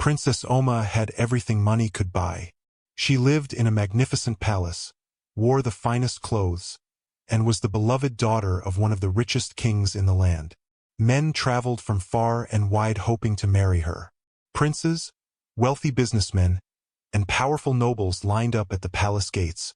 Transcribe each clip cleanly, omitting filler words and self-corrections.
Princess Oma had everything money could buy. She lived in a magnificent palace, wore the finest clothes, and was the beloved daughter of one of the richest kings in the land. Men traveled from far and wide hoping to marry her. Princes, wealthy businessmen, and powerful nobles lined up at the palace gates,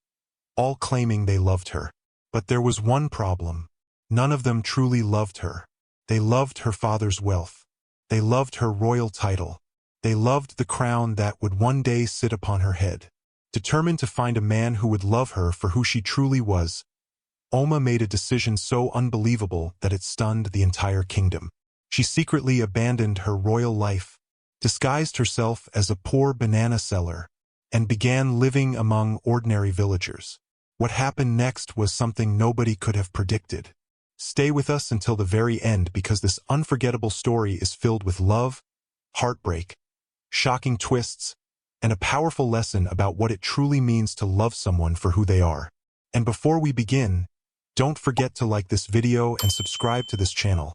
all claiming they loved her. But there was one problem. None of them truly loved her. They loved her father's wealth. They loved her royal title. They loved the crown that would one day sit upon her head. Determined to find a man who would love her for who she truly was, Oma made a decision so unbelievable that it stunned the entire kingdom. She secretly abandoned her royal life, disguised herself as a poor banana seller, and began living among ordinary villagers. What happened next was something nobody could have predicted. Stay with us until the very end because this unforgettable story is filled with love, heartbreak, shocking twists, and a powerful lesson about what it truly means to love someone for who they are. And before we begin, don't forget to like this video and subscribe to this channel,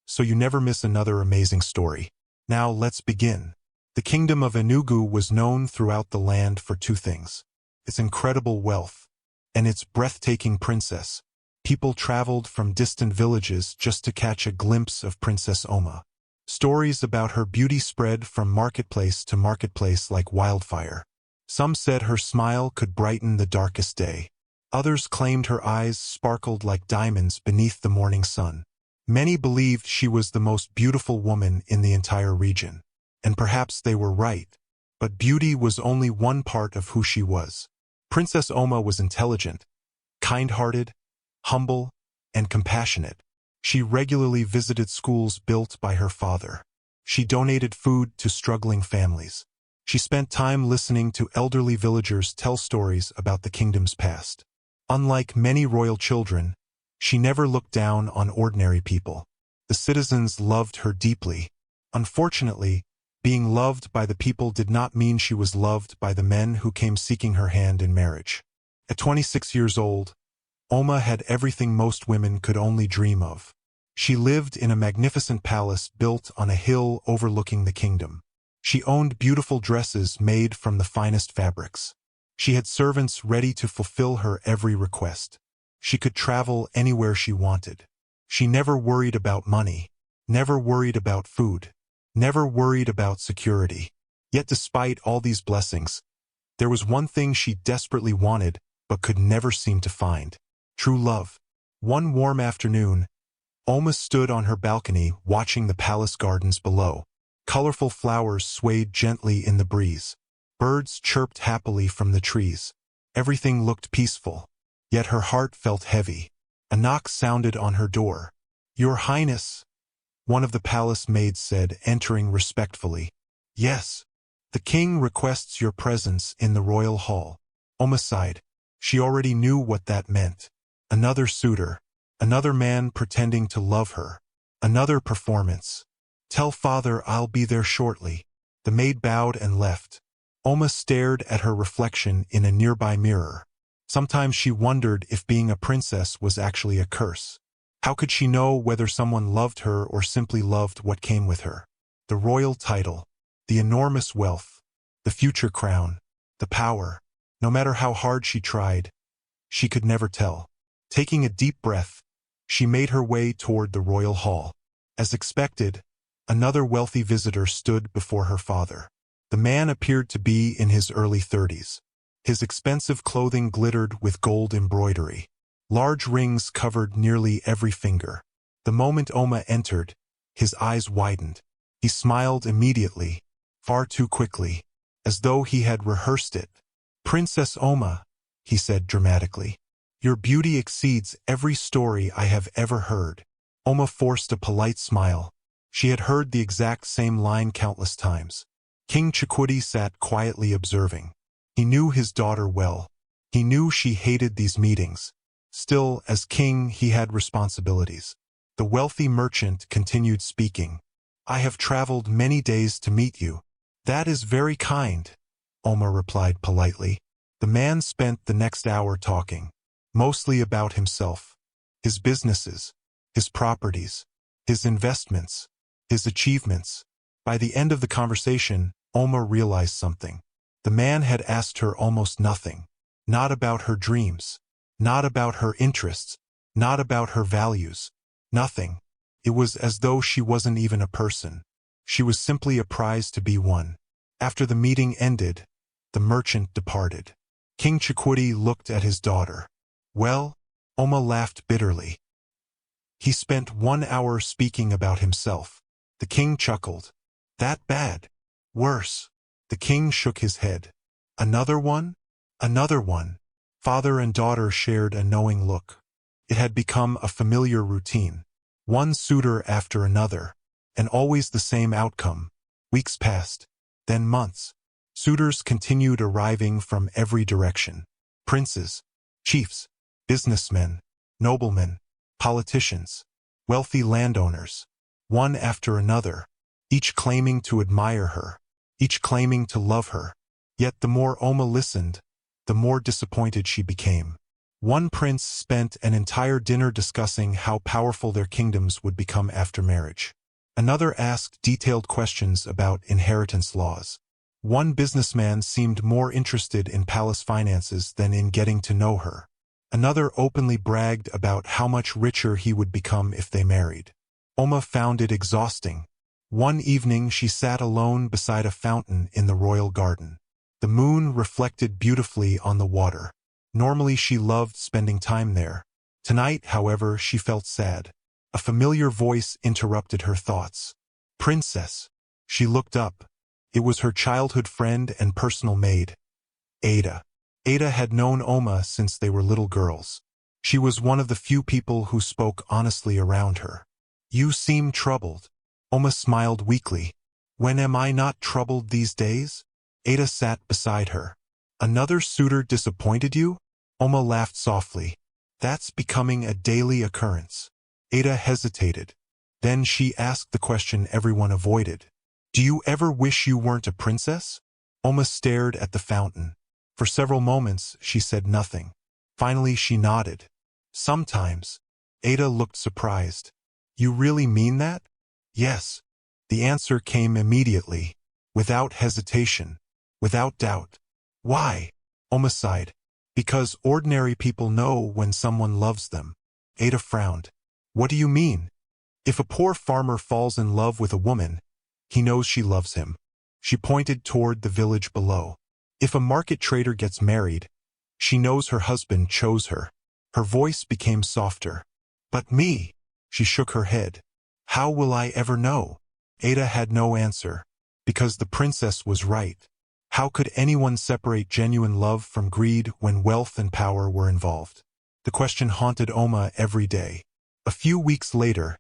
so you never miss another amazing story. Now let's begin. The kingdom of Enugu was known throughout the land for two things: its incredible wealth and its breathtaking princess. People traveled from distant villages just to catch a glimpse of Princess Oma. Stories about her beauty spread from marketplace to marketplace like wildfire. Some said her smile could brighten the darkest day. Others claimed her eyes sparkled like diamonds beneath the morning sun. Many believed she was the most beautiful woman in the entire region. And perhaps they were right. But beauty was only one part of who she was. Princess Oma was intelligent, kind-hearted, humble, and compassionate. She regularly visited schools built by her father. She donated food to struggling families. She spent time listening to elderly villagers tell stories about the kingdom's past. Unlike many royal children, she never looked down on ordinary people. The citizens loved her deeply. Unfortunately, being loved by the people did not mean she was loved by the men who came seeking her hand in marriage. At 26 years old, Oma had everything most women could only dream of. She lived in a magnificent palace built on a hill overlooking the kingdom. She owned beautiful dresses made from the finest fabrics. She had servants ready to fulfill her every request. She could travel anywhere she wanted. She never worried about money, never worried about food, never worried about security. Yet despite all these blessings, there was one thing she desperately wanted but could never seem to find: true love. One warm afternoon, Oma stood on her balcony watching the palace gardens below. Colorful flowers swayed gently in the breeze. Birds chirped happily from the trees. Everything looked peaceful, yet her heart felt heavy. A knock sounded on her door. "Your Highness," one of the palace maids said, entering respectfully. "Yes, the king requests your presence in the royal hall." Oma sighed. She already knew what that meant. Another suitor, another man pretending to love her, another performance. "Tell father I'll be there shortly." The maid bowed and left. Oma stared at her reflection in a nearby mirror. Sometimes she wondered if being a princess was actually a curse. How could she know whether someone loved her or simply loved what came with her? The royal title, the enormous wealth, the future crown, the power. No matter how hard she tried, she could never tell. Taking a deep breath, she made her way toward the royal hall. As expected, another wealthy visitor stood before her father. The man appeared to be in his early 30s. His expensive clothing glittered with gold embroidery. Large rings covered nearly every finger. The moment Oma entered, his eyes widened. He smiled immediately, far too quickly, as though he had rehearsed it. "Princess Oma," he said dramatically, "your beauty exceeds every story I have ever heard." Oma forced a polite smile. She had heard the exact same line countless times. King Chikwudi sat quietly observing. He knew his daughter well. He knew she hated these meetings. Still, as king, he had responsibilities. The wealthy merchant continued speaking. "I have traveled many days to meet you." "That is very kind," Oma replied politely. The man spent the next hour talking, mostly about himself, his businesses, his properties, his investments, his achievements. By the end of the conversation, Oma realized something. The man had asked her almost nothing. Not about her dreams. Not about her interests. Not about her values. Nothing. It was as though she wasn't even a person. She was simply a prize to be won. After the meeting ended, the merchant departed. King Chikwudi looked at his daughter. Well, Oma laughed bitterly. He spent 1 hour speaking about himself. The king chuckled. That bad? Worse. The king shook his head. Another one? Another one. Father and daughter shared a knowing look. It had become a familiar routine. One suitor after another. And always the same outcome. Weeks passed. Then months. Suitors continued arriving from every direction. Princes, chiefs, businessmen, noblemen, politicians, wealthy landowners. One after another. Each claiming to admire her. Each claiming to love her. Yet the more Oma listened, the more disappointed she became. One prince spent an entire dinner discussing how powerful their kingdoms would become after marriage. Another asked detailed questions about inheritance laws. One businessman seemed more interested in palace finances than in getting to know her. Another openly bragged about how much richer he would become if they married. Oma found it exhausting. One evening she sat alone beside a fountain in the royal garden. The moon reflected beautifully on the water. Normally she loved spending time there. Tonight, however, she felt sad. A familiar voice interrupted her thoughts. Princess. She looked up. It was her childhood friend and personal maid, Ada. Ada had known Oma since they were little girls. She was one of the few people who spoke honestly around her. You seem troubled. Oma smiled weakly. When am I not troubled these days? Ada sat beside her. Another suitor disappointed you? Oma laughed softly. That's becoming a daily occurrence. Ada hesitated. Then she asked the question everyone avoided. Do you ever wish you weren't a princess? Oma stared at the fountain. For several moments she said nothing. Finally she nodded. Sometimes. Ada looked surprised. You really mean that? Yes. The answer came immediately, without hesitation, without doubt. Why? Oma sighed. Because ordinary people know when someone loves them. Ada frowned. What do you mean? If a poor farmer falls in love with a woman, he knows she loves him. She pointed toward the village below. If a market trader gets married, she knows her husband chose her. Her voice became softer. But me? She shook her head. How will I ever know? Ada had no answer. Because the princess was right. How could anyone separate genuine love from greed when wealth and power were involved? The question haunted Oma every day. A few weeks later,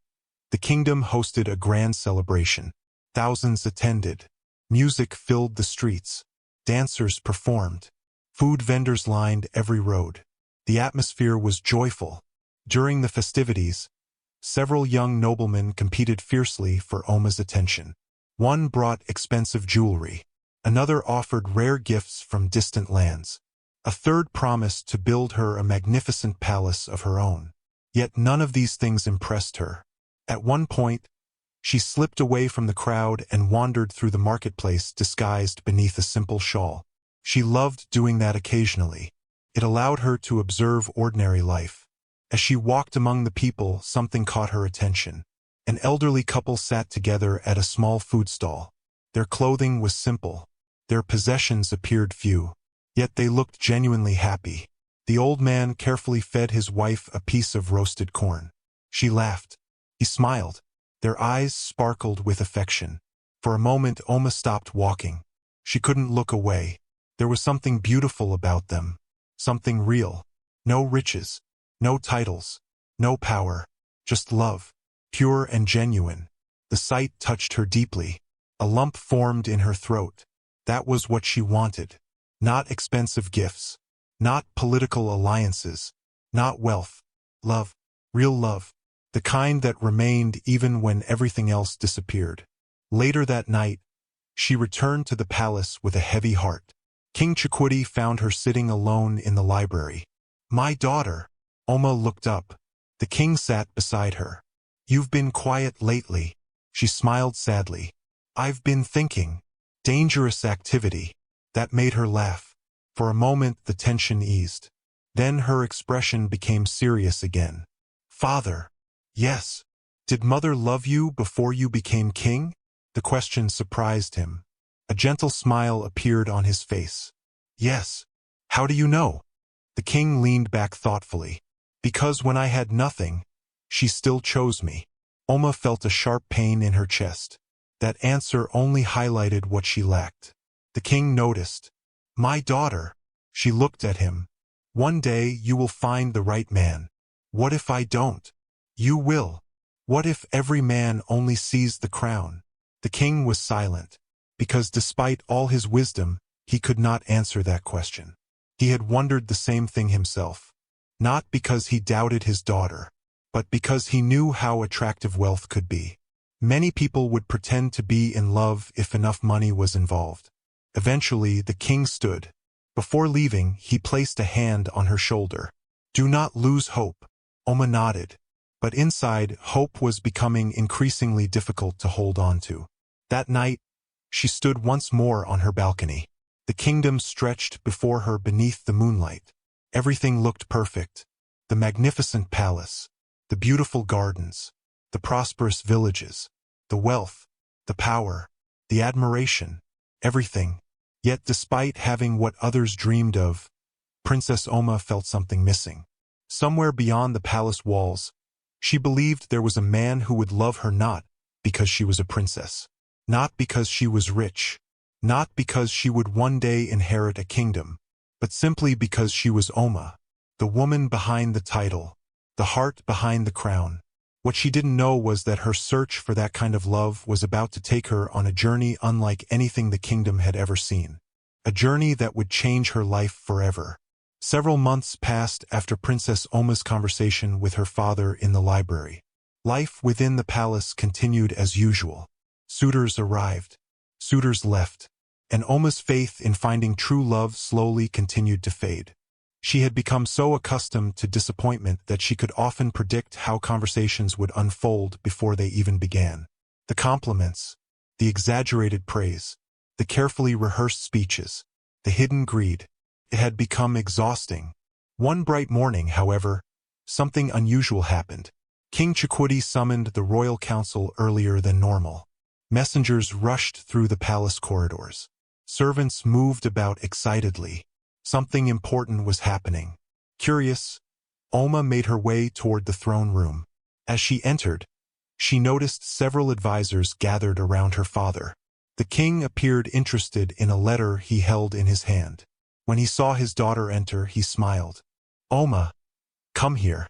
the kingdom hosted a grand celebration. Thousands attended. Music filled the streets. Dancers performed. Food vendors lined every road. The atmosphere was joyful. During the festivities, several young noblemen competed fiercely for Oma's attention. One brought expensive jewelry. Another offered rare gifts from distant lands. A third promised to build her a magnificent palace of her own. Yet none of these things impressed her. At one point, she slipped away from the crowd and wandered through the marketplace disguised beneath a simple shawl. She loved doing that occasionally. It allowed her to observe ordinary life. As she walked among the people, something caught her attention. An elderly couple sat together at a small food stall. Their clothing was simple. Their possessions appeared few. Yet they looked genuinely happy. The old man carefully fed his wife a piece of roasted corn. She laughed. He smiled. Their eyes sparkled with affection. For a moment Oma stopped walking. She couldn't look away. There was something beautiful about them. Something real. No riches. No titles. No power. Just love. Pure and genuine. The sight touched her deeply. A lump formed in her throat. That was what she wanted. Not expensive gifts. Not political alliances. Not wealth. Love. Real love. The kind that remained even when everything else disappeared. Later that night, she returned to the palace with a heavy heart. King Chikwudi found her sitting alone in the library. My daughter. Oma looked up. The king sat beside her. You've been quiet lately. She smiled sadly. I've been thinking. Dangerous activity. That made her laugh. For a moment the tension eased. Then her expression became serious again. Father. Yes. Did mother love you before you became king? The question surprised him. A gentle smile appeared on his face. Yes. How do you know? The king leaned back thoughtfully. Because when I had nothing, she still chose me. Oma felt a sharp pain in her chest. That answer only highlighted what she lacked. The king noticed. My daughter. She looked at him. One day you will find the right man. What if I don't? You will. What if every man only sees the crown? The king was silent, because despite all his wisdom, he could not answer that question. He had wondered the same thing himself. Not because he doubted his daughter, but because he knew how attractive wealth could be. Many people would pretend to be in love if enough money was involved. Eventually, the king stood. Before leaving, he placed a hand on her shoulder. Do not lose hope. Oma nodded. But inside, hope was becoming increasingly difficult to hold on to. That night, she stood once more on her balcony. The kingdom stretched before her beneath the moonlight. Everything looked perfect. The magnificent palace, the beautiful gardens, the prosperous villages, the wealth, the power, the admiration, everything. Yet despite having what others dreamed of, Princess Oma felt something missing. Somewhere beyond the palace walls, she believed there was a man who would love her not because she was a princess, not because she was rich, not because she would one day inherit a kingdom, but simply because she was Oma, the woman behind the title, the heart behind the crown. What she didn't know was that her search for that kind of love was about to take her on a journey unlike anything the kingdom had ever seen. A journey that would change her life forever. Several months passed after Princess Oma's conversation with her father in the library. Life within the palace continued as usual. Suitors arrived. Suitors left. And Oma's faith in finding true love slowly continued to fade. She had become so accustomed to disappointment that she could often predict how conversations would unfold before they even began. The compliments, the exaggerated praise, the carefully rehearsed speeches, the hidden greed. It had become exhausting. One bright morning, however, something unusual happened. King Chakudi summoned the royal council earlier than normal. Messengers rushed through the palace corridors. Servants moved about excitedly. Something important was happening. Curious, Oma made her way toward the throne room. As she entered, she noticed several advisors gathered around her father. The king appeared interested in a letter he held in his hand. When he saw his daughter enter, he smiled. Oma, come here.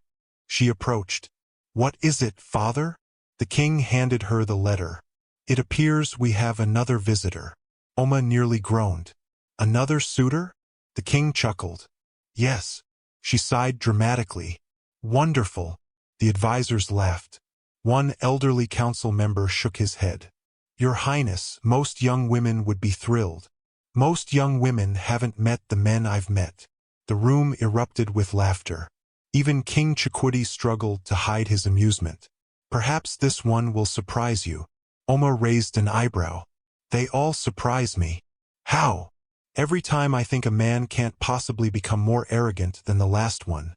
She approached. What is it, father? The king handed her the letter. It appears we have another visitor. Oma nearly groaned. Another suitor? The king chuckled. Yes. She sighed dramatically. Wonderful. The advisors laughed. One elderly council member shook his head. Your Highness, most young women would be thrilled. Most young women haven't met the men I've met. The room erupted with laughter. Even King Chakudi struggled to hide his amusement. Perhaps this one will surprise you. Oma raised an eyebrow. They all surprise me. How? Every time I think a man can't possibly become more arrogant than the last one,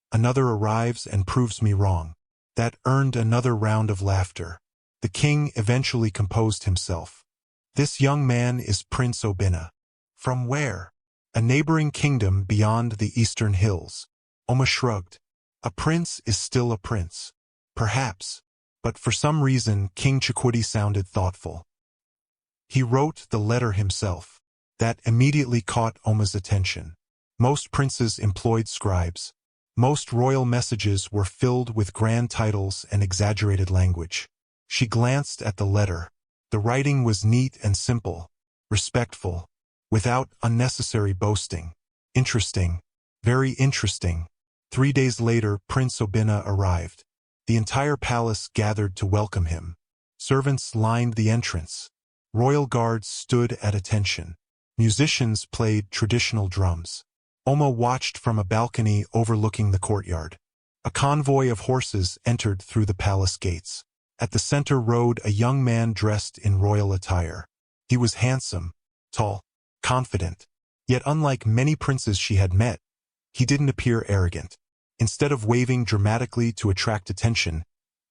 another arrives and proves me wrong. That earned another round of laughter. The king eventually composed himself. This young man is Prince Obina. From where? A neighboring kingdom beyond the eastern hills. Oma shrugged. A prince is still a prince. Perhaps. But for some reason, King Chakudi sounded thoughtful. He wrote the letter himself. That immediately caught Oma's attention. Most princes employed scribes. Most royal messages were filled with grand titles and exaggerated language. She glanced at the letter. The writing was neat and simple, respectful, without unnecessary boasting. Interesting. Very interesting. 3 days later, Prince Obina arrived. The entire palace gathered to welcome him. Servants lined the entrance. Royal guards stood at attention. Musicians played traditional drums. Oma watched from a balcony overlooking the courtyard. A convoy of horses entered through the palace gates. At the center rode a young man dressed in royal attire. He was handsome, tall, confident. Yet unlike many princes she had met, he didn't appear arrogant. Instead of waving dramatically to attract attention,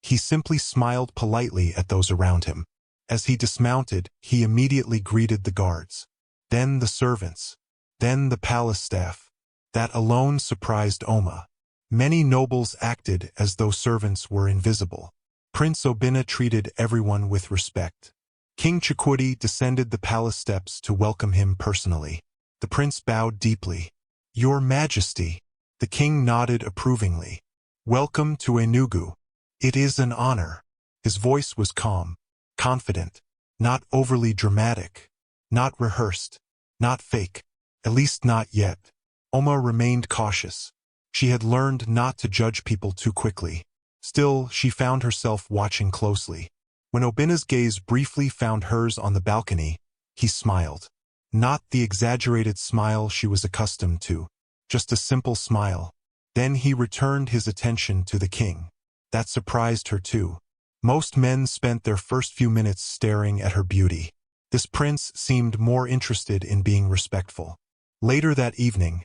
he simply smiled politely at those around him. As he dismounted, he immediately greeted the guards. Then the servants. Then the palace staff. That alone surprised Oma. Many nobles acted as though servants were invisible. Prince Obina treated everyone with respect. King Chikwudi descended the palace steps to welcome him personally. The prince bowed deeply. "Your Majesty." The king nodded approvingly. "Welcome to Enugu. It is an honor." His voice was calm, confident, not overly dramatic, not rehearsed, not fake, at least not yet. Oma remained cautious. She had learned not to judge people too quickly. Still, she found herself watching closely. When Obina's gaze briefly found hers on the balcony, he smiled. Not the exaggerated smile she was accustomed to, just a simple smile. Then he returned his attention to the king. That surprised her too. Most men spent their first few minutes staring at her beauty. This prince seemed more interested in being respectful. Later that evening,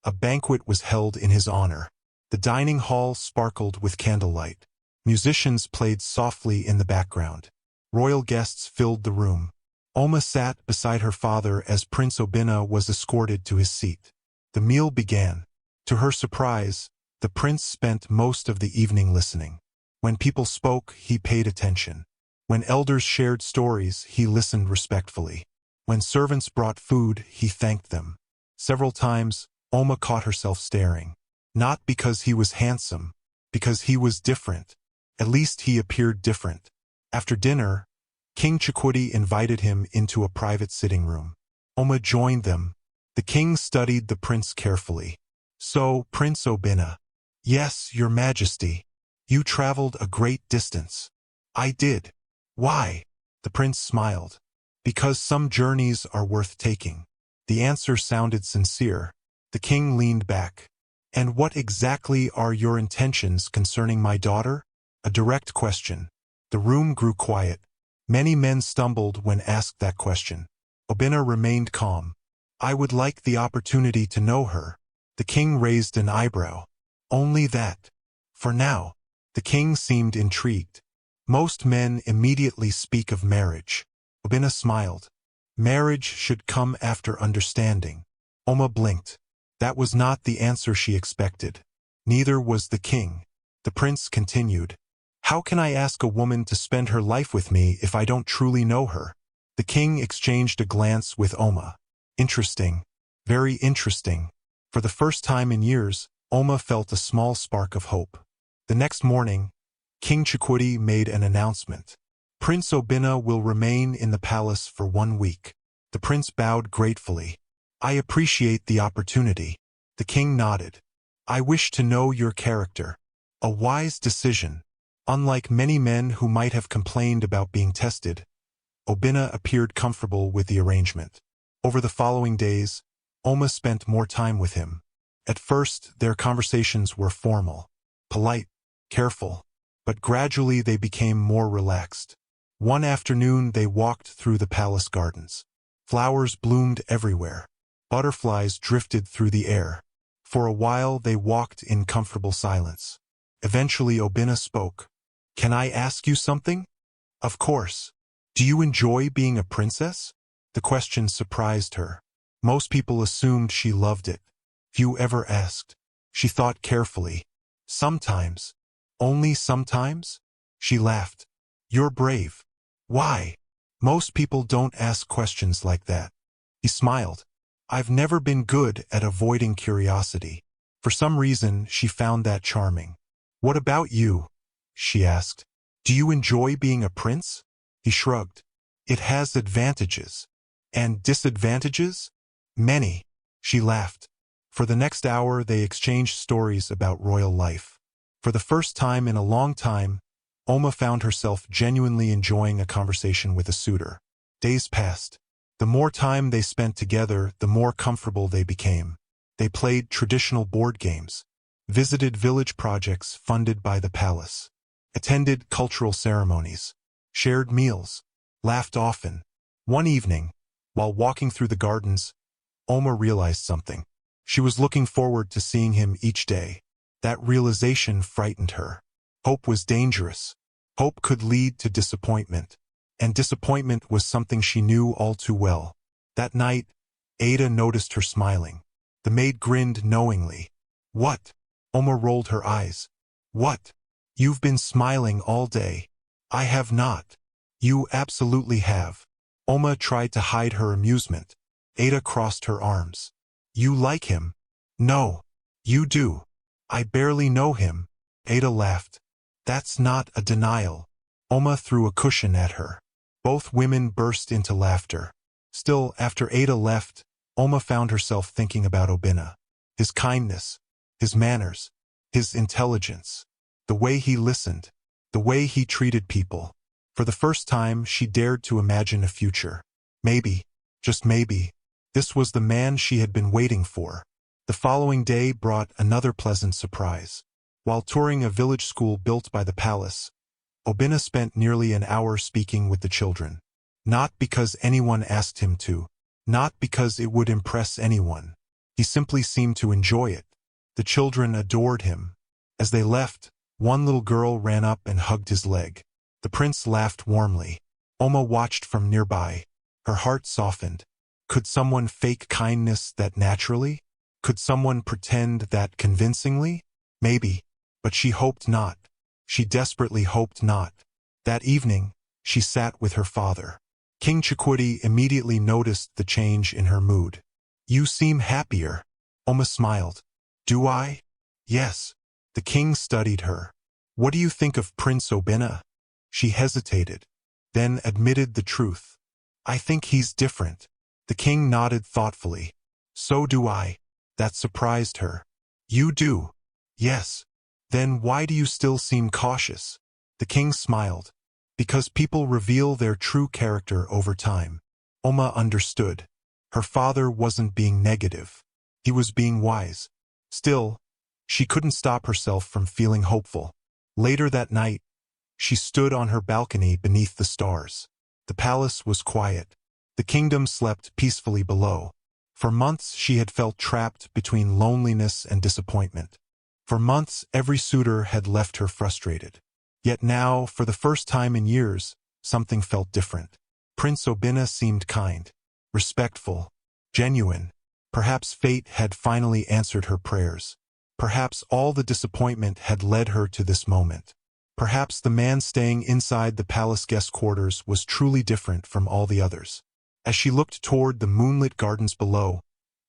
a banquet was held in his honor. The dining hall sparkled with candlelight. Musicians played softly in the background. Royal guests filled the room. Oma sat beside her father as Prince Obina was escorted to his seat. The meal began. To her surprise, the prince spent most of the evening listening. When people spoke, he paid attention. When elders shared stories, he listened respectfully. When servants brought food, he thanked them. Several times, Oma caught herself staring. Not because he was handsome, because he was different. At least he appeared different. After dinner, King Chikwudi invited him into a private sitting room. Oma joined them. The king studied the prince carefully. "So, Prince Obina." "Yes, your majesty. You traveled a great distance." "I did." "Why?" The prince smiled. "Because some journeys are worth taking." The answer sounded sincere. The king leaned back. "And what exactly are your intentions concerning my daughter?" A direct question. The room grew quiet. Many men stumbled when asked that question. Obina remained calm. "I would like the opportunity to know her." The king raised an eyebrow. "Only that?" "For now." The king seemed intrigued. "Most men immediately speak of marriage." Obina smiled. "Marriage should come after understanding." Oma blinked. That was not the answer she expected. Neither was the king. The prince continued. "How can I ask a woman to spend her life with me if I don't truly know her?" The king exchanged a glance with Oma. Interesting. Very interesting. For the first time in years, Oma felt a small spark of hope. The next morning, King Chikwudi made an announcement. "Prince Obina will remain in the palace for 1 week." The prince bowed gratefully. "I appreciate the opportunity." The king nodded. "I wish to know your character." A wise decision. Unlike many men who might have complained about being tested, Obina appeared comfortable with the arrangement. Over the following days, Oma spent more time with him. At first, their conversations were formal, polite, careful, but gradually they became more relaxed. One afternoon they walked through the palace gardens. Flowers bloomed everywhere. Butterflies drifted through the air. For a while they walked in comfortable silence. Eventually Obina spoke. "Can I ask you something?" "Of course." "Do you enjoy being a princess?" The question surprised her. Most people assumed she loved it. Few ever asked. She thought carefully. "Sometimes." "Only sometimes?" She laughed. "You're brave." "Why?" "Most people don't ask questions like that." He smiled. "I've never been good at avoiding curiosity." For some reason, she found that charming. "What about you?" she asked. "Do you enjoy being a prince?" He shrugged. "It has advantages." "And disadvantages?" "Many." She laughed. For the next hour they exchanged stories about royal life. For the first time in a long time, Oma found herself genuinely enjoying a conversation with a suitor. Days passed. The more time they spent together, the more comfortable they became. They played traditional board games, visited village projects funded by the palace, attended cultural ceremonies, shared meals, laughed often. One evening, while walking through the gardens, Oma realized something. She was looking forward to seeing him each day. That realization frightened her. Hope was dangerous. Hope could lead to disappointment. And disappointment was something she knew all too well. That night, Ada noticed her smiling. The maid grinned knowingly. "What?" Oma rolled her eyes. "What? You've been smiling all day." "I have not." "You absolutely have." Oma tried to hide her amusement. Ada crossed her arms. "You like him?" "No. You do." "I barely know him." Ada laughed. "That's not a denial." Oma threw a cushion at her. Both women burst into laughter. Still, after Ada left, Oma found herself thinking about Obina. His kindness, his manners, his intelligence, the way he listened, the way he treated people. For the first time, she dared to imagine a future. Maybe, just maybe, this was the man she had been waiting for. The following day brought another pleasant surprise. While touring a village school built by the palace, Obina spent nearly an hour speaking with the children. Not because anyone asked him to, not because it would impress anyone. He simply seemed to enjoy it. The children adored him. As they left, one little girl ran up and hugged his leg. The prince laughed warmly. Oma watched from nearby. Her heart softened. Could someone fake kindness that naturally? Could someone pretend that convincingly? Maybe, but she hoped not. She desperately hoped not. That evening, she sat with her father. King Chikuti immediately noticed the change in her mood. "You seem happier." Oma smiled. "Do I?" "Yes." The king studied her. "What do you think of Prince Obina?" She hesitated, then admitted the truth. "I think he's different." The king nodded thoughtfully. "So do I." That surprised her. "You do?" "Yes." "Then why do you still seem cautious?" The king smiled. "Because people reveal their true character over time." Oma understood. Her father wasn't being negative. He was being wise. Still, she couldn't stop herself from feeling hopeful. Later that night, she stood on her balcony beneath the stars. The palace was quiet. The kingdom slept peacefully below. For months she had felt trapped between loneliness and disappointment. For months every suitor had left her frustrated. Yet now, for the first time in years, something felt different. Prince Obina seemed kind, respectful, genuine. Perhaps fate had finally answered her prayers. Perhaps all the disappointment had led her to this moment. Perhaps the man staying inside the palace guest quarters was truly different from all the others. As she looked toward the moonlit gardens below,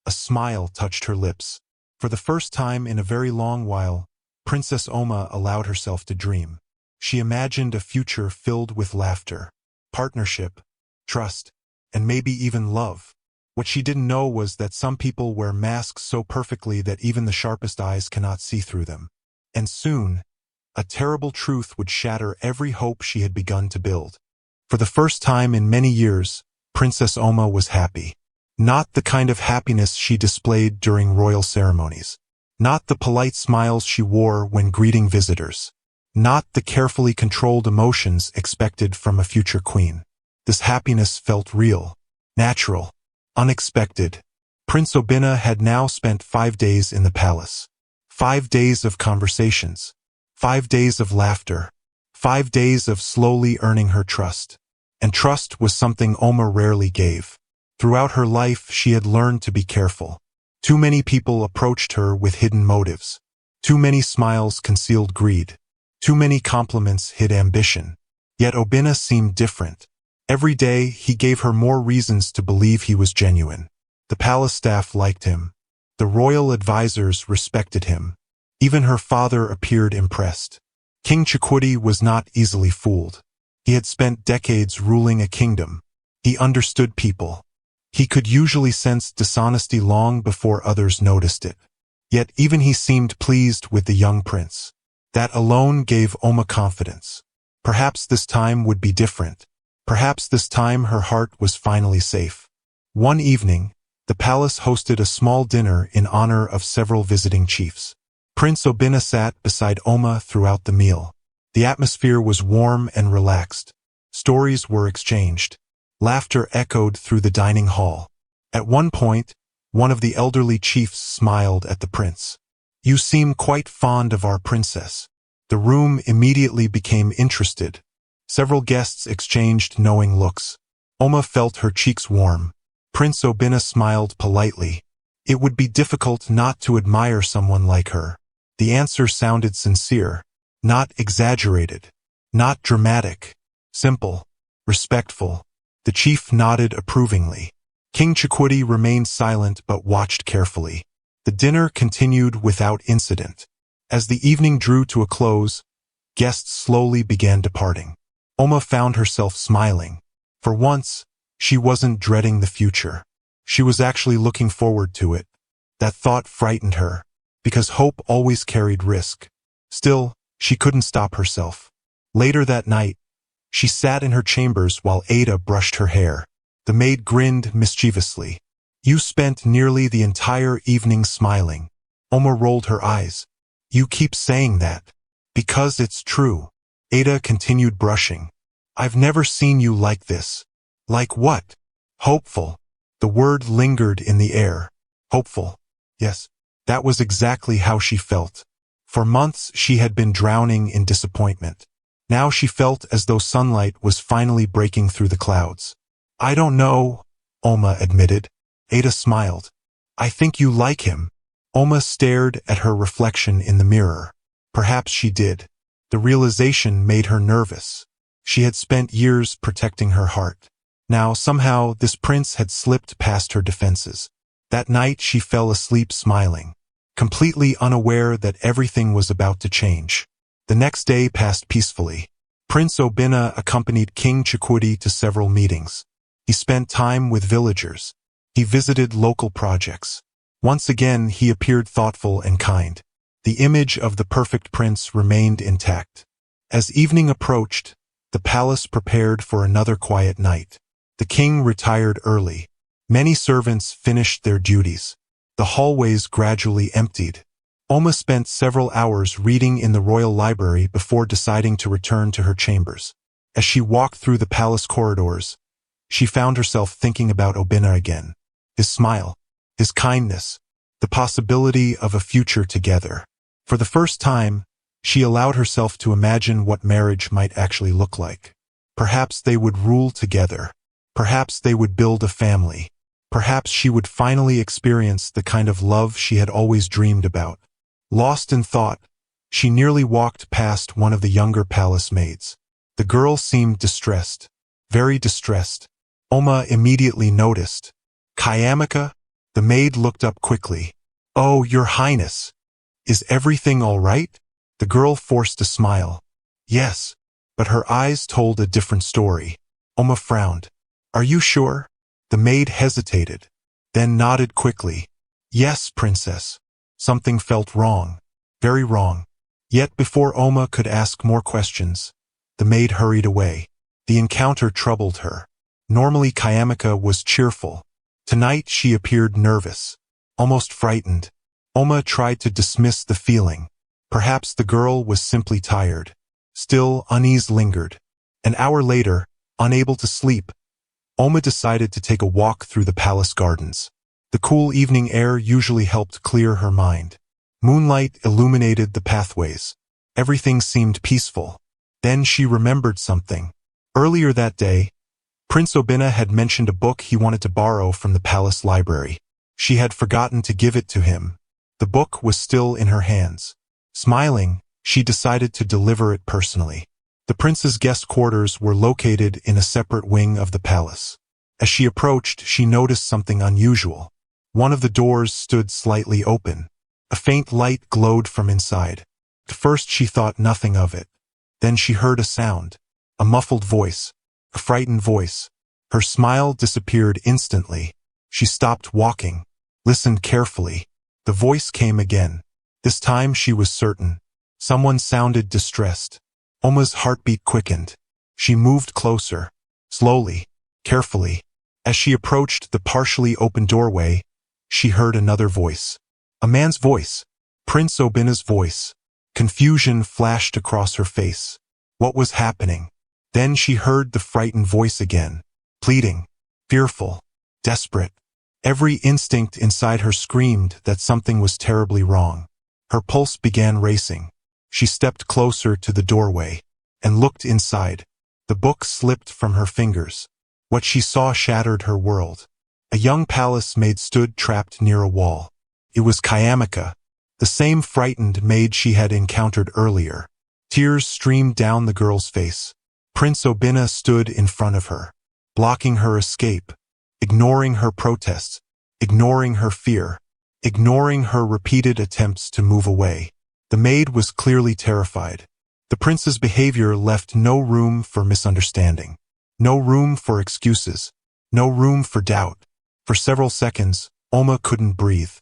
a smile touched her lips. For the first time in a very long while, Princess Oma allowed herself to dream. She imagined a future filled with laughter, partnership, trust, and maybe even love. What she didn't know was that some people wear masks so perfectly that even the sharpest eyes cannot see through them. And soon, a terrible truth would shatter every hope she had begun to build. For the first time in many years, Princess Oma was happy. Not the kind of happiness she displayed during royal ceremonies. Not the polite smiles she wore when greeting visitors. Not the carefully controlled emotions expected from a future queen. This happiness felt real, natural, unexpected. Prince Obina had now spent 5 days in the palace. 5 days of conversations. 5 days of laughter. 5 days of slowly earning her trust. And trust was something Oma rarely gave. Throughout her life, she had learned to be careful. Too many people approached her with hidden motives. Too many smiles concealed greed. Too many compliments hid ambition. Yet Obina seemed different. Every day, he gave her more reasons to believe he was genuine. The palace staff liked him. The royal advisors respected him. Even her father appeared impressed. King Chikuti was not easily fooled. He had spent decades ruling a kingdom. He understood people. He could usually sense dishonesty long before others noticed it. Yet even he seemed pleased with the young prince. That alone gave Oma confidence. Perhaps this time would be different. Perhaps this time her heart was finally safe. One evening, the palace hosted a small dinner in honor of several visiting chiefs. Prince Obina sat beside Oma throughout the meal. The atmosphere was warm and relaxed. Stories were exchanged. Laughter echoed through the dining hall. At one point, one of the elderly chiefs smiled at the prince. "You seem quite fond of our princess." The room immediately became interested. Several guests exchanged knowing looks. Oma felt her cheeks warm. Prince Obina smiled politely. It would be difficult not to admire someone like her. The answer sounded sincere, not exaggerated, not dramatic, simple, respectful. The chief nodded approvingly. King Chakudi remained silent but watched carefully. The dinner continued without incident. As the evening drew to a close, guests slowly began departing. Oma found herself smiling. For once, she wasn't dreading the future. She was actually looking forward to it. That thought frightened her, because hope always carried risk. Still, she couldn't stop herself. Later that night, she sat in her chambers while Ada brushed her hair. The maid grinned mischievously. "You spent nearly the entire evening smiling." Oma rolled her eyes. "You keep saying that." "Because it's true." Ada continued brushing. "I've never seen you like this." "Like what?" "Hopeful." The word lingered in the air. Hopeful. Yes, that was exactly how she felt. For months she had been drowning in disappointment. Now she felt as though sunlight was finally breaking through the clouds. "I don't know," Oma admitted. Ada smiled. "I think you like him." Oma stared at her reflection in the mirror. Perhaps she did. The realization made her nervous. She had spent years protecting her heart. Now, somehow, this prince had slipped past her defenses. That night she fell asleep smiling, completely unaware that everything was about to change. The next day passed peacefully. Prince Obina accompanied King Chakudi to several meetings. He spent time with villagers. He visited local projects. Once again, he appeared thoughtful and kind. The image of the perfect prince remained intact. As evening approached, the palace prepared for another quiet night. The king retired early. Many servants finished their duties. The hallways gradually emptied. Oma spent several hours reading in the royal library before deciding to return to her chambers. As she walked through the palace corridors, she found herself thinking about Obina again. His smile, his kindness, the possibility of a future together. For the first time, she allowed herself to imagine what marriage might actually look like. Perhaps they would rule together. Perhaps they would build a family. Perhaps she would finally experience the kind of love she had always dreamed about. Lost in thought, she nearly walked past one of the younger palace maids. The girl seemed distressed, very distressed. Oma immediately noticed. "Kayamika?" The maid looked up quickly. "Oh, Your Highness. Is everything all right?" The girl forced a smile. "Yes," but her eyes told a different story. Oma frowned. "Are you sure?" The maid hesitated, then nodded quickly. "Yes, princess." Something felt wrong, very wrong. Yet before Oma could ask more questions, the maid hurried away. The encounter troubled her. Normally Kayamika was cheerful. Tonight she appeared nervous, almost frightened. Oma tried to dismiss the feeling. Perhaps the girl was simply tired. Still, unease lingered. An hour later, unable to sleep, Oma decided to take a walk through the palace gardens. The cool evening air usually helped clear her mind. Moonlight illuminated the pathways. Everything seemed peaceful. Then she remembered something. Earlier that day, Prince Obina had mentioned a book he wanted to borrow from the palace library. She had forgotten to give it to him. The book was still in her hands. Smiling, she decided to deliver it personally. The prince's guest quarters were located in a separate wing of the palace. As she approached, she noticed something unusual. One of the doors stood slightly open. A faint light glowed from inside. At first she thought nothing of it. Then she heard a sound. A muffled voice. A frightened voice. Her smile disappeared instantly. She stopped walking. Listened carefully. The voice came again. This time she was certain. Someone sounded distressed. Oma's heartbeat quickened. She moved closer. Slowly. Carefully. As she approached the partially open doorway, she heard another voice. A man's voice. Prince Obina's voice. Confusion flashed across her face. What was happening? Then she heard the frightened voice again. pleading, fearful, desperate. Every instinct inside her screamed that something was terribly wrong. Her pulse began racing. She stepped closer to the doorway and looked inside. The book slipped from her fingers. What she saw shattered her world. A young palace maid stood trapped near a wall. It was Kayamika, the same frightened maid she had encountered earlier. Tears streamed down the girl's face. Prince Obina stood in front of her, blocking her escape, ignoring her protests, ignoring her fear, ignoring her repeated attempts to move away. The maid was clearly terrified. The prince's behavior left no room for misunderstanding, no room for excuses, no room for doubt. For several seconds, Oma couldn't breathe.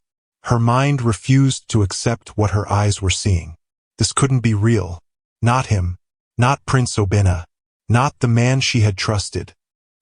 Her mind refused to accept what her eyes were seeing. This couldn't be real. Not him, not Prince Obina, not the man she had trusted.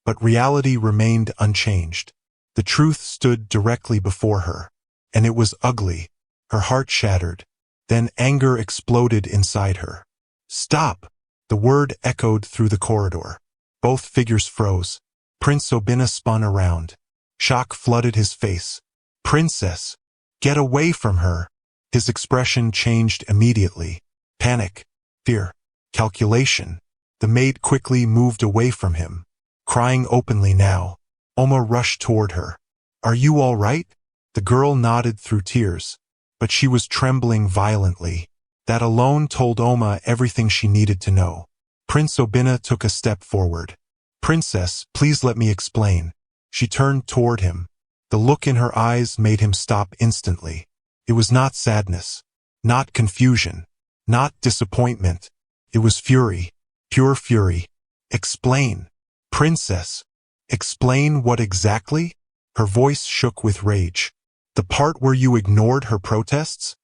But reality remained unchanged. The truth stood directly before her, and it was ugly. Her heart shattered. Then anger exploded inside her. Stop! The word echoed through the corridor. Both figures froze. Prince Obina spun around. Shock flooded his face. Princess! Get away from her! His expression changed immediately. Panic, fear, calculation. The maid quickly moved away from him, crying openly now. Oma rushed toward her. Are you all right? The girl nodded through tears, but she was trembling violently. That alone told Oma everything she needed to know. Prince Obina took a step forward. Princess, please let me explain. She turned toward him. The look in her eyes made him stop instantly. It was not sadness, not confusion, not disappointment. It was fury, pure fury. Explain. Princess. Explain what exactly? Her voice shook with rage. The part where you ignored her protests?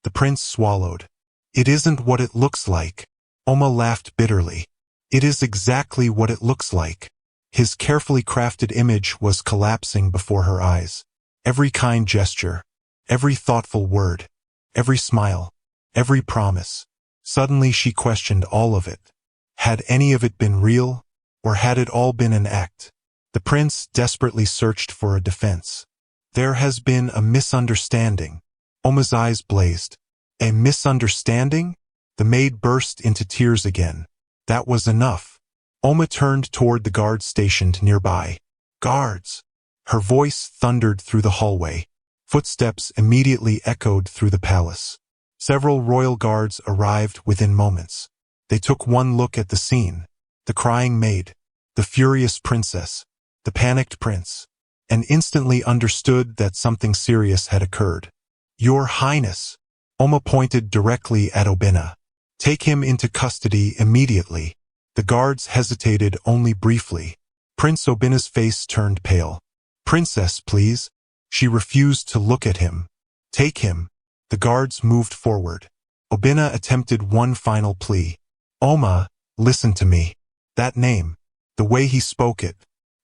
The prince swallowed. It isn't what it looks like. Oma laughed bitterly. It is exactly what it looks like. His carefully crafted image was collapsing before her eyes. Every kind gesture, every thoughtful word, every smile, every promise. Suddenly she questioned all of it. Had any of it been real, or had it all been an act? The prince desperately searched for a defense. There has been a misunderstanding. Oma's eyes blazed. A misunderstanding? The maid burst into tears again. That was enough. Oma turned toward the guards stationed nearby. Guards! Her voice thundered through the hallway. Footsteps immediately echoed through the palace. Several royal guards arrived within moments. They took one look at the scene. The crying maid, the furious princess, the panicked prince, and instantly understood that something serious had occurred. Your Highness! Oma pointed directly at Obina. Take him into custody immediately. The guards hesitated only briefly. Prince Obina's face turned pale. Princess, please. She refused to look at him. Take him. The guards moved forward. Obina attempted one final plea. Oma, listen to me. That name, the way he spoke it.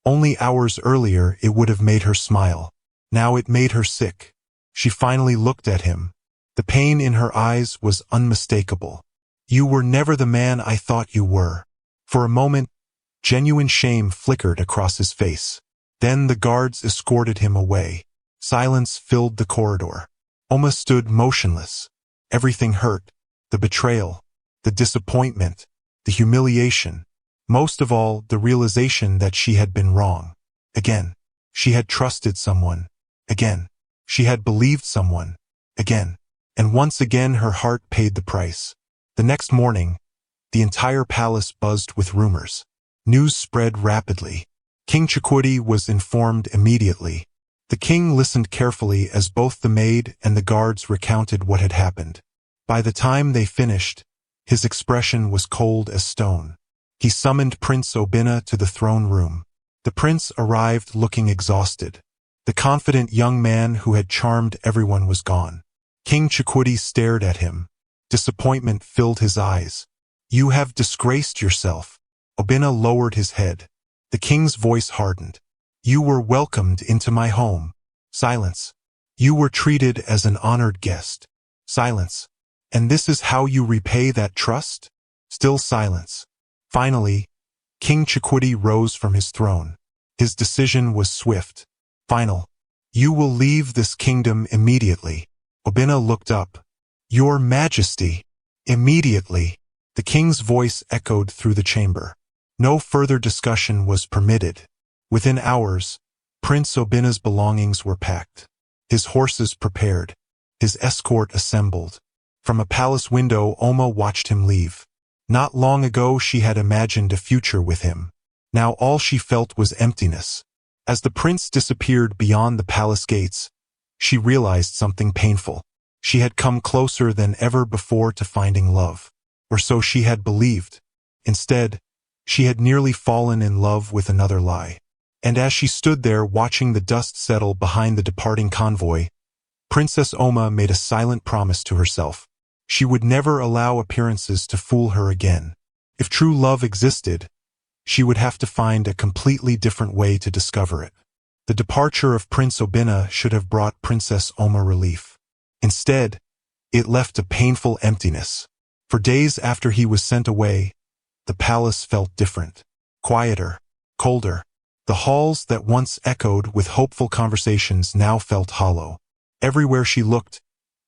Only hours earlier it would have made her smile. Now it made her sick. She finally looked at him. The pain in her eyes was unmistakable. You were never the man I thought you were. For a moment, genuine shame flickered across his face. Then the guards escorted him away. Silence filled the corridor. Oma stood motionless. Everything hurt. The betrayal, the disappointment, the humiliation. Most of all, the realization that she had been wrong. Again, she had trusted someone. Again, she had believed someone. Again, and once again her heart paid the price. The next morning, the entire palace buzzed with rumors. News spread rapidly. King Chikuti was informed immediately. The king listened carefully as both the maid and the guards recounted what had happened. By the time they finished, his expression was cold as stone. He summoned Prince Obina to the throne room. The prince arrived looking exhausted. The confident young man who had charmed everyone was gone. King Chikuti stared at him. Disappointment filled his eyes. You have disgraced yourself. Obina lowered his head. The king's voice hardened. You were welcomed into my home. Silence. You were treated as an honored guest. Silence. And this is how you repay that trust? Still silence. Finally, King Chikuti rose from his throne. His decision was swift. Final. You will leave this kingdom immediately. Obinna looked up. Your Majesty. Immediately. The king's voice echoed through the chamber. No further discussion was permitted. Within hours, Prince Obinna's belongings were packed. His horses prepared. His escort assembled. From a palace window, Oma watched him leave. Not long ago she had imagined a future with him. Now all she felt was emptiness. As the prince disappeared beyond the palace gates, she realized something painful. She had come closer than ever before to finding love. Or so she had believed. Instead, she had nearly fallen in love with another lie. And as she stood there watching the dust settle behind the departing convoy, Princess Oma made a silent promise to herself. She would never allow appearances to fool her again. If true love existed, she would have to find a completely different way to discover it. The departure of Prince Obinna should have brought Princess Oma relief. Instead, it left a painful emptiness. For days after he was sent away, the palace felt different. Quieter, colder. The halls that once echoed with hopeful conversations now felt hollow. Everywhere she looked,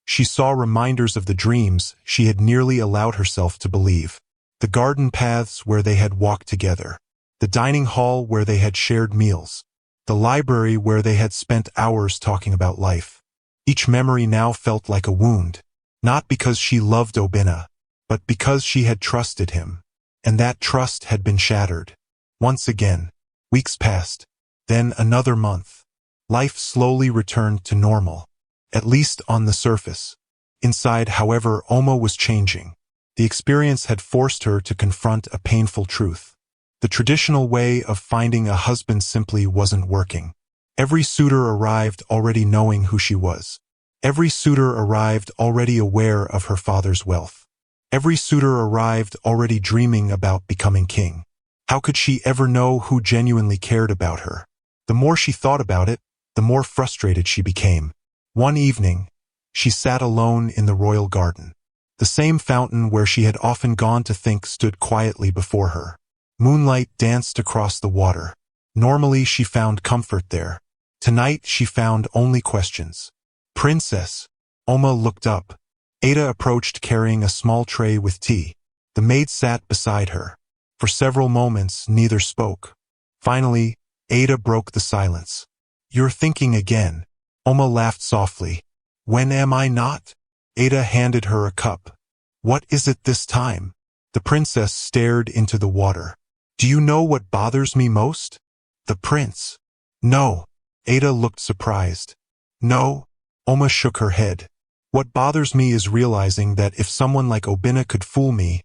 she saw reminders of the dreams she had nearly allowed herself to believe. The garden paths where they had walked together. The dining hall where they had shared meals. The library where they had spent hours talking about life. Each memory now felt like a wound. Not because she loved Obinna, but because she had trusted him. And that trust had been shattered. Once again. Weeks passed. Then another month. Life slowly returned to normal. At least on the surface. Inside, however, Oma was changing. The experience had forced her to confront a painful truth. The traditional way of finding a husband simply wasn't working. Every suitor arrived already knowing who she was. Every suitor arrived already aware of her father's wealth. Every suitor arrived already dreaming about becoming king. How could she ever know who genuinely cared about her? The more she thought about it, the more frustrated she became. One evening, she sat alone in the royal garden. The same fountain where she had often gone to think stood quietly before her. Moonlight danced across the water. Normally she found comfort there. Tonight she found only questions. Princess. Oma looked up. Ada approached carrying a small tray with tea. The maid sat beside her. For several moments neither spoke. Finally, Ada broke the silence. You're thinking again. Oma laughed softly. When am I not? Ada handed her a cup. What is it this time? The princess stared into the water. Do you know what bothers me most? The prince. No. Ada looked surprised. No. Oma shook her head. What bothers me is realizing that if someone like Obinna could fool me,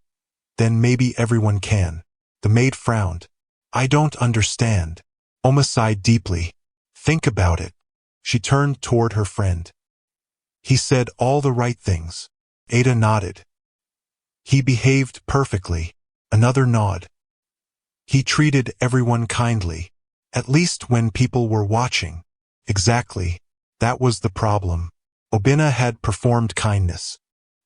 then maybe everyone can. The maid frowned. I don't understand. Oma sighed deeply. Think about it. She turned toward her friend. He said all the right things. Ada nodded. He behaved perfectly. Another nod. He treated everyone kindly. At least when people were watching. Exactly. That was the problem. Obinna had performed kindness.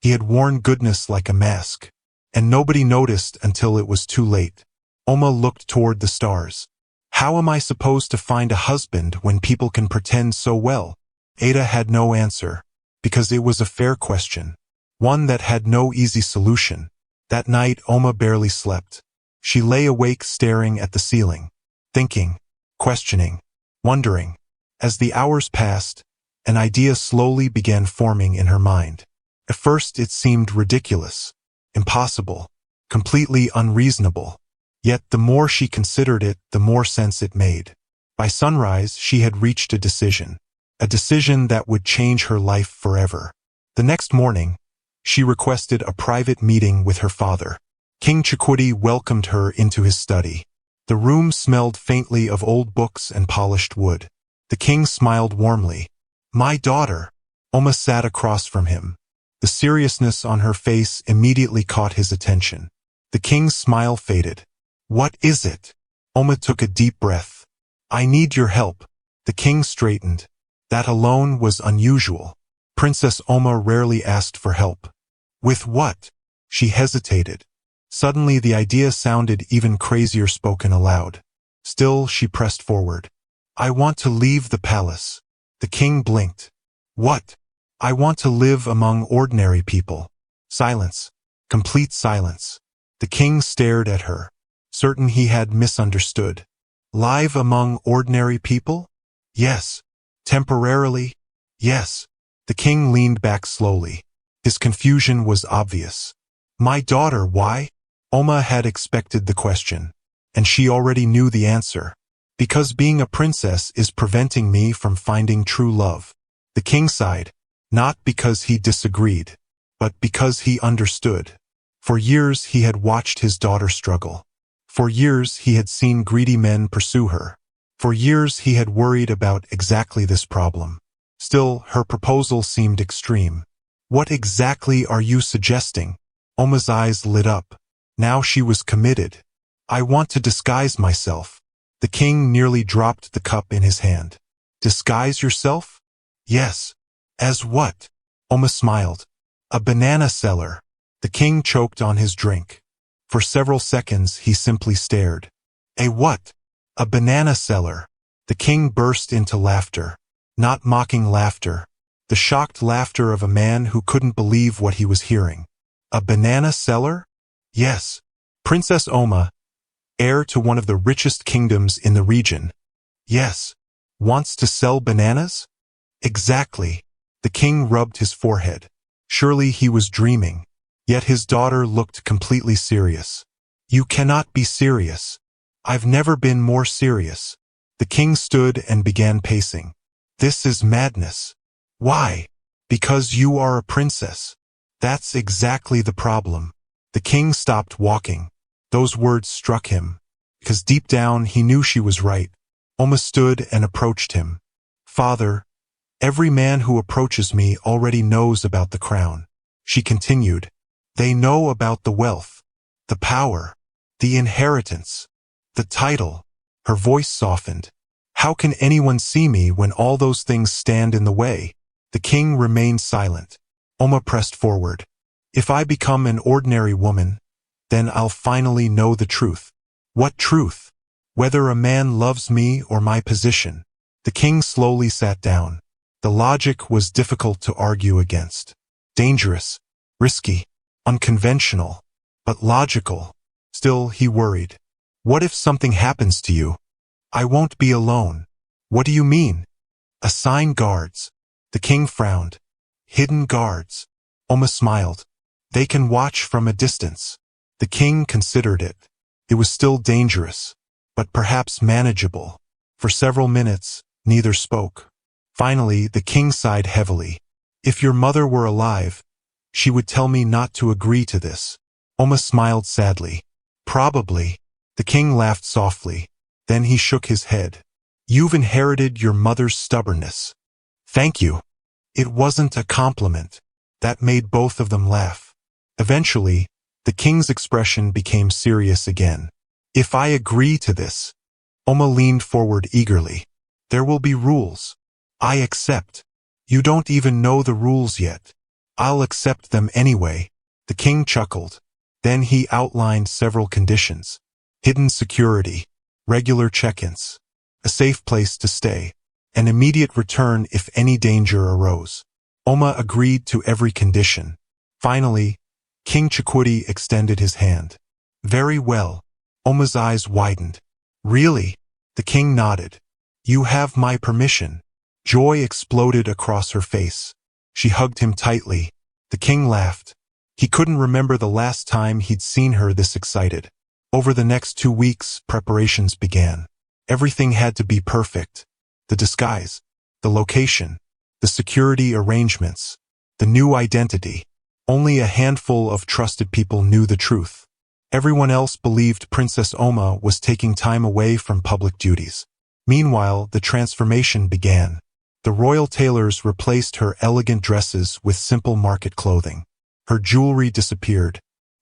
He had worn goodness like a mask. And nobody noticed until it was too late. Oma looked toward the stars. How am I supposed to find a husband when people can pretend so well? Ada had no answer. Because it was a fair question. One that had no easy solution. That night Oma barely slept. She lay awake staring at the ceiling. Thinking. Questioning. Wondering. As the hours passed, an idea slowly began forming in her mind. At first it seemed ridiculous. Impossible. Completely unreasonable. Yet the more she considered it, the more sense it made. By sunrise she had reached a decision. A decision that would change her life forever. The next morning, she requested a private meeting with her father. King Chikwudi welcomed her into his study. The room smelled faintly of old books and polished wood. The king smiled warmly. My daughter. Oma sat across from him. The seriousness on her face immediately caught his attention. The king's smile faded. What is it? Oma took a deep breath. I need your help. The king straightened. That alone was unusual. Princess Oma rarely asked for help. With what? She hesitated. Suddenly the idea sounded even crazier spoken aloud. Still, she pressed forward. I want to leave the palace. The king blinked. What? I want to live among ordinary people. Silence. Complete silence. The king stared at her, certain he had misunderstood. Live among ordinary people? Yes. Temporarily? Yes. The king leaned back slowly. His confusion was obvious. My daughter, why? Oma had expected the question, and she already knew the answer. Because being a princess is preventing me from finding true love. The king sighed, not because he disagreed, but because he understood. For years he had watched his daughter struggle. For years he had seen greedy men pursue her. For years he had worried about exactly this problem. Still, her proposal seemed extreme. What exactly are you suggesting? Oma's eyes lit up. Now she was committed. I want to disguise myself. The king nearly dropped the cup in his hand. Disguise yourself? Yes. As what? Oma smiled. A banana seller. The king choked on his drink. For several seconds he simply stared. A what? A banana seller. The king burst into laughter. Not mocking laughter. The shocked laughter of a man who couldn't believe what he was hearing. A banana seller? Yes. Princess Oma, heir to one of the richest kingdoms in the region. Yes. Wants to sell bananas? Exactly. The king rubbed his forehead. Surely he was dreaming. Yet his daughter looked completely serious. You cannot be serious. I've never been more serious. The king stood and began pacing. This is madness. Why? Because you are a princess. That's exactly the problem. The king stopped walking. Those words struck him, because deep down he knew she was right. Oma stood and approached him. Father, every man who approaches me already knows about the crown. She continued. They know about the wealth, the power, the inheritance, the title. Her voice softened. How can anyone see me when all those things stand in the way? The king remained silent. Oma pressed forward. If I become an ordinary woman, then I'll finally know the truth. What truth? Whether a man loves me or my position. The king slowly sat down. The logic was difficult to argue against. Dangerous, risky, unconventional, but logical. Still, he worried. What if something happens to you? I won't be alone. What do you mean? Assign guards. The king frowned. Hidden guards. Oma smiled. They can watch from a distance. The king considered it. It was still dangerous, but perhaps manageable. For several minutes, neither spoke. Finally, the king sighed heavily. If your mother were alive, she would tell me not to agree to this. Oma smiled sadly. Probably. The king laughed softly. Then he shook his head. You've inherited your mother's stubbornness. Thank you. It wasn't a compliment. That made both of them laugh. Eventually, the king's expression became serious again. If I agree to this. Oma leaned forward eagerly. There will be rules. I accept. You don't even know the rules yet. I'll accept them anyway. The king chuckled. Then he outlined several conditions. Hidden security, regular check-ins, a safe place to stay, an immediate return if any danger arose. Oma agreed to every condition. Finally, King Chikwudi extended his hand. Very well. Oma's eyes widened. Really? The king nodded. You have my permission. Joy exploded across her face. She hugged him tightly. The king laughed. He couldn't remember the last time he'd seen her this excited. Over the next 2 weeks, preparations began. Everything had to be perfect. The disguise, the location, the security arrangements, the new identity. Only a handful of trusted people knew the truth. Everyone else believed Princess Oma was taking time away from public duties. Meanwhile, the transformation began. The royal tailors replaced her elegant dresses with simple market clothing. Her jewelry disappeared.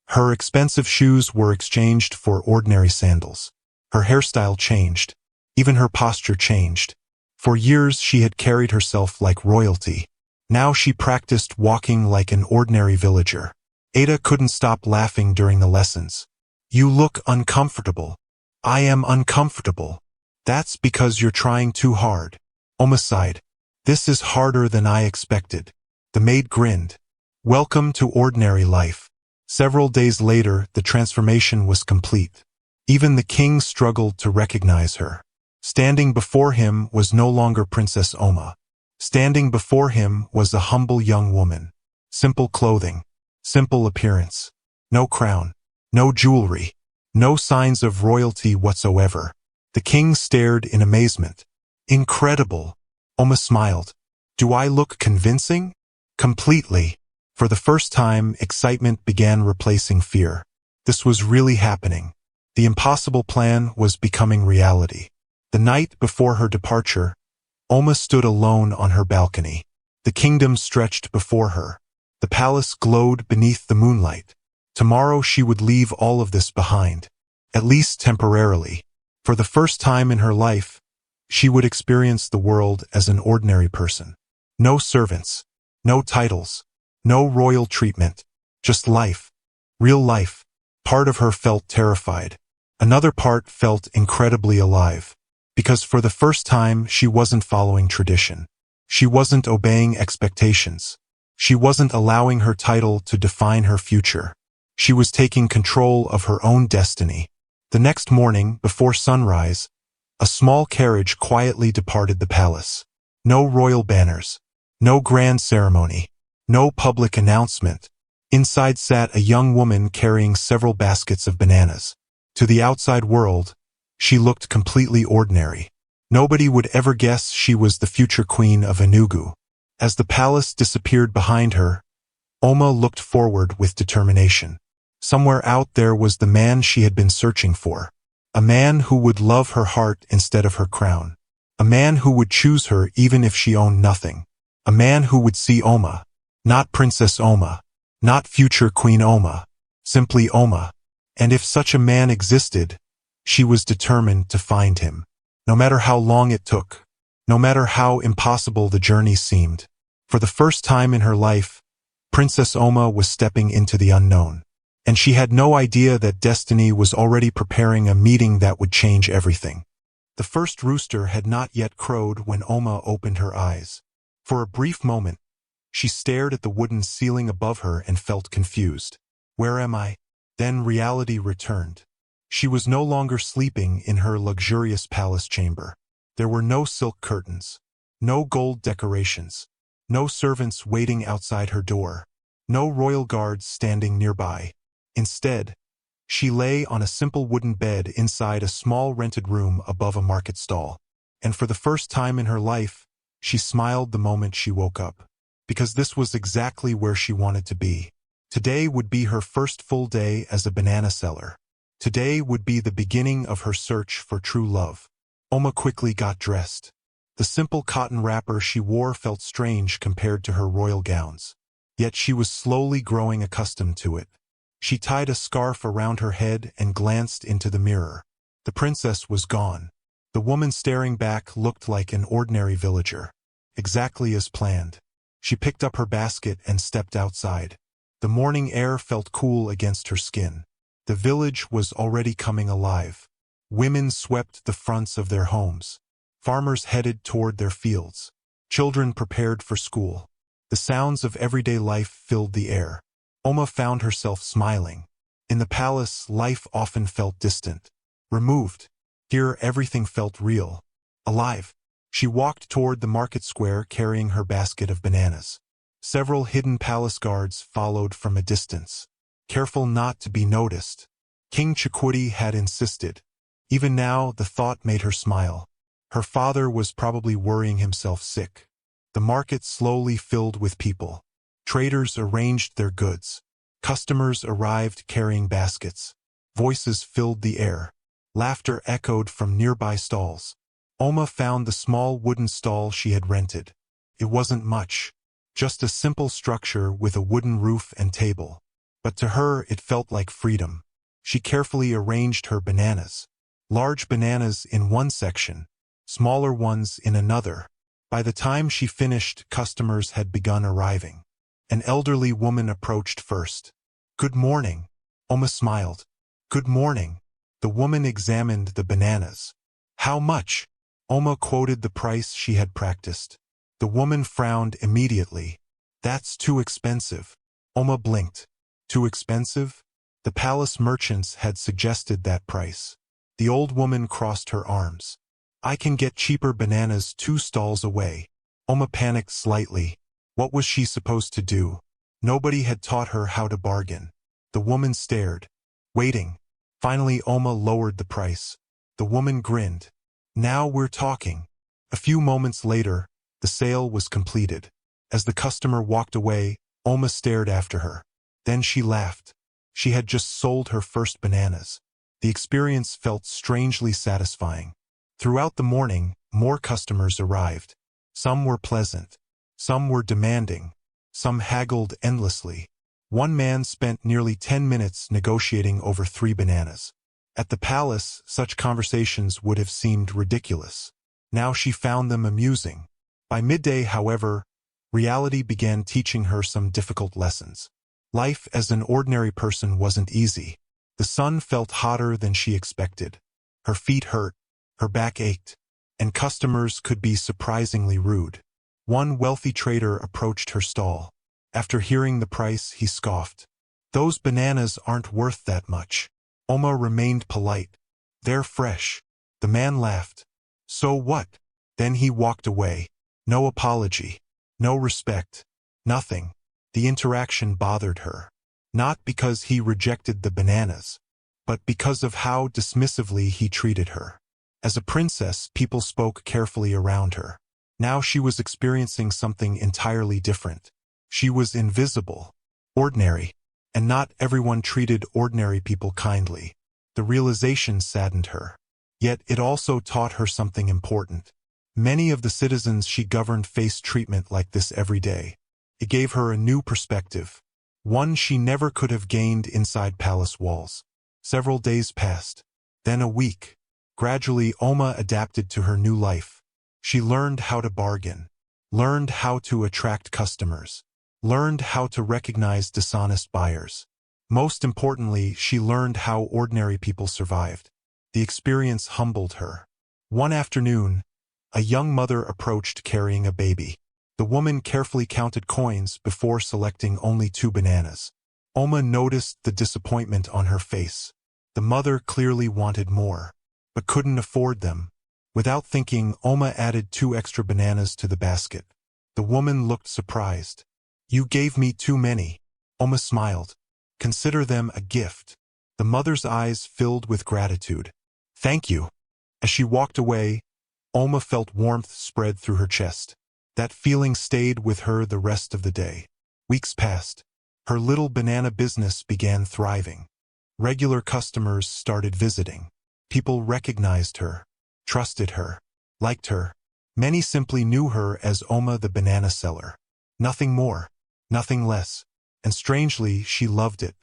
Her expensive shoes were exchanged for ordinary sandals. Her hairstyle changed. Even her posture changed. For years she had carried herself like royalty. Now she practiced walking like an ordinary villager. Ada couldn't stop laughing during the lessons. You look uncomfortable. I am uncomfortable. That's because you're trying too hard. Oma sighed. This is harder than I expected. The maid grinned. Welcome to ordinary life. Several days later, the transformation was complete. Even the king struggled to recognize her. Standing before him was no longer Princess Oma. Standing before him was a humble young woman. Simple clothing. Simple appearance. No crown. No jewelry. No signs of royalty whatsoever. The king stared in amazement. Incredible. Oma smiled. Do I look convincing? Completely. For the first time, excitement began replacing fear. This was really happening. The impossible plan was becoming reality. The night before her departure, Oma stood alone on her balcony. The kingdom stretched before her. The palace glowed beneath the moonlight. Tomorrow she would leave all of this behind. At least temporarily. For the first time in her life, she would experience the world as an ordinary person. No servants. No titles. No royal treatment. Just life. Real life. Part of her felt terrified. Another part felt incredibly alive. Because for the first time, she wasn't following tradition. She wasn't obeying expectations. She wasn't allowing her title to define her future. She was taking control of her own destiny. The next morning, before sunrise, a small carriage quietly departed the palace. No royal banners. No grand ceremony. No public announcement. Inside sat a young woman carrying several baskets of bananas. To the outside world, she looked completely ordinary. Nobody would ever guess she was the future queen of Enugu. As the palace disappeared behind her, Oma looked forward with determination. Somewhere out there was the man she had been searching for. A man who would love her heart instead of her crown. A man who would choose her even if she owned nothing. A man who would see Oma. Not Princess Oma. Not future Queen Oma. Simply Oma. And if such a man existed, she was determined to find him. No matter how long it took. No matter how impossible the journey seemed. For the first time in her life, Princess Oma was stepping into the unknown. And she had no idea that destiny was already preparing a meeting that would change everything. The first rooster had not yet crowed when Oma opened her eyes. For a brief moment, she stared at the wooden ceiling above her and felt confused. Where am I? Then reality returned. She was no longer sleeping in her luxurious palace chamber. There were no silk curtains, no gold decorations, no servants waiting outside her door, no royal guards standing nearby. Instead, she lay on a simple wooden bed inside a small rented room above a market stall. And for the first time in her life, she smiled the moment she woke up. Because this was exactly where she wanted to be. Today would be her first full day as a banana seller. Today would be the beginning of her search for true love. Oma quickly got dressed. The simple cotton wrapper she wore felt strange compared to her royal gowns. Yet she was slowly growing accustomed to it. She tied a scarf around her head and glanced into the mirror. The princess was gone. The woman staring back looked like an ordinary villager. Exactly as planned. She picked up her basket and stepped outside. The morning air felt cool against her skin. The village was already coming alive. Women swept the fronts of their homes. Farmers headed toward their fields. Children prepared for school. The sounds of everyday life filled the air. Oma found herself smiling. In the palace, life often felt distant, removed. Here, everything felt real, alive. She walked toward the market square carrying her basket of bananas. Several hidden palace guards followed from a distance, careful not to be noticed. King Chikwudi had insisted. Even now, the thought made her smile. Her father was probably worrying himself sick. The market slowly filled with people. Traders arranged their goods. Customers arrived carrying baskets. Voices filled the air. Laughter echoed from nearby stalls. Oma found the small wooden stall she had rented. It wasn't much, just a simple structure with a wooden roof and table. But to her, it felt like freedom. She carefully arranged her bananas. Large bananas in one section, smaller ones in another. By the time she finished, customers had begun arriving. An elderly woman approached first. "Good morning." Oma smiled. "Good morning." The woman examined the bananas. "How much?" Oma quoted the price she had practiced. The woman frowned immediately. "That's too expensive." Oma blinked. "Too expensive?" The palace merchants had suggested that price. The old woman crossed her arms. "I can get cheaper bananas 2 stalls away." Oma panicked slightly. What was she supposed to do? Nobody had taught her how to bargain. The woman stared, waiting. Finally Oma lowered the price. The woman grinned. "Now we're talking." A few moments later, the sale was completed. As the customer walked away, Oma stared after her. Then she laughed. She had just sold her first bananas. The experience felt strangely satisfying. Throughout the morning, more customers arrived. Some were pleasant. Some were demanding. Some haggled endlessly. One man spent nearly 10 minutes negotiating over 3 bananas. At the palace, such conversations would have seemed ridiculous. Now she found them amusing. By midday, however, reality began teaching her some difficult lessons. Life as an ordinary person wasn't easy. The sun felt hotter than she expected. Her feet hurt, her back ached, and customers could be surprisingly rude. One wealthy trader approached her stall. After hearing the price, he scoffed. "Those bananas aren't worth that much." Oma remained polite. "They're fresh." The man laughed. "So what?" Then he walked away. No apology. No respect. Nothing. The interaction bothered her. Not because he rejected the bananas, but because of how dismissively he treated her. As a princess, people spoke carefully around her. Now she was experiencing something entirely different. She was invisible, ordinary, and not everyone treated ordinary people kindly. The realization saddened her. Yet it also taught her something important. Many of the citizens she governed faced treatment like this every day. It gave her a new perspective, one she never could have gained inside palace walls. Several days passed, then a week. Gradually, Oma adapted to her new life. She learned how to bargain, learned how to attract customers, learned how to recognize dishonest buyers. Most importantly, she learned how ordinary people survived. The experience humbled her. One afternoon, a young mother approached carrying a baby. The woman carefully counted coins before selecting only 2 bananas. Oma noticed the disappointment on her face. The mother clearly wanted more, but couldn't afford them. Without thinking, Oma added 2 extra bananas to the basket. The woman looked surprised. "You gave me too many." Oma smiled. "Consider them a gift." The mother's eyes filled with gratitude. "Thank you." As she walked away, Oma felt warmth spread through her chest. That feeling stayed with her the rest of the day. Weeks passed. Her little banana business began thriving. Regular customers started visiting. People recognized her, trusted her, liked her. Many simply knew her as Oma the banana seller. Nothing more, nothing less. And strangely, she loved it.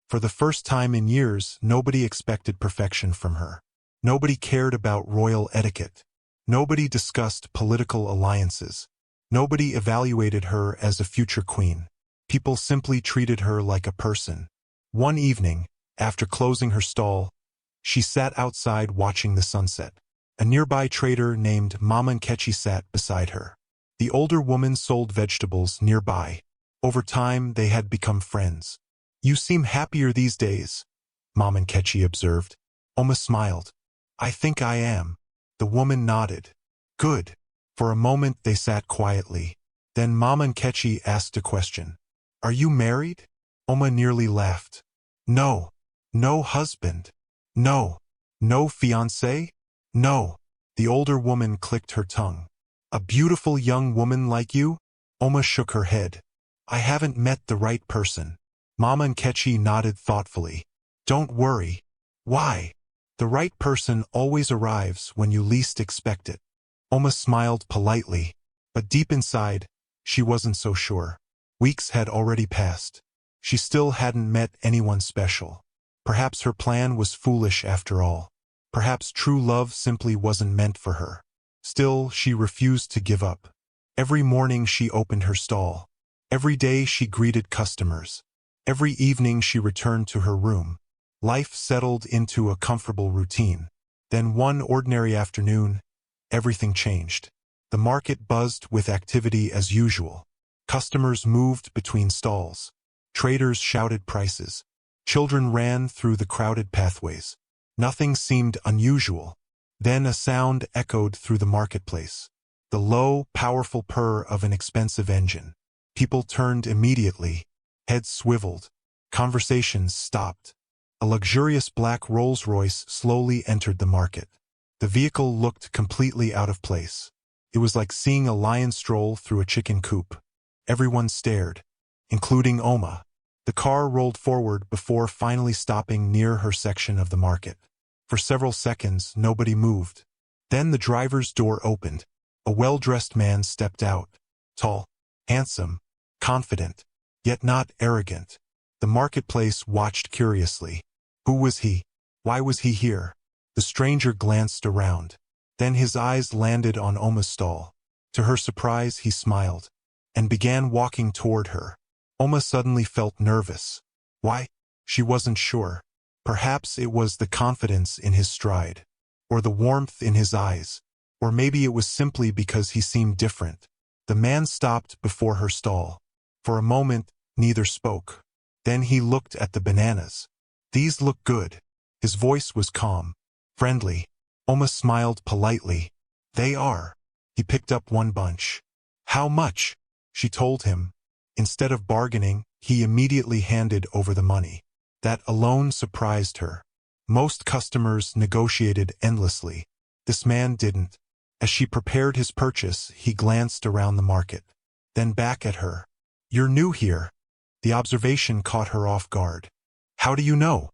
For the first time in years, nobody expected perfection from her. Nobody cared about royal etiquette. Nobody discussed political alliances. Nobody evaluated her as a future queen. People simply treated her like a person. One evening, after closing her stall, she sat outside watching the sunset. A nearby trader named Mama Nkechi sat beside her. The older woman sold vegetables nearby. Over time, they had become friends. "You seem happier these days," Mama Nkechi observed. Oma smiled. "I think I am." The woman nodded. "Good." For a moment they sat quietly. Then Mama Nkechi asked a question. "Are you married?" Oma nearly laughed. "No. No husband. No. No fiancé? No." The older woman clicked her tongue. "A beautiful young woman like you?" Oma shook her head. "I haven't met the right person." Mama Nkechi nodded thoughtfully. "Don't worry." "Why?" "The right person always arrives when you least expect it." Oma smiled politely, but deep inside, she wasn't so sure. Weeks had already passed. She still hadn't met anyone special. Perhaps her plan was foolish after all. Perhaps true love simply wasn't meant for her. Still, she refused to give up. Every morning she opened her stall. Every day she greeted customers. Every evening she returned to her room. Life settled into a comfortable routine. Then one ordinary afternoon, everything changed. The market buzzed with activity as usual. Customers moved between stalls. Traders shouted prices. Children ran through the crowded pathways. Nothing seemed unusual. Then a sound echoed through the marketplace. The low, powerful purr of an expensive engine. People turned immediately. Heads swiveled. Conversations stopped. A luxurious black Rolls-Royce slowly entered the market. The vehicle looked completely out of place. It was like seeing a lion stroll through a chicken coop. Everyone stared, including Oma. The car rolled forward before finally stopping near her section of the market. For several seconds, nobody moved. Then the driver's door opened. A well-dressed man stepped out. Tall, handsome, confident, yet not arrogant. The marketplace watched curiously. Who was he? Why was he here? The stranger glanced around. Then his eyes landed on Oma's stall. To her surprise, he smiled and began walking toward her. Oma suddenly felt nervous. Why? She wasn't sure. Perhaps it was the confidence in his stride, or the warmth in his eyes, or maybe it was simply because he seemed different. The man stopped before her stall. For a moment, neither spoke. Then he looked at the bananas. These look good. His voice was calm, friendly. Oma smiled politely. They are. He picked up one bunch. How much? She told him. Instead of bargaining, he immediately handed over the money. That alone surprised her. Most customers negotiated endlessly. This man didn't. As she prepared his purchase, he glanced around the market. Then back at her. You're new here. The observation caught her off guard. How do you know?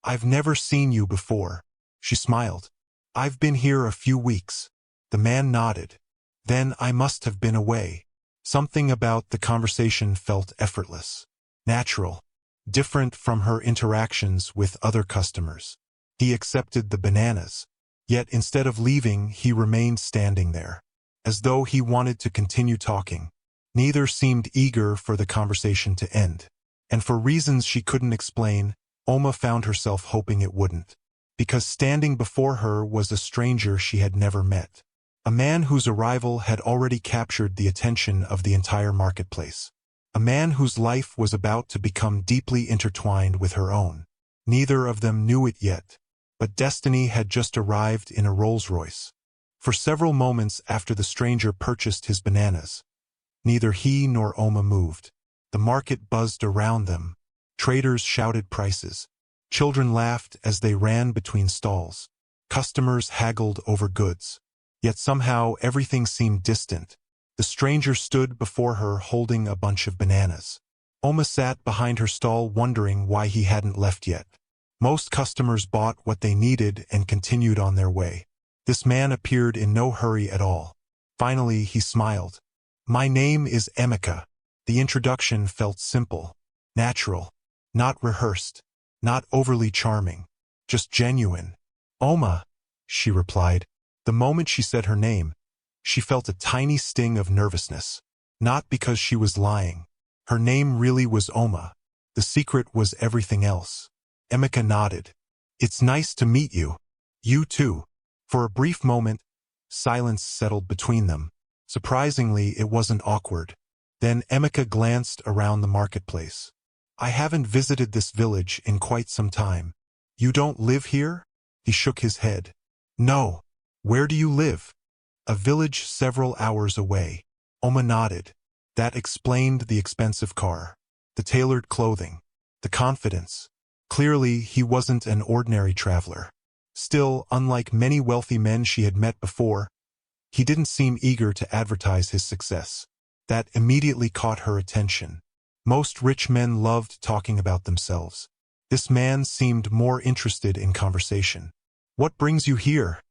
I've never seen you before. She smiled. I've been here a few weeks. The man nodded. Then I must have been away. Something about the conversation felt effortless, natural, different from her interactions with other customers. He accepted the bananas. Yet instead of leaving, he remained standing there, as though he wanted to continue talking. Neither seemed eager for the conversation to end. And for reasons she couldn't explain, Oma found herself hoping it wouldn't. Because standing before her was a stranger she had never met. A man whose arrival had already captured the attention of the entire marketplace. A man whose life was about to become deeply intertwined with her own. Neither of them knew it yet, but destiny had just arrived in a Rolls-Royce. For several moments after the stranger purchased his bananas, neither he nor Oma moved. The market buzzed around them. Traders shouted prices. Children laughed as they ran between stalls. Customers haggled over goods. Yet somehow everything seemed distant. The stranger stood before her holding a bunch of bananas. Oma sat behind her stall wondering why he hadn't left yet. Most customers bought what they needed and continued on their way. This man appeared in no hurry at all. Finally, he smiled. My name is Emeka. The introduction felt simple, natural, not rehearsed, not overly charming, just genuine. Oma, she replied. The moment she said her name, she felt a tiny sting of nervousness. Not because she was lying. Her name really was Oma. The secret was everything else. Emeka nodded. It's nice to meet you. You too. For a brief moment, silence settled between them. Surprisingly, it wasn't awkward. Then Emeka glanced around the marketplace. I haven't visited this village in quite some time. You don't live here? He shook his head. No. Where do you live? A village several hours away. Oma nodded. That explained the expensive car, the tailored clothing, the confidence. Clearly, he wasn't an ordinary traveler. Still, unlike many wealthy men she had met before, he didn't seem eager to advertise his success. That immediately caught her attention. Most rich men loved talking about themselves. This man seemed more interested in conversation. What brings you here?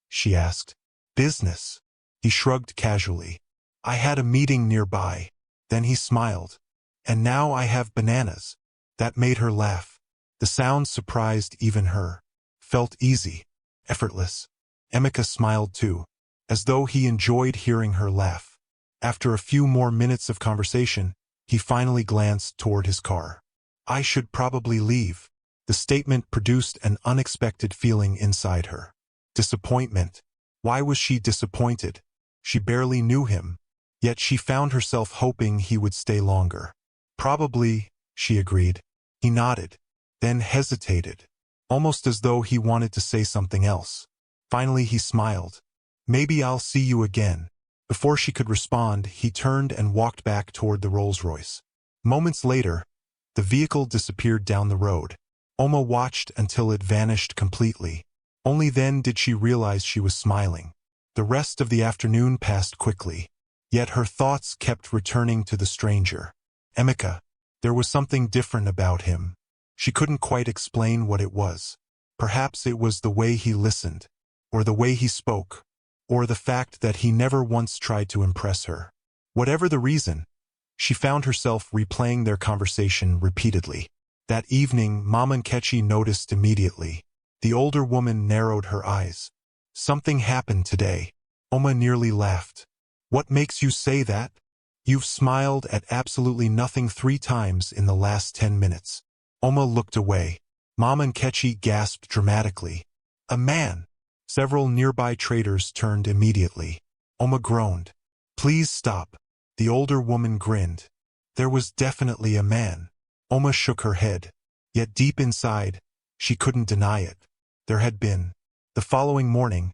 She asked. Business. He shrugged casually. I had a meeting nearby. Then he smiled. And now I have bananas. That made her laugh. The sound surprised even her. Felt easy, effortless. Emeka smiled too, as though he enjoyed hearing her laugh. After a few more minutes of conversation, he finally glanced toward his car. I should probably leave. The The statement produced an unexpected feeling inside her. Disappointment. Why was she disappointed? She barely knew him, yet she found herself hoping he would stay longer. Probably, she agreed. He nodded, then hesitated, almost as though he wanted to say something else. Finally he smiled. Maybe I'll see you again. Before she could respond, he turned and walked back toward the Rolls-Royce. Moments later, the vehicle disappeared down the road. Oma watched until it vanished completely. Only then did she realize she was smiling. The rest of the afternoon passed quickly, yet her thoughts kept returning to the stranger. Emeka. There was something different about him. She couldn't quite explain what it was. Perhaps it was the way he listened, or the way he spoke, or the fact that he never once tried to impress her. Whatever the reason, she found herself replaying their conversation repeatedly. That evening, Mama Nkechi noticed immediately. The older woman narrowed her eyes. Something happened today. Oma nearly laughed. What makes you say that? You've smiled at absolutely nothing 3 times in the last 10 minutes. Oma looked away. Mama Nkechi gasped dramatically. A man! Several nearby traders turned immediately. Oma groaned. Please stop. The older woman grinned. There was definitely a man. Oma shook her head. Yet deep inside, she couldn't deny it. There had been. The following morning,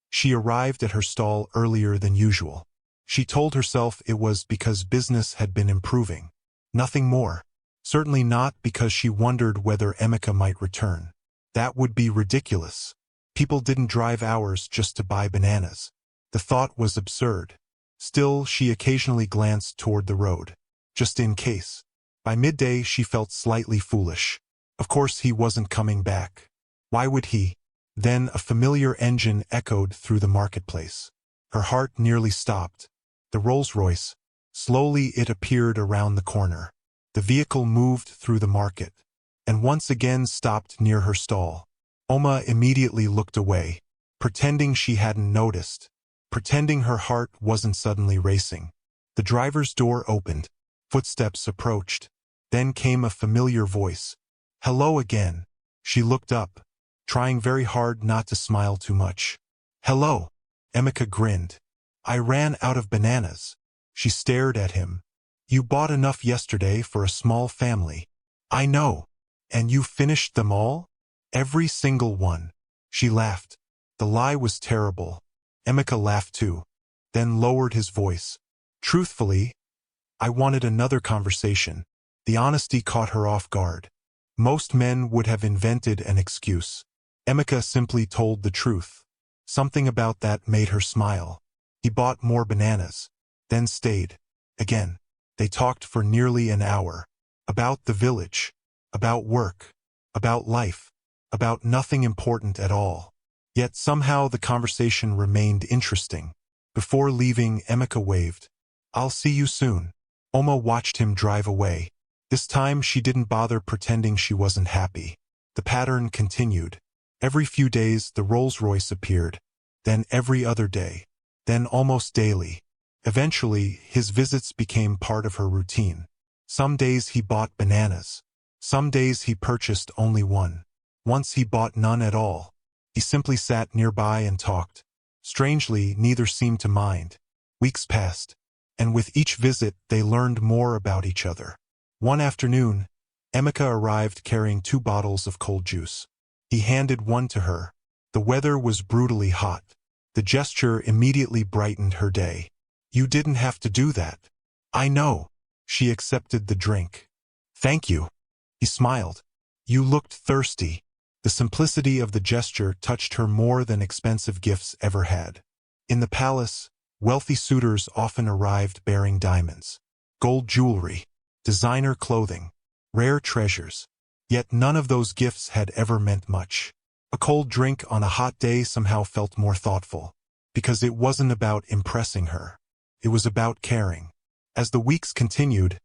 she arrived at her stall earlier than usual. She told herself it was because business had been improving. Nothing more. Certainly not because she wondered whether Emeka might return. That would be ridiculous. People didn't drive hours just to buy bananas. The thought was absurd. Still, she occasionally glanced toward the road, just in case. By midday, she felt slightly foolish. Of course he wasn't coming back. Why would he? Then a familiar engine echoed through the marketplace. Her heart nearly stopped. The Rolls-Royce. Slowly it appeared around the corner. The vehicle moved through the market, and once again stopped near her stall. Oma immediately looked away, pretending she hadn't noticed, pretending her heart wasn't suddenly racing. The driver's door opened. Footsteps approached. Then came a familiar voice. Hello again. She looked up, trying very hard not to smile too much. Hello. Emeka grinned. I ran out of bananas. She stared at him. You bought enough yesterday for a small family. I know. And you finished them all? Every single one. She laughed. The lie was terrible. Emeka laughed too, then lowered his voice. Truthfully, I wanted another conversation. The honesty caught her off guard. Most men would have invented an excuse. Emeka simply told the truth. Something about that made her smile. He bought more bananas, then stayed. Again. They talked for nearly an hour. About the village. About work. About life. About nothing important at all. Yet somehow the conversation remained interesting. Before leaving, Emeka waved. I'll see you soon. Oma watched him drive away. This time she didn't bother pretending she wasn't happy. The pattern continued. Every few days the Rolls-Royce appeared. Then every other day. Then almost daily. Eventually, his visits became part of her routine. Some days he bought bananas. Some days he purchased only one. Once he bought none at all. He simply sat nearby and talked. Strangely, neither seemed to mind. Weeks passed, and with each visit they learned more about each other. One afternoon, Emeka arrived carrying 2 bottles of cold juice. He handed one to her. The weather was brutally hot. The gesture immediately brightened her day. You didn't have to do that. I know. She accepted the drink. Thank you. He smiled. You looked thirsty. The simplicity of the gesture touched her more than expensive gifts ever had. In the palace, wealthy suitors often arrived bearing diamonds, gold jewelry, designer clothing, rare treasures. Yet none of those gifts had ever meant much. A cold drink on a hot day somehow felt more thoughtful, because it wasn't about impressing her. It was about caring. As the weeks continued,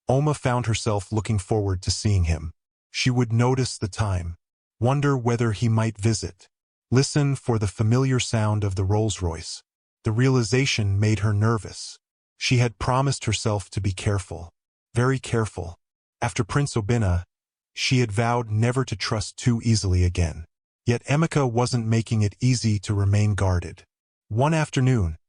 Oma found herself looking forward to seeing him. She would notice the time, wonder whether he might visit, listen for the familiar sound of the Rolls-Royce. The realization made her nervous. She had promised herself to be careful, very careful. After Prince Obinna, She had vowed never to trust too easily again. Yet Emeka wasn't making it easy to remain guarded. One afternoon,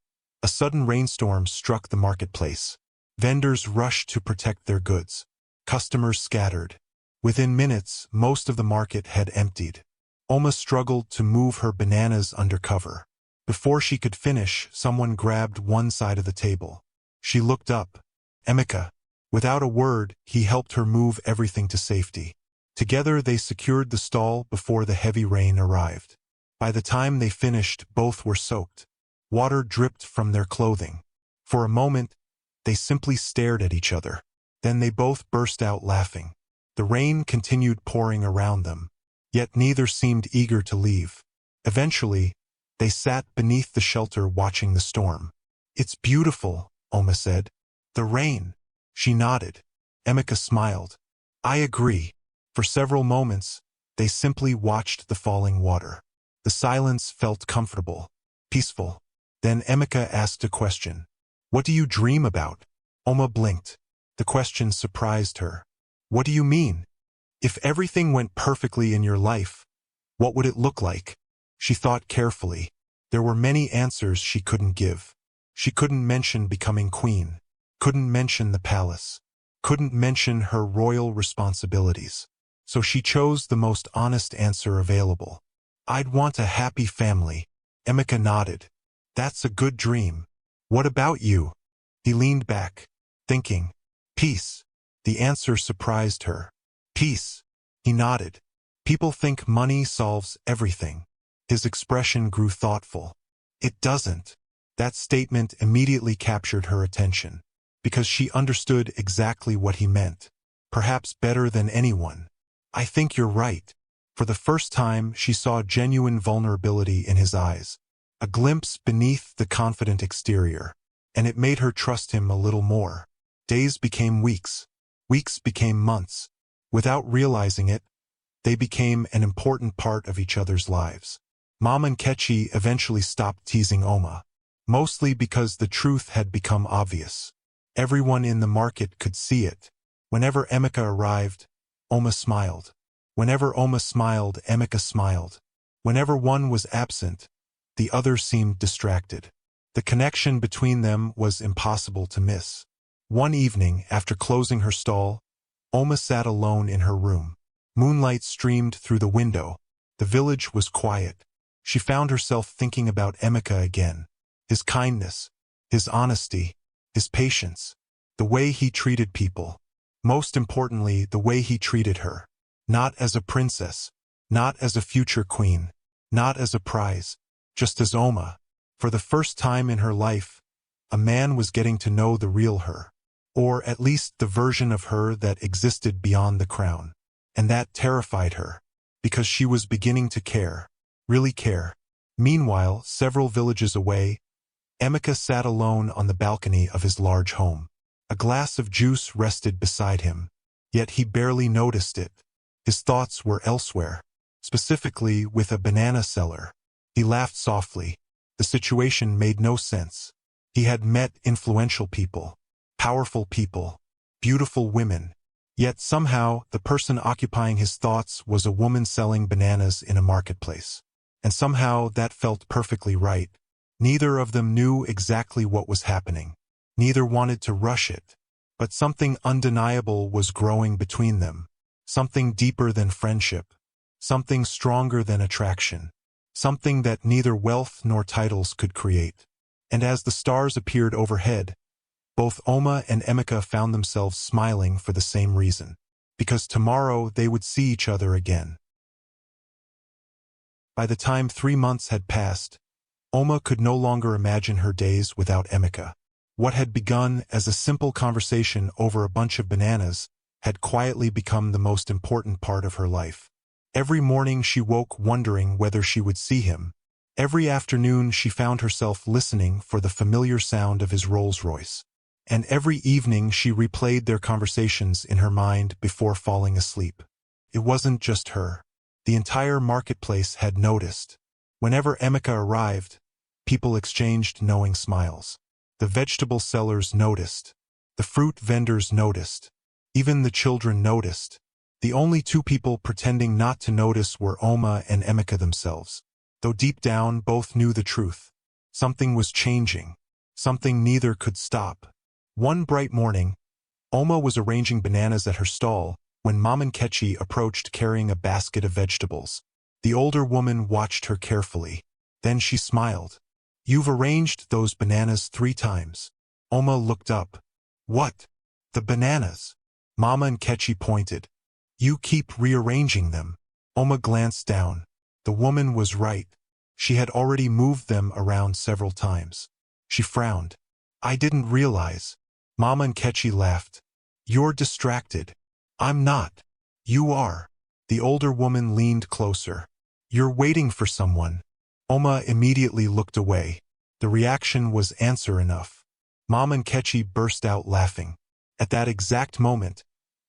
a sudden rainstorm struck the marketplace. Vendors rushed to protect their goods. Customers scattered. Within minutes, most of the market had emptied. Oma struggled to move her bananas under cover. Before she could finish, someone grabbed one side of the table. She looked up. Emeka. Without a word, he helped her move everything to safety. Together they secured the stall before the heavy rain arrived. By the time they finished, both were soaked. Water dripped from their clothing. For a moment, they simply stared at each other. Then they both burst out laughing. The rain continued pouring around them, yet neither seemed eager to leave. Eventually, they sat beneath the shelter watching the storm. "It's beautiful," Oma said. "The rain." She nodded. Emeka smiled. "I agree." For several moments, they simply watched the falling water. The silence felt comfortable, peaceful. Then Emeka asked a question. "What do you dream about?" Oma blinked. The question surprised her. "What do you mean? If everything went perfectly in your life, what would it look like?" She thought carefully. There were many answers she couldn't give. She couldn't mention becoming queen, couldn't mention the palace, couldn't mention her royal responsibilities. So she chose the most honest answer available. "I'd want a happy family." Emeka nodded. "That's a good dream. What about you?" He leaned back, thinking. "Peace." The answer surprised her. "Peace." He nodded. "People think money solves everything." His expression grew thoughtful. "It doesn't." That statement immediately captured her attention, because she understood exactly what he meant, perhaps better than anyone. "I think you're right." For the first time, she saw genuine vulnerability in his eyes, a glimpse beneath the confident exterior, and it made her trust him a little more. Days became weeks. Weeks became months. Without realizing it, they became an important part of each other's lives. Mom and Nkechi eventually stopped teasing Oma, mostly because the truth had become obvious. Everyone in the market could see it. Whenever Emeka arrived, Oma smiled. Whenever Oma smiled, Emeka smiled. Whenever one was absent, the other seemed distracted. The connection between them was impossible to miss. One evening, after closing her stall, Oma sat alone in her room. Moonlight streamed through the window. The village was quiet. She found herself thinking about Emeka again. His kindness, his honesty, his patience, the way he treated people. Most importantly, the way he treated her. Not as a princess, not as a future queen, not as a prize, just as Oma. For the first time in her life, a man was getting to know the real her, or at least the version of her that existed beyond the crown. And that terrified her, because she was beginning to care, really care. Meanwhile, several villages away, Emeka sat alone on the balcony of his large home. A glass of juice rested beside him, yet he barely noticed it. His thoughts were elsewhere, specifically with a banana seller. He laughed softly. The situation made no sense. He had met influential people, powerful people, beautiful women. Yet somehow, the person occupying his thoughts was a woman selling bananas in a marketplace. And somehow that felt perfectly right. Neither of them knew exactly what was happening. Neither wanted to rush it. But something undeniable was growing between them. Something deeper than friendship. Something stronger than attraction. Something that neither wealth nor titles could create. And as the stars appeared overhead, both Oma and Emeka found themselves smiling for the same reason. Because tomorrow they would see each other again. By the time 3 months had passed, Oma could no longer imagine her days without Emeka. What had begun as a simple conversation over a bunch of bananas had quietly become the most important part of her life. Every morning she woke wondering whether she would see him. Every afternoon she found herself listening for the familiar sound of his Rolls-Royce. And every evening she replayed their conversations in her mind before falling asleep. It wasn't just her. The entire marketplace had noticed. Whenever Emeka arrived, people exchanged knowing smiles. The vegetable sellers noticed. The fruit vendors noticed. Even the children noticed. The only two people pretending not to notice were Oma and Emeka themselves. Though deep down both knew the truth. Something was changing. Something neither could stop. One bright morning, Oma was arranging bananas at her stall when Mom Nkechi approached carrying a basket of vegetables. The older woman watched her carefully. Then she smiled. "You've arranged those bananas 3 times. Oma looked up. "What? The bananas?" Mama Nkechi pointed. "You keep rearranging them." Oma glanced down. The woman was right. She had already moved them around several times. She frowned. "I didn't realize." Mama Nkechi laughed. "You're distracted." "I'm not." "You are." The older woman leaned closer. "You're waiting for someone." Oma immediately looked away. The reaction was answer enough. Mama Nkechi burst out laughing. At that exact moment,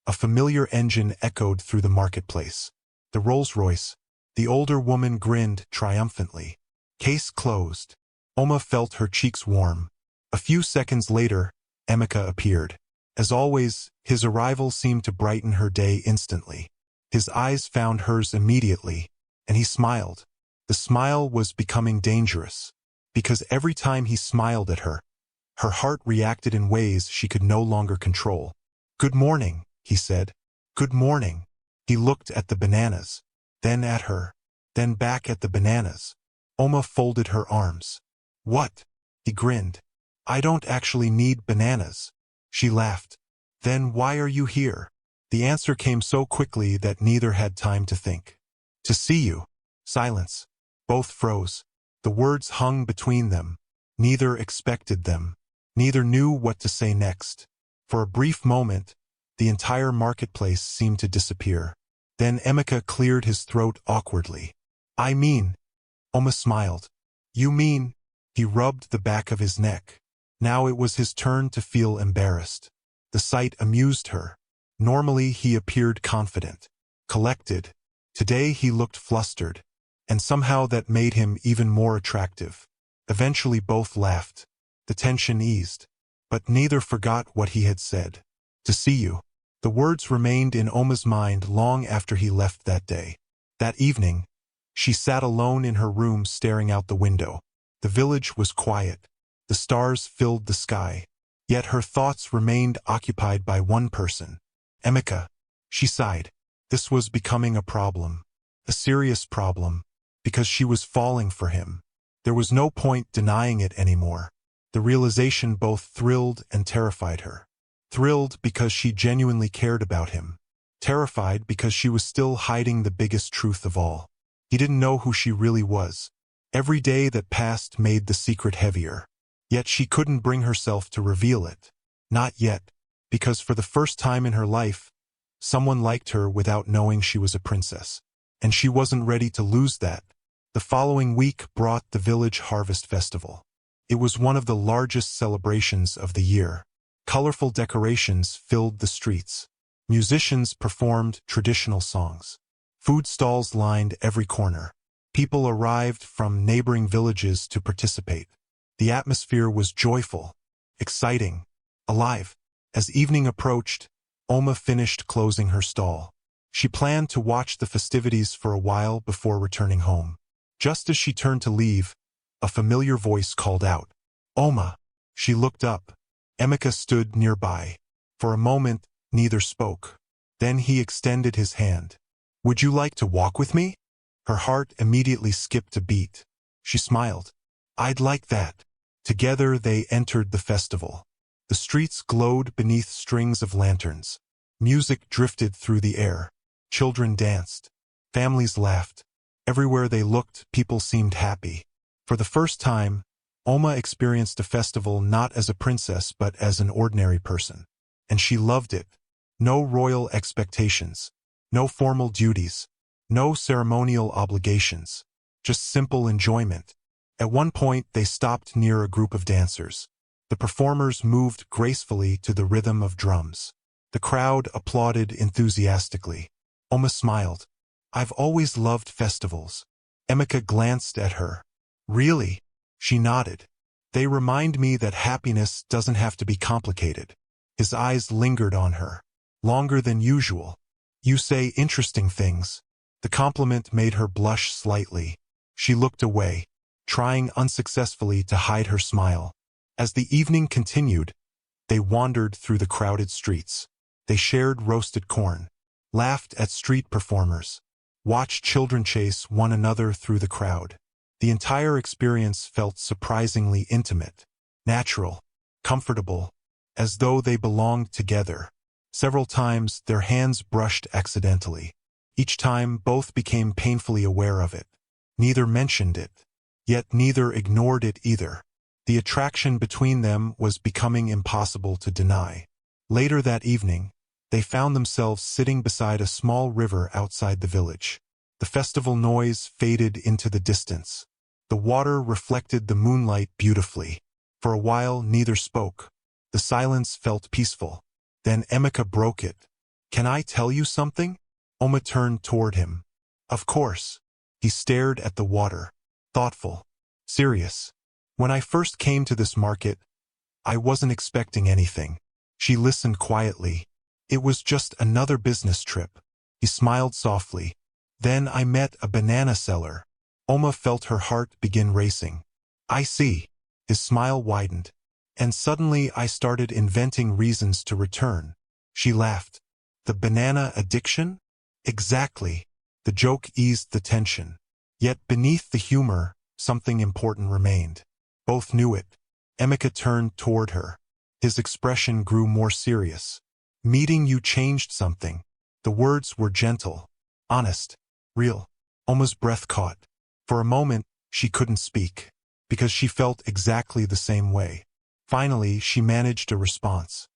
a familiar engine echoed through the marketplace. The Rolls-Royce. The older woman grinned triumphantly. Case closed. Oma felt her cheeks warm. A few seconds later, Emeka appeared. As always, his arrival seemed to brighten her day instantly. His eyes found hers immediately, and he smiled. The smile was becoming dangerous, because every time he smiled at her, her heart reacted in ways she could no longer control. "Good morning," he said. "Good morning." He looked at the bananas, then at her, then back at the bananas. Oma folded her arms. "What?" He grinned. "I don't actually need bananas." She laughed. "Then why are you here?" The answer came so quickly that neither had time to think. "To see you." Silence. Both froze. The words hung between them. Neither expected them. Neither knew what to say next. For a brief moment, the entire marketplace seemed to disappear. Then Emeka cleared his throat awkwardly. "I mean," Oma smiled. "You mean?" He rubbed the back of his neck. Now it was his turn to feel embarrassed. The sight amused her. Normally he appeared confident, collected. Today he looked flustered, and somehow that made him even more attractive. Eventually both laughed. The tension eased. But neither forgot what he had said. "To see you." The words remained in Oma's mind long after he left that day. That evening, she sat alone in her room staring out the window. The village was quiet. The stars filled the sky. Yet her thoughts remained occupied by one person. Emeka. She sighed. This was becoming a problem. A serious problem. Because she was falling for him. There was no point denying it anymore. The realization both thrilled and terrified her. Thrilled because she genuinely cared about him. Terrified because she was still hiding the biggest truth of all. He didn't know who she really was. Every day that passed made the secret heavier. Yet she couldn't bring herself to reveal it. Not yet. Because for the first time in her life, someone liked her without knowing she was a princess. And she wasn't ready to lose that. The following week brought the village harvest festival. It was one of the largest celebrations of the year. Colorful decorations filled the streets. Musicians performed traditional songs. Food stalls lined every corner. People arrived from neighboring villages to participate. The atmosphere was joyful, exciting, alive. As evening approached, Oma finished closing her stall. She planned to watch the festivities for a while before returning home. Just as she turned to leave, a familiar voice called out, "Oma." She looked up. Emeka stood nearby. For a moment, neither spoke. Then he extended his hand. "Would you like to walk with me?" Her heart immediately skipped a beat. She smiled. "I'd like that." Together they entered the festival. The streets glowed beneath strings of lanterns. Music drifted through the air. Children danced. Families laughed. Everywhere they looked, people seemed happy. For the first time, Oma experienced a festival not as a princess but as an ordinary person. And she loved it. No royal expectations. No formal duties. No ceremonial obligations. Just simple enjoyment. At one point they stopped near a group of dancers. The performers moved gracefully to the rhythm of drums. The crowd applauded enthusiastically. Oma smiled. "I've always loved festivals." Emeka glanced at her. "Really?" She nodded. "They remind me that happiness doesn't have to be complicated." His eyes lingered on her. Longer than usual. You say interesting things. The compliment made her blush slightly. She looked away, trying unsuccessfully to hide her smile. As the evening continued, they wandered through the crowded streets. They shared roasted corn, laughed at street performers, watched children chase one another through the crowd. The entire experience felt surprisingly intimate, natural, comfortable, as though they belonged together. Several times their hands brushed accidentally. Each time both became painfully aware of it. Neither mentioned it, yet neither ignored it either. The attraction between them was becoming impossible to deny. Later that evening, they found themselves sitting beside a small river outside the village. The festival noise faded into the distance. The water reflected the moonlight beautifully. For a while neither spoke. The silence felt peaceful. Then Emeka broke it. "Can I tell you something?" Oma turned toward him. "Of course." He stared at the water, thoughtful, serious. "When I first came to this market, I wasn't expecting anything." She listened quietly. "It was just another business trip." He smiled softly. "Then I met a banana seller." Oma felt her heart begin racing. "I see." His smile widened. "And suddenly I started inventing reasons to return." She laughed. "The banana addiction?" "Exactly." The joke eased the tension. Yet beneath the humor, something important remained. Both knew it. Emeka turned toward her. His expression grew more serious. "Meeting you changed something." The words were gentle, honest, real. Oma's breath caught. For a moment, she couldn't speak, because she felt exactly the same way. Finally, she managed a response.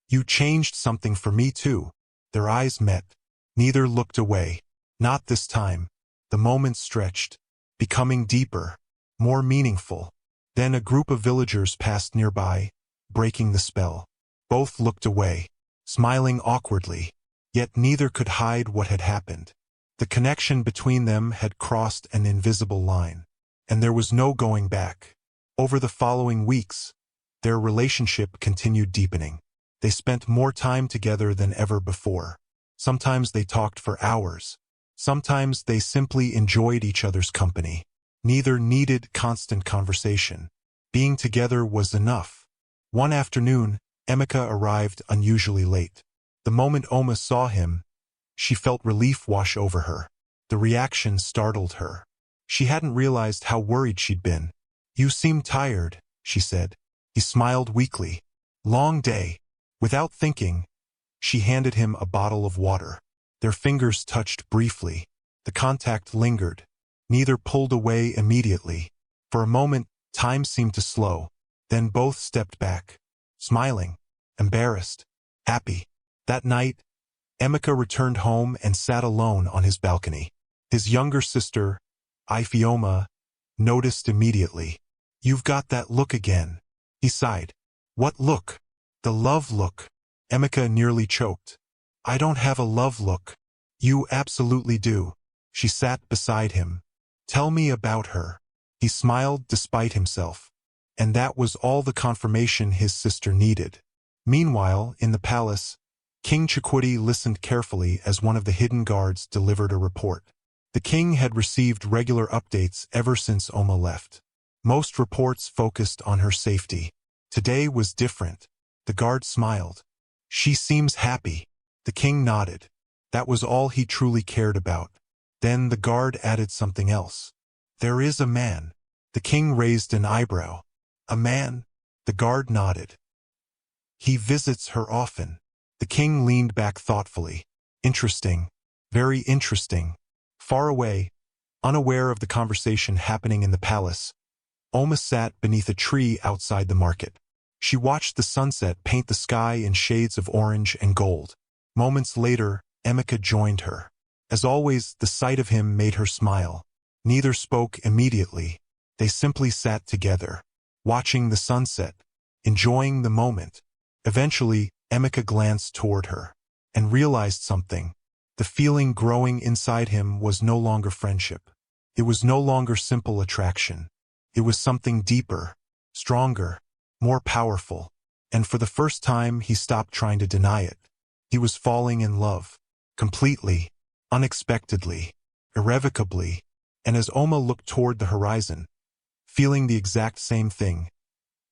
"You changed something for me too." Their eyes met. Neither looked away. Not this time. The moment stretched, becoming deeper, more meaningful. Then a group of villagers passed nearby, breaking the spell. Both looked away, smiling awkwardly, yet neither could hide what had happened. The connection between them had crossed an invisible line, and there was no going back. Over the following weeks, their relationship continued deepening. They spent more time together than ever before. Sometimes they talked for hours. Sometimes they simply enjoyed each other's company. Neither needed constant conversation. Being together was enough. One afternoon, Emeka arrived unusually late. The moment Oma saw him, she felt relief wash over her. The reaction startled her. She hadn't realized how worried she'd been. "You seem tired," she said. He smiled weakly. "Long day." Without thinking, she handed him a bottle of water. Their fingers touched briefly. The contact lingered. Neither pulled away immediately. For a moment, time seemed to slow. Then both stepped back, smiling, embarrassed, happy. That night, Emeka returned home and sat alone on his balcony. His younger sister, Ifeoma, noticed immediately. "You've got that look again." He sighed. "What look?" "The love look." Emeka nearly choked. "I don't have a love look." "You absolutely do." She sat beside him. "Tell me about her." He smiled despite himself. And that was all the confirmation his sister needed. Meanwhile, in the palace, King Chikwudi listened carefully as one of the hidden guards delivered a report. The king had received regular updates ever since Oma left. Most reports focused on her safety. Today was different. The guard smiled. "She seems happy." The king nodded. That was all he truly cared about. Then the guard added something else. "There is a man." The king raised an eyebrow. "A man?" The guard nodded. "He visits her often." The king leaned back thoughtfully. "Interesting. Very interesting." Far away, unaware of the conversation happening in the palace, Oma sat beneath a tree outside the market. She watched the sunset paint the sky in shades of orange and gold. Moments later, Emeka joined her. As always, the sight of him made her smile. Neither spoke immediately. They simply sat together, watching the sunset, enjoying the moment. Eventually, Emeka glanced toward her and realized something. The feeling growing inside him was no longer friendship. It was no longer simple attraction. It was something deeper, stronger, more powerful. And for the first time, he stopped trying to deny it. He was falling in love. Completely, unexpectedly, irrevocably, and as Oma looked toward the horizon, feeling the exact same thing,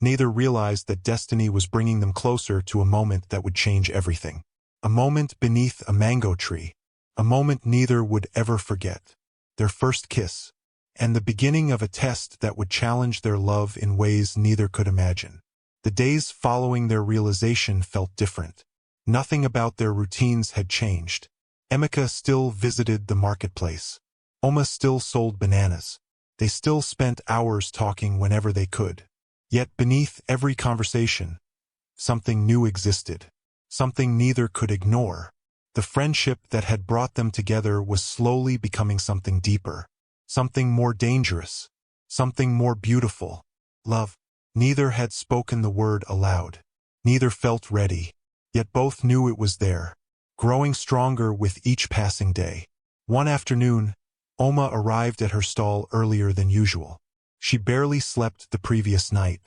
neither realized that destiny was bringing them closer to a moment that would change everything. A moment beneath a mango tree, a moment neither would ever forget, their first kiss, and the beginning of a test that would challenge their love in ways neither could imagine. The days following their realization felt different. Nothing about their routines had changed. Emeka still visited the marketplace. Oma still sold bananas. They still spent hours talking whenever they could. Yet beneath every conversation, something new existed. Something neither could ignore. The friendship that had brought them together was slowly becoming something deeper. Something more dangerous. Something more beautiful. Love. Neither had spoken the word aloud. Neither felt ready. Yet both knew it was there, growing stronger with each passing day. One afternoon, Oma arrived at her stall earlier than usual. She barely slept the previous night.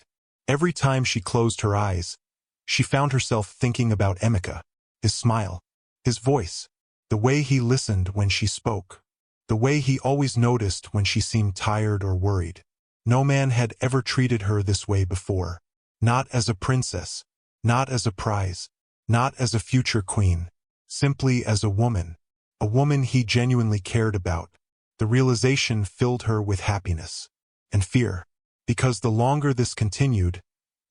Every time she closed her eyes, she found herself thinking about Emeka, his smile, his voice, the way he listened when she spoke, the way he always noticed when she seemed tired or worried. No man had ever treated her this way before. Not as a princess, not as a prize, not as a future queen, simply as a woman he genuinely cared about. The realization filled her with happiness and fear, because the longer this continued,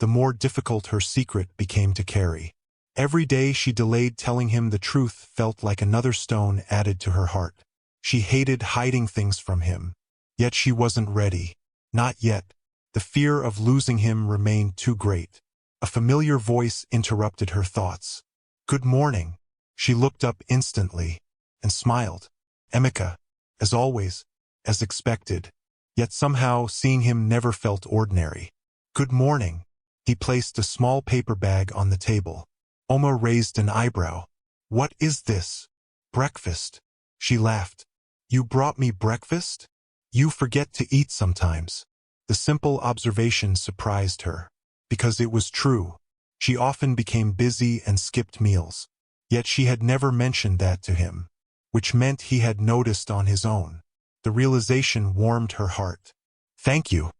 the more difficult her secret became to carry. Every day she delayed telling him the truth felt like another stone added to her heart. She hated hiding things from him, yet she wasn't ready. Not yet. The fear of losing him remained too great. A familiar voice interrupted her thoughts. "Good morning." She looked up instantly and smiled. Emeka, as always, as expected, yet somehow seeing him never felt ordinary. "Good morning." He placed a small paper bag on the table. Oma raised an eyebrow. "What is this?" "Breakfast." She laughed. "You brought me breakfast? You forget to eat sometimes." The simple observation surprised her, because it was true. She often became busy and skipped meals. Yet she had never mentioned that to him, which meant he had noticed on his own. The realization warmed her heart. "Thank you."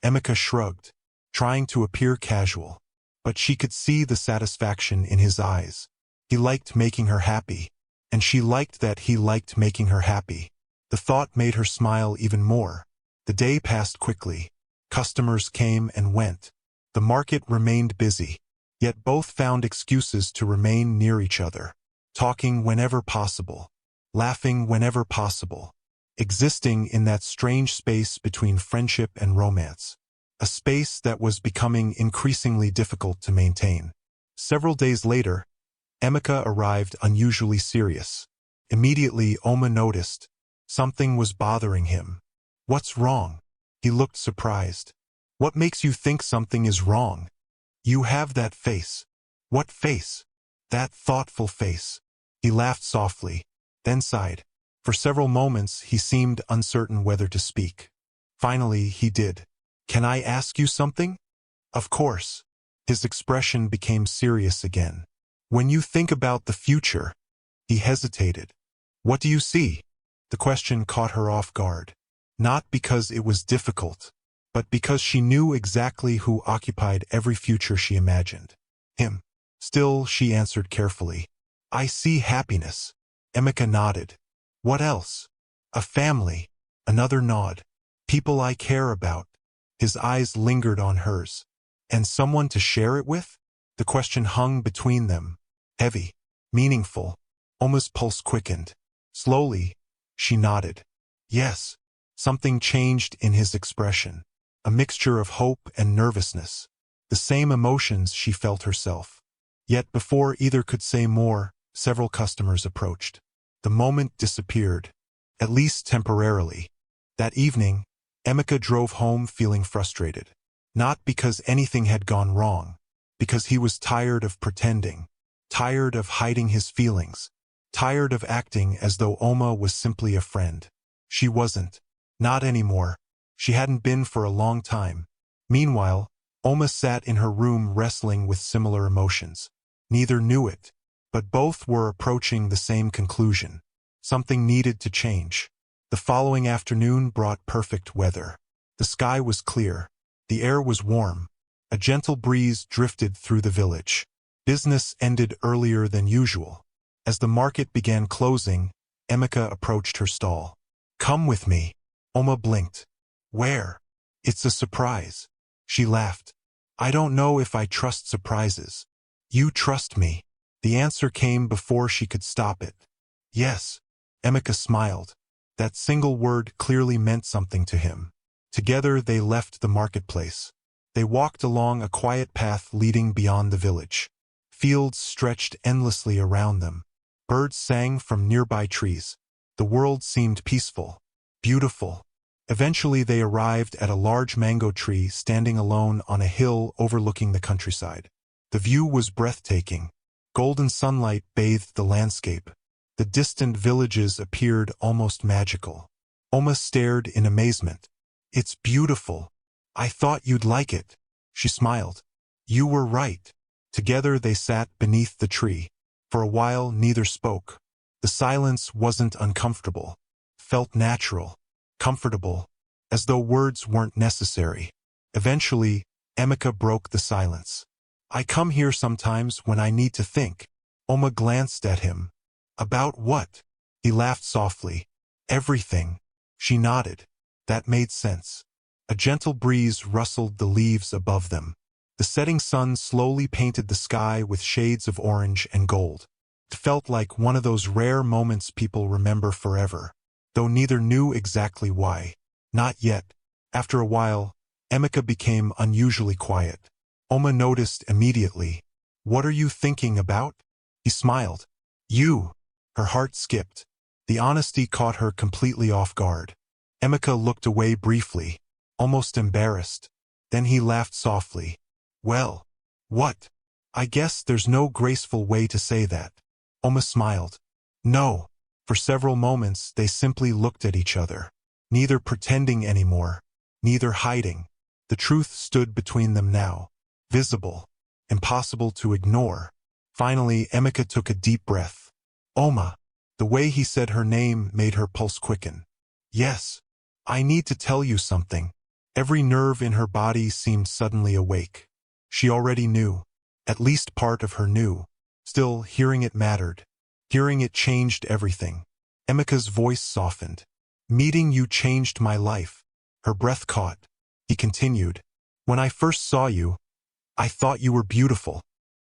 Emeka shrugged, trying to appear casual, but she could see the satisfaction in his eyes. He liked making her happy, and she liked that he liked making her happy. The thought made her smile even more. The day passed quickly. Customers came and went. The market remained busy, yet both found excuses to remain near each other, talking whenever possible, laughing whenever possible, existing in that strange space between friendship and romance, a space that was becoming increasingly difficult to maintain. Several days later, Emeka arrived unusually serious. Immediately, Oma noticed something was bothering him. "What's wrong?" He looked surprised. "What makes you think something is wrong? You have that face." "What face?" "That thoughtful face." He laughed softly, then sighed. For several moments he seemed uncertain whether to speak. Finally he did. "Can I ask you something?" "Of course." His expression became serious again. "When you think about the future—" He hesitated. "What do you see?" The question caught her off guard. Not because it was difficult, but because she knew exactly who occupied every future she imagined. Him. Still, she answered carefully. "I see happiness." Emeka nodded. "What else?" "A family." Another nod. "People I care about." His eyes lingered on hers. "And someone to share it with?" The question hung between them, heavy, meaningful. Oma's pulse quickened. Slowly, she nodded. Yes. Something changed in his expression. A mixture of hope and nervousness. The same emotions she felt herself. Yet before either could say more, several customers approached. The moment disappeared, at least temporarily. That evening, Emeka drove home feeling frustrated. Not because anything had gone wrong, because he was tired of pretending, tired of hiding his feelings, tired of acting as though Oma was simply a friend. She wasn't. Not anymore. She hadn't been for a long time. Meanwhile, Oma sat in her room wrestling with similar emotions. Neither knew it. But both were approaching the same conclusion. Something needed to change. The following afternoon brought perfect weather. The sky was clear. The air was warm. A gentle breeze drifted through the village. Business ended earlier than usual. As the market began closing, Emika approached her stall. "Come with me." Oma blinked. "Where?" "It's a surprise." She laughed. "I don't know if I trust surprises." "You trust me." The answer came before she could stop it. "Yes." Emika smiled. That single word clearly meant something to him. Together they left the marketplace. They walked along a quiet path leading beyond the village. Fields stretched endlessly around them. Birds sang from nearby trees. The world seemed peaceful, beautiful. Eventually they arrived at a large mango tree standing alone on a hill overlooking the countryside. The view was breathtaking. Golden sunlight bathed the landscape. The distant villages appeared almost magical. Oma stared in amazement. "It's beautiful. I thought you'd like it." She smiled. "You were right." Together they sat beneath the tree. For a while neither spoke. The silence wasn't uncomfortable. Felt natural, comfortable, as though words weren't necessary. Eventually, Emika broke the silence. "I come here sometimes when I need to think." Oma glanced at him. "About what?" He laughed softly. "Everything." She nodded. That made sense. A gentle breeze rustled the leaves above them. The setting sun slowly painted the sky with shades of orange and gold. It felt like one of those rare moments people remember forever, though neither knew exactly why. Not yet. After a while, Emika became unusually quiet. Oma noticed immediately. "What are you thinking about?" He smiled. "You." Her heart skipped. The honesty caught her completely off guard. Emika looked away briefly, almost embarrassed. Then he laughed softly. "Well, what? I guess there's no graceful way to say that." Oma smiled. "No." For several moments they simply looked at each other, neither pretending anymore, neither hiding. The truth stood between them now, visible, impossible to ignore. Finally, Emika took a deep breath. "Oma." The way he said her name made her pulse quicken. "Yes. I need to tell you something." Every nerve in her body seemed suddenly awake. She already knew. At least part of her knew. Still, hearing it mattered. Hearing it changed everything. Emika's voice softened. "Meeting you changed my life." Her breath caught. He continued. "When I first saw you, I thought you were beautiful."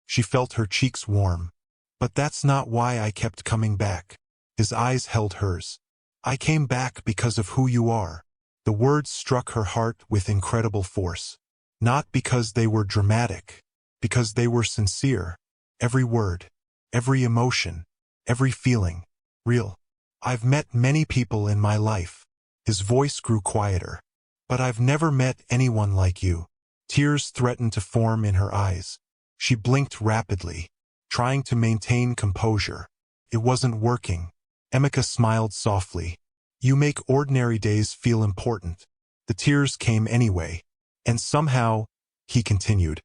She felt her cheeks warm. "But that's not why I kept coming back." His eyes held hers. "I came back because of who you are." The words struck her heart with incredible force. Not because they were dramatic, because they were sincere. Every word, every emotion, every feeling, real. "I've met many people in my life." His voice grew quieter. "But I've never met anyone like you." Tears threatened to form in her eyes. She blinked rapidly, trying to maintain composure. It wasn't working. Emika smiled softly. "You make ordinary days feel important." The tears came anyway. "And somehow," he continued,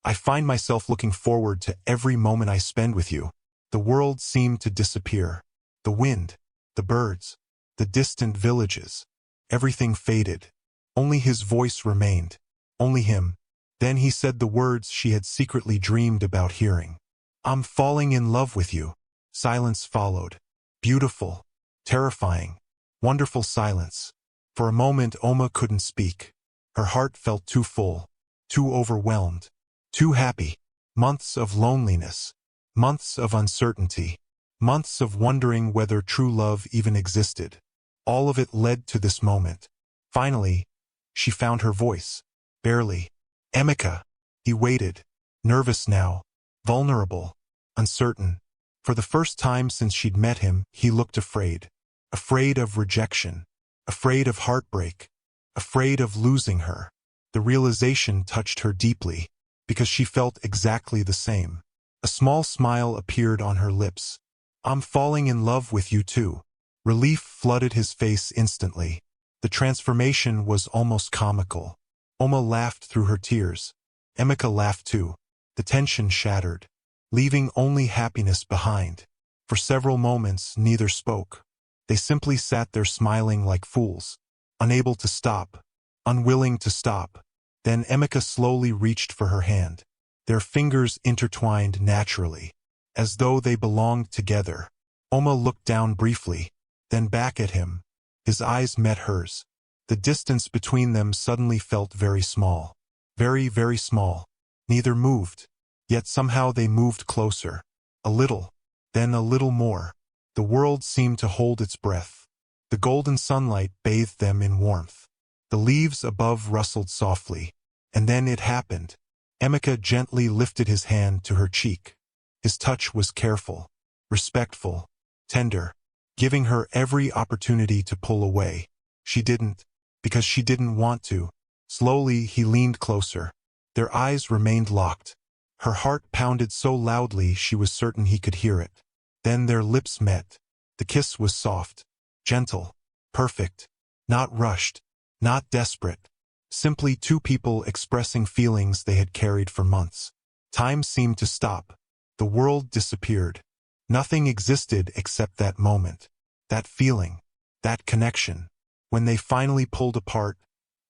"I find myself looking forward to every moment I spend with you." The world seemed to disappear. The wind, the birds, the distant villages. Everything faded. Only his voice remained. Only him. Then he said the words she had secretly dreamed about hearing. "I'm falling in love with you." Silence followed. Beautiful, terrifying, wonderful silence. For a moment Oma couldn't speak. Her heart felt too full, too overwhelmed, too happy. Months of loneliness, months of uncertainty, months of wondering whether true love even existed. All of it led to this moment. Finally, she found her voice. Barely. "Emika." He waited, nervous now, vulnerable, uncertain. For the first time since she'd met him, he looked afraid. Afraid of rejection, afraid of heartbreak, afraid of losing her. The realization touched her deeply, because she felt exactly the same. A small smile appeared on her lips. "I'm falling in love with you too." Relief flooded his face instantly. The transformation was almost comical. Oma laughed through her tears. Emika laughed too. The tension shattered. leaving only happiness behind. For several moments, neither spoke. They simply sat there smiling like fools, unable to stop, unwilling to stop. Then Emeka slowly reached for her hand. Their fingers intertwined naturally, as though they belonged together. Oma looked down briefly, then back at him. His eyes met hers. The distance between them suddenly felt very small. Very, very small. Neither moved. Yet somehow they moved closer. A little. Then a little more. The world seemed to hold its breath. The golden sunlight bathed them in warmth. The leaves above rustled softly. And then it happened. Emeka gently lifted his hand to her cheek. His touch was careful, respectful, tender, giving her every opportunity to pull away. She didn't, because she didn't want to. Slowly he leaned closer. Their eyes remained locked. Her heart pounded so loudly she was certain he could hear it. Then their lips met. The kiss was soft, gentle, perfect, not rushed, not desperate. Simply two people expressing feelings they had carried for months. Time seemed to stop. The world disappeared. Nothing existed except that moment, that feeling, that connection. When they finally pulled apart,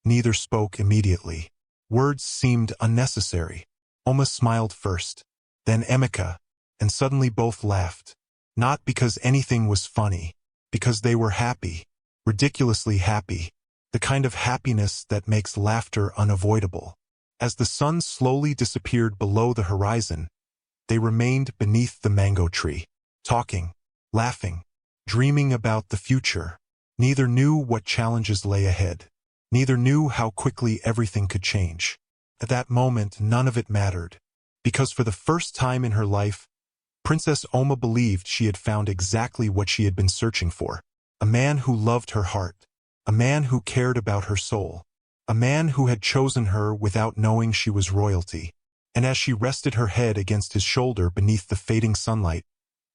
neither spoke immediately. Words seemed unnecessary. Oma smiled first, then Emeka, and suddenly both laughed. Not because anything was funny, because they were happy, ridiculously happy, the kind of happiness that makes laughter unavoidable. As the sun slowly disappeared below the horizon, they remained beneath the mango tree, talking, laughing, dreaming about the future. Neither knew what challenges lay ahead. Neither knew how quickly everything could change. At that moment, none of it mattered, because for the first time in her life, Princess Oma believed she had found exactly what she had been searching for. A man who loved her heart. A man who cared about her soul. A man who had chosen her without knowing she was royalty. And as she rested her head against his shoulder beneath the fading sunlight,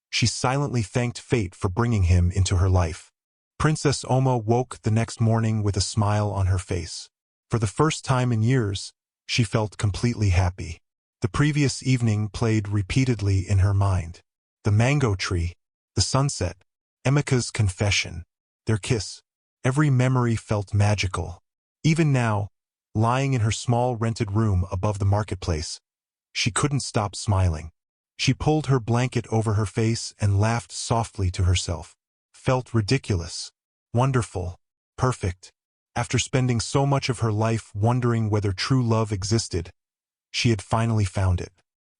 she silently thanked fate for bringing him into her life. Princess Oma woke the next morning with a smile on her face. For the first time in years, she felt completely happy. The previous evening played repeatedly in her mind. The mango tree, the sunset, Emeka's confession, their kiss. Every memory felt magical. Even now, lying in her small rented room above the marketplace, she couldn't stop smiling. She pulled her blanket over her face and laughed softly to herself. Felt ridiculous, wonderful, perfect. After spending so much of her life wondering whether true love existed, she had finally found it.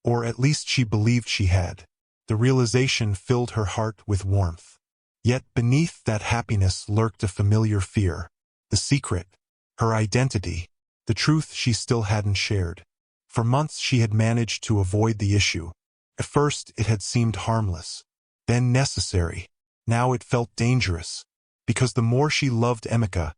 Or at least she believed she had. The realization filled her heart with warmth. Yet beneath that happiness lurked a familiar fear. The secret, her identity, the truth she still hadn't shared. For months she had managed to avoid the issue. At first it had seemed harmless, then necessary. Now it felt dangerous, because the more she loved Emeka,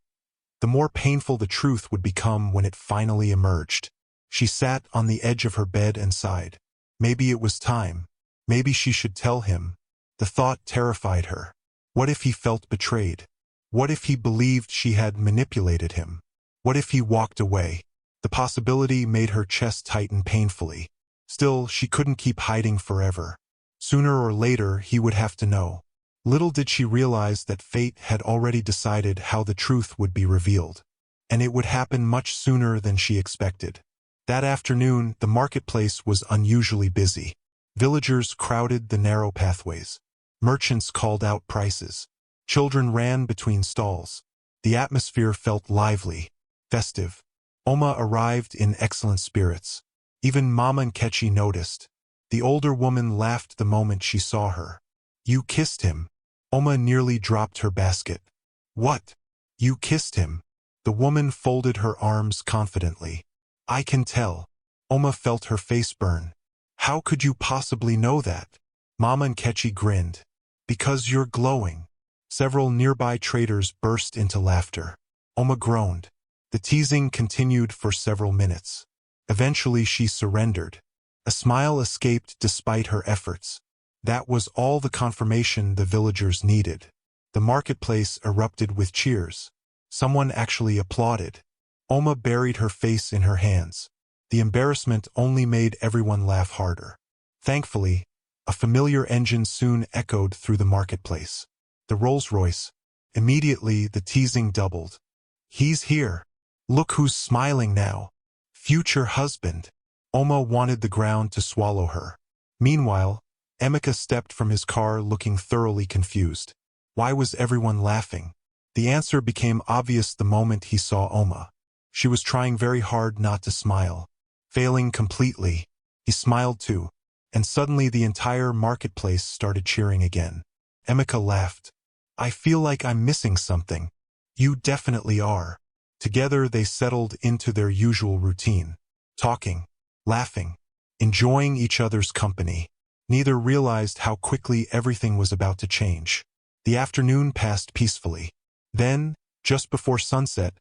the more painful the truth would become when it finally emerged. She sat on the edge of her bed and sighed. Maybe it was time. Maybe she should tell him. The thought terrified her. What if he felt betrayed? What if he believed she had manipulated him? What if he walked away? The possibility made her chest tighten painfully. Still, she couldn't keep hiding forever. Sooner or later, he would have to know. Little did she realize that fate had already decided how the truth would be revealed. And it would happen much sooner than she expected. That afternoon, the marketplace was unusually busy. Villagers crowded the narrow pathways. Merchants called out prices. Children ran between stalls. The atmosphere felt lively, festive. Oma arrived in excellent spirits. Even Mama Nkechi noticed. The older woman laughed the moment she saw her. "You kissed him." Oma nearly dropped her basket. "What? You kissed him?" The woman folded her arms confidently. "I can tell." Oma felt her face burn. "How could you possibly know that?" Mama Nkechi grinned. "Because you're glowing." Several nearby traders burst into laughter. Oma groaned. The teasing continued for several minutes. Eventually she surrendered. A smile escaped despite her efforts. That was all the confirmation the villagers needed. The marketplace erupted with cheers. Someone actually applauded. Oma buried her face in her hands. The embarrassment only made everyone laugh harder. Thankfully, a familiar engine soon echoed through the marketplace. The Rolls-Royce. Immediately, the teasing doubled. He's here. Look who's smiling now. Future husband. Oma wanted the ground to swallow her. Meanwhile, Emeka stepped from his car looking thoroughly confused. Why was everyone laughing? The answer became obvious the moment he saw Oma. She was trying very hard not to smile. Failing completely. He smiled too, and suddenly the entire marketplace started cheering again. Emeka laughed. I feel like I'm missing something. You definitely are. Together they settled into their usual routine. Talking, laughing, enjoying each other's company. Neither realized how quickly everything was about to change. The afternoon passed peacefully. Then, just before sunset,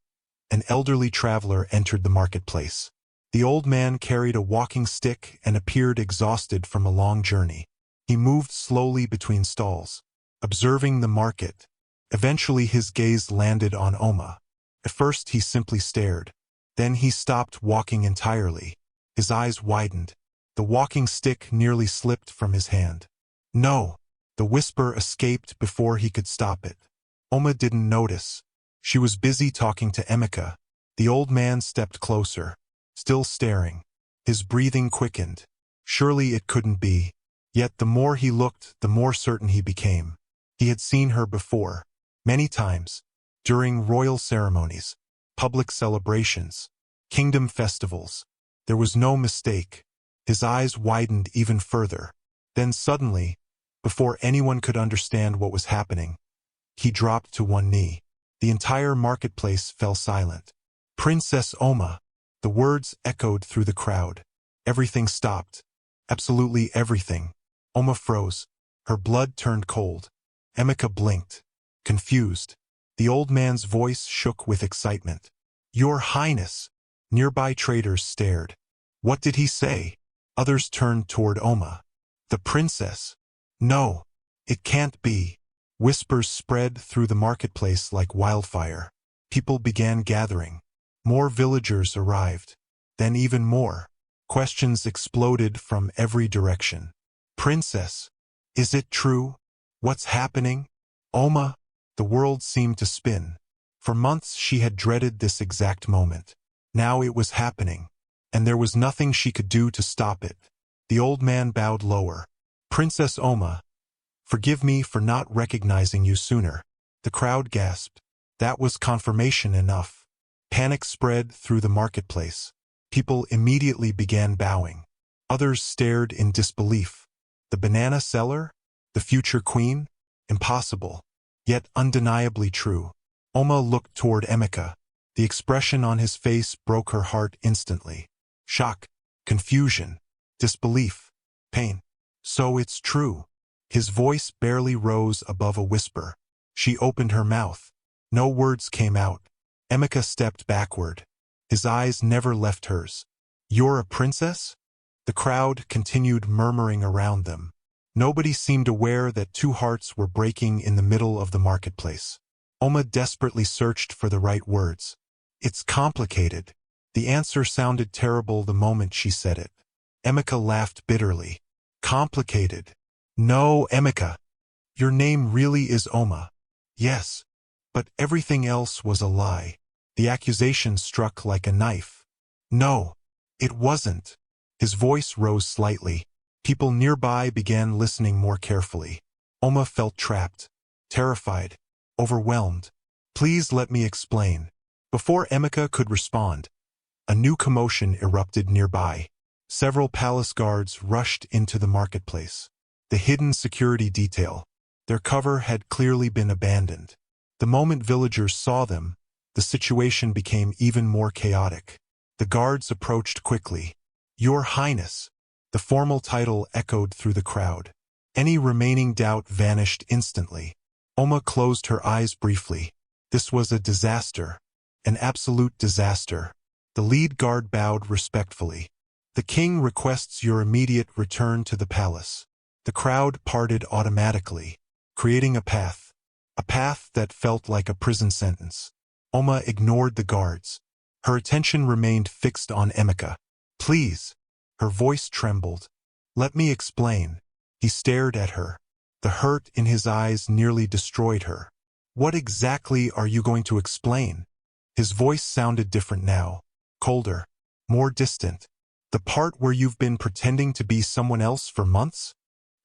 an elderly traveler entered the marketplace. The old man carried a walking stick and appeared exhausted from a long journey. He moved slowly between stalls, observing the market. Eventually his gaze landed on Oma. At first he simply stared. Then he stopped walking entirely. His eyes widened. The walking stick nearly slipped from his hand. No! The whisper escaped before he could stop it. Oma didn't notice. She was busy talking to Emeka. The old man stepped closer, still staring. His breathing quickened. Surely it couldn't be. Yet the more he looked, the more certain he became. He had seen her before. Many times. During royal ceremonies, public celebrations, kingdom festivals. There was no mistake. His eyes widened even further. Then suddenly, before anyone could understand what was happening, he dropped to one knee. The entire marketplace fell silent. Princess Oma. The words echoed through the crowd. Everything stopped. Absolutely everything. Oma froze. Her blood turned cold. Emeka blinked, confused. The old man's voice shook with excitement. Your Highness! Nearby traders stared. What did he say? Others turned toward Oma. The princess! No! It can't be! Whispers spread through the marketplace like wildfire. People began gathering. More villagers arrived. Then even more. Questions exploded from every direction. Princess! Is it true? What's happening? Oma! The world seemed to spin. For months she had dreaded this exact moment. Now it was happening, and there was nothing she could do to stop it. The old man bowed lower. Princess Oma, forgive me for not recognizing you sooner. The crowd gasped. That was confirmation enough. Panic spread through the marketplace. People immediately began bowing. Others stared in disbelief. The banana seller? The future queen? Impossible. Yet undeniably true. Oma looked toward Emeka. The expression on his face broke her heart instantly. Shock, confusion, disbelief, pain. So it's true. His voice barely rose above a whisper. She opened her mouth. No words came out. Emeka stepped backward. His eyes never left hers. You're a princess? The crowd continued murmuring around them. Nobody seemed aware that two hearts were breaking in the middle of the marketplace. Oma desperately searched for the right words. It's complicated. The answer sounded terrible the moment she said it. Emeka laughed bitterly. Complicated. No, Emeka. Your name really is Oma. Yes. But everything else was a lie. The accusation struck like a knife. No, it wasn't. His voice rose slightly. People nearby began listening more carefully. Oma felt trapped, terrified, overwhelmed. Please let me explain. Before Emeka could respond, a new commotion erupted nearby. Several palace guards rushed into the marketplace. The hidden security detail. Their cover had clearly been abandoned. The moment villagers saw them, the situation became even more chaotic. The guards approached quickly. Your Highness! The formal title echoed through the crowd. Any remaining doubt vanished instantly. Oma closed her eyes briefly. This was a disaster. An absolute disaster. The lead guard bowed respectfully. The king requests your immediate return to the palace. The crowd parted automatically, creating a path that felt like a prison sentence. Oma ignored the guards. Her attention remained fixed on Emeka. Please. Her voice trembled. Let me explain. He stared at her. The hurt in his eyes nearly destroyed her. What exactly are you going to explain? His voice sounded different now. Colder. More distant. The part where you've been pretending to be someone else for months?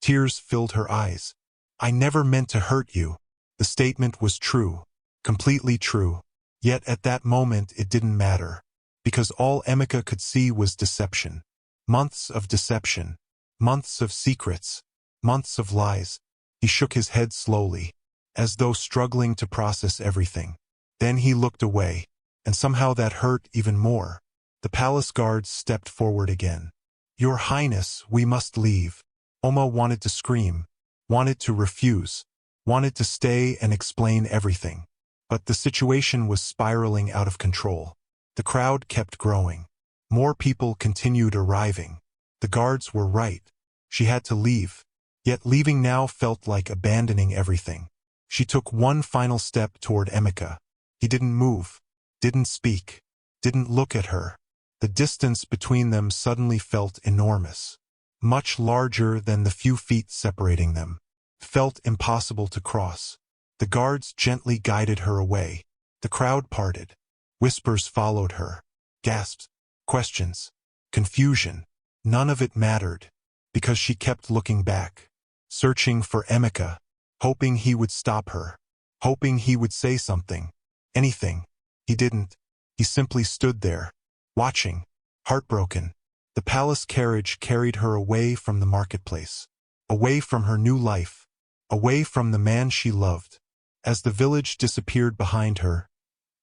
Tears filled her eyes. I never meant to hurt you. The statement was true. Completely true. Yet at that moment it didn't matter. Because all Emeka could see was deception. Months of deception. Months of secrets. Months of lies. He shook his head slowly, as though struggling to process everything. Then he looked away, and somehow that hurt even more. The palace guards stepped forward again. Your Highness, we must leave. Oma wanted to scream, wanted to refuse, wanted to stay and explain everything. But the situation was spiraling out of control. The crowd kept growing. More people continued arriving. The guards were right. She had to leave. Yet leaving now felt like abandoning everything. She took one final step toward Emeka. He didn't move, didn't speak, didn't look at her. The distance between them suddenly felt enormous. Much larger than the few feet separating them. Felt impossible to cross. The guards gently guided her away. The crowd parted. Whispers followed her. Gasps. Questions. Confusion. None of it mattered. Because she kept looking back. Searching for Emeka. Hoping he would stop her. Hoping he would say something. Anything. He didn't. He simply stood there. Watching. Heartbroken. The palace carriage carried her away from the marketplace. Away from her new life. Away from the man she loved. As the village disappeared behind her,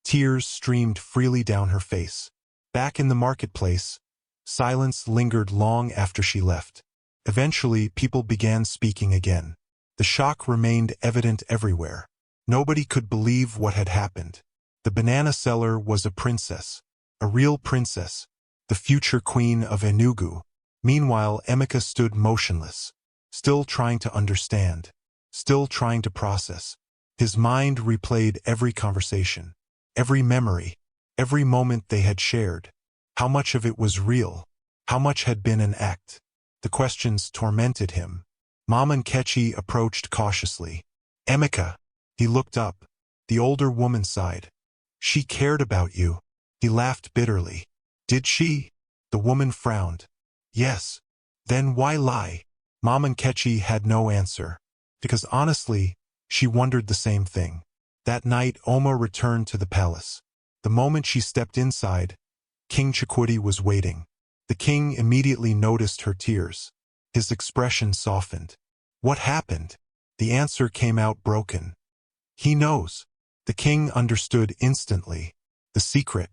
tears streamed freely down her face. Back in the marketplace, silence lingered long after she left. Eventually, people began speaking again. The shock remained evident everywhere. Nobody could believe what had happened. The banana seller was a princess. A real princess. The future queen of Enugu. Meanwhile, Emeka stood motionless. Still trying to understand. Still trying to process. His mind replayed every conversation. Every memory. Every moment they had shared. How much of it was real? How much had been an act? The questions tormented him. Mama Nkechi approached cautiously. Emeka. He looked up. The older woman sighed. She cared about you. He laughed bitterly. Did she? The woman frowned. Yes. Then why lie? Mama Nkechi had no answer. Because honestly, she wondered the same thing. That night, Oma returned to the palace. The moment she stepped inside, King Chikwudi was waiting. The king immediately noticed her tears. His expression softened. What happened? The answer came out broken. He knows. The king understood instantly. The secret.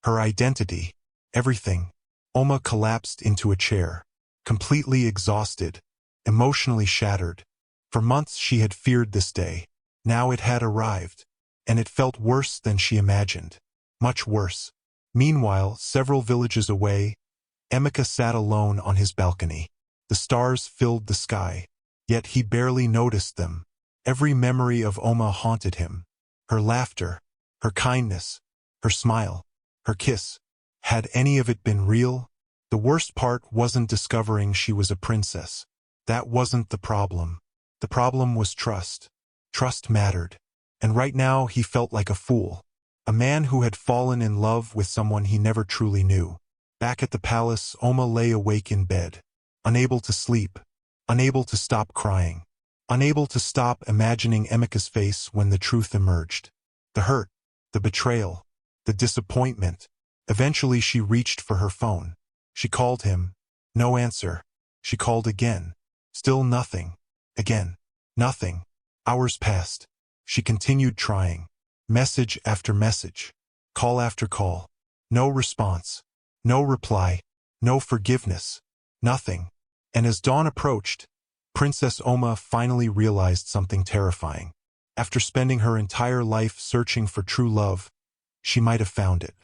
Her identity. Everything. Oma collapsed into a chair. Completely exhausted. Emotionally shattered. For months she had feared this day. Now it had arrived. And it felt worse than she imagined. Much worse. Meanwhile, several villages away, Emeka sat alone on his balcony. The stars filled the sky. Yet he barely noticed them. Every memory of Oma haunted him. Her laughter. Her kindness. Her smile. Her kiss. Had any of it been real? The worst part wasn't discovering she was a princess. That wasn't the problem. The problem was trust. Trust mattered. And right now he felt like a fool. A man who had fallen in love with someone he never truly knew. Back at the palace, Oma lay awake in bed. Unable to sleep. Unable to stop crying. Unable to stop imagining Emeka's face when the truth emerged. The hurt. The betrayal. The disappointment. Eventually she reached for her phone. She called him. No answer. She called again. Still nothing. Again. Nothing. Hours passed. She continued trying. Message after message. Call after call. No response. No reply. No forgiveness. Nothing. And as dawn approached, Princess Oma finally realized something terrifying. After spending her entire life searching for true love, she might have found it.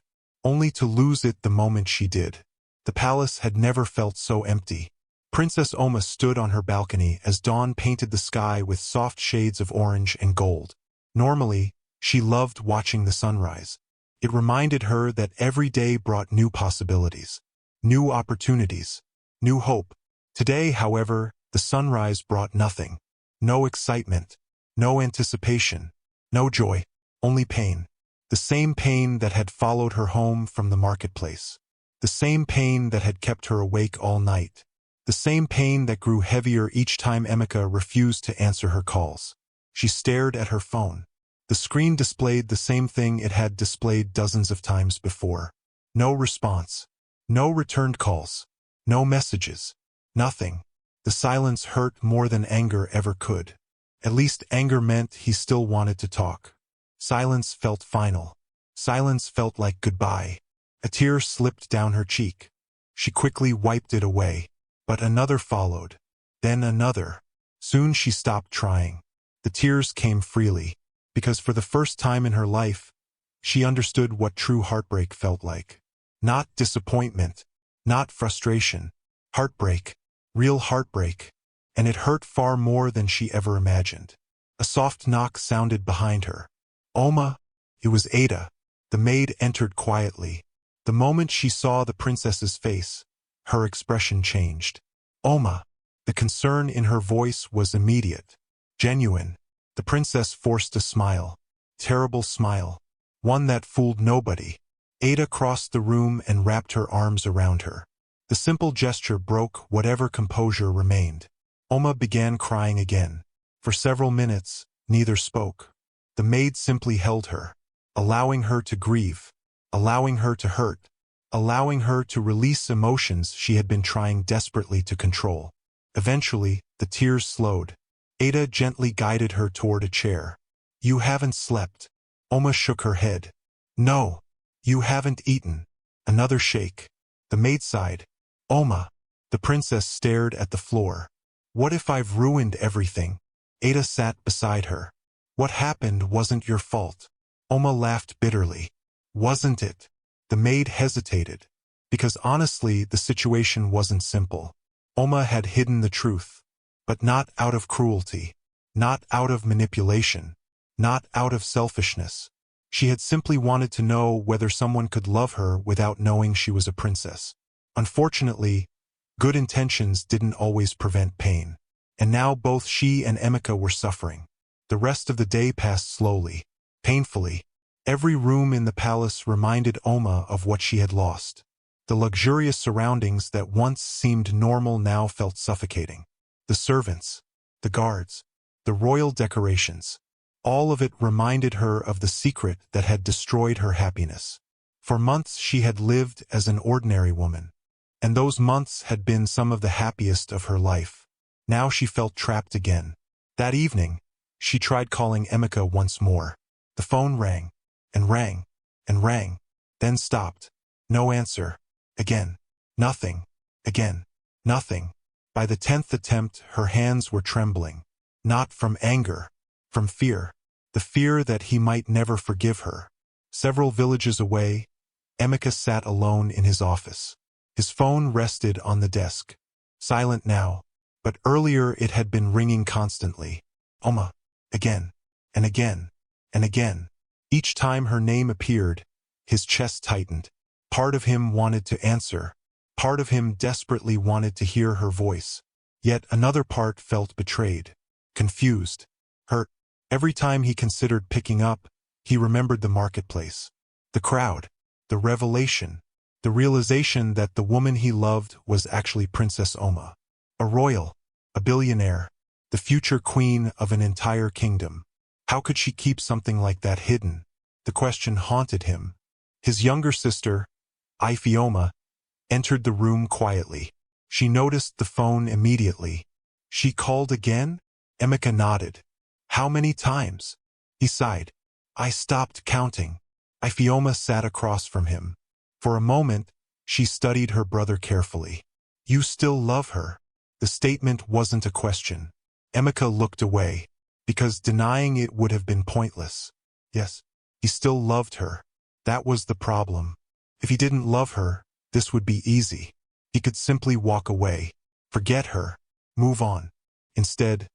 Only to lose it the moment she did. The palace had never felt so empty. Princess Oma stood on her balcony as dawn painted the sky with soft shades of orange and gold. Normally, she loved watching the sunrise. It reminded her that every day brought new possibilities, new opportunities, new hope. Today, however, the sunrise brought nothing. No excitement, no anticipation, no joy, only pain. The same pain that had followed her home from the marketplace. The same pain that had kept her awake all night. The same pain that grew heavier each time Emeka refused to answer her calls. She stared at her phone. The screen displayed the same thing it had displayed dozens of times before. No response. No returned calls. No messages. Nothing. The silence hurt more than anger ever could. At least anger meant he still wanted to talk. Silence felt final. Silence felt like goodbye. A tear slipped down her cheek. She quickly wiped it away. But another followed. Then another. Soon she stopped trying. The tears came freely, because for the first time in her life, she understood what true heartbreak felt like. Not disappointment, not frustration. Heartbreak. Real heartbreak. And it hurt far more than she ever imagined. A soft knock sounded behind her. Oma. It was Ada. The maid entered quietly. The moment she saw the princess's face, her expression changed. Oma. The concern in her voice was immediate. Genuine. The princess forced a smile. Terrible smile. One that fooled nobody. Ada crossed the room and wrapped her arms around her. The simple gesture broke whatever composure remained. Oma began crying again. For several minutes, neither spoke. The maid simply held her, allowing her to grieve, allowing her to hurt, allowing her to release emotions she had been trying desperately to control. Eventually, the tears slowed. Ada gently guided her toward a chair. You haven't slept. Oma shook her head. No. You haven't eaten. Another shake. The maid sighed. Oma. The princess stared at the floor. What if I've ruined everything? Ada sat beside her. What happened wasn't your fault. Oma laughed bitterly. Wasn't it? The maid hesitated. Because honestly, the situation wasn't simple. Oma had hidden the truth. But not out of cruelty. Not out of manipulation. Not out of selfishness. She had simply wanted to know whether someone could love her without knowing she was a princess. Unfortunately, good intentions didn't always prevent pain. And now both she and Emeka were suffering. The rest of the day passed slowly, painfully. Every room in the palace reminded Oma of what she had lost. The luxurious surroundings that once seemed normal now felt suffocating. The servants, the guards, the royal decorations. All of it reminded her of the secret that had destroyed her happiness. For months she had lived as an ordinary woman. And those months had been some of the happiest of her life. Now she felt trapped again. That evening, she tried calling Emeka once more. The phone rang, and rang, and rang, then stopped. No answer. Again. Nothing. Again. Nothing. By the 10th attempt, her hands were trembling. Not from anger. From fear. The fear that he might never forgive her. Several villages away, Emeka sat alone in his office. His phone rested on the desk. Silent now, but earlier it had been ringing constantly. Oma. Again. And again. And again. Each time her name appeared, his chest tightened. Part of him wanted to answer. Part of him desperately wanted to hear her voice. Yet another part felt betrayed. Confused. Hurt. Every time he considered picking up, he remembered the marketplace. The crowd. The revelation. The realization that the woman he loved was actually Princess Oma. A royal. A billionaire. The future queen of an entire kingdom. How could she keep something like that hidden? The question haunted him. His younger sister, Ifeoma, entered the room quietly. She noticed the phone immediately. She called again? Emeka nodded. How many times? He sighed. I stopped counting. Ifeoma sat across from him. For a moment, she studied her brother carefully. You still love her? The statement wasn't a question. Emeka looked away, because denying it would have been pointless. Yes, he still loved her. That was the problem. If he didn't love her, this would be easy. He could simply walk away, forget her, move on. Instead,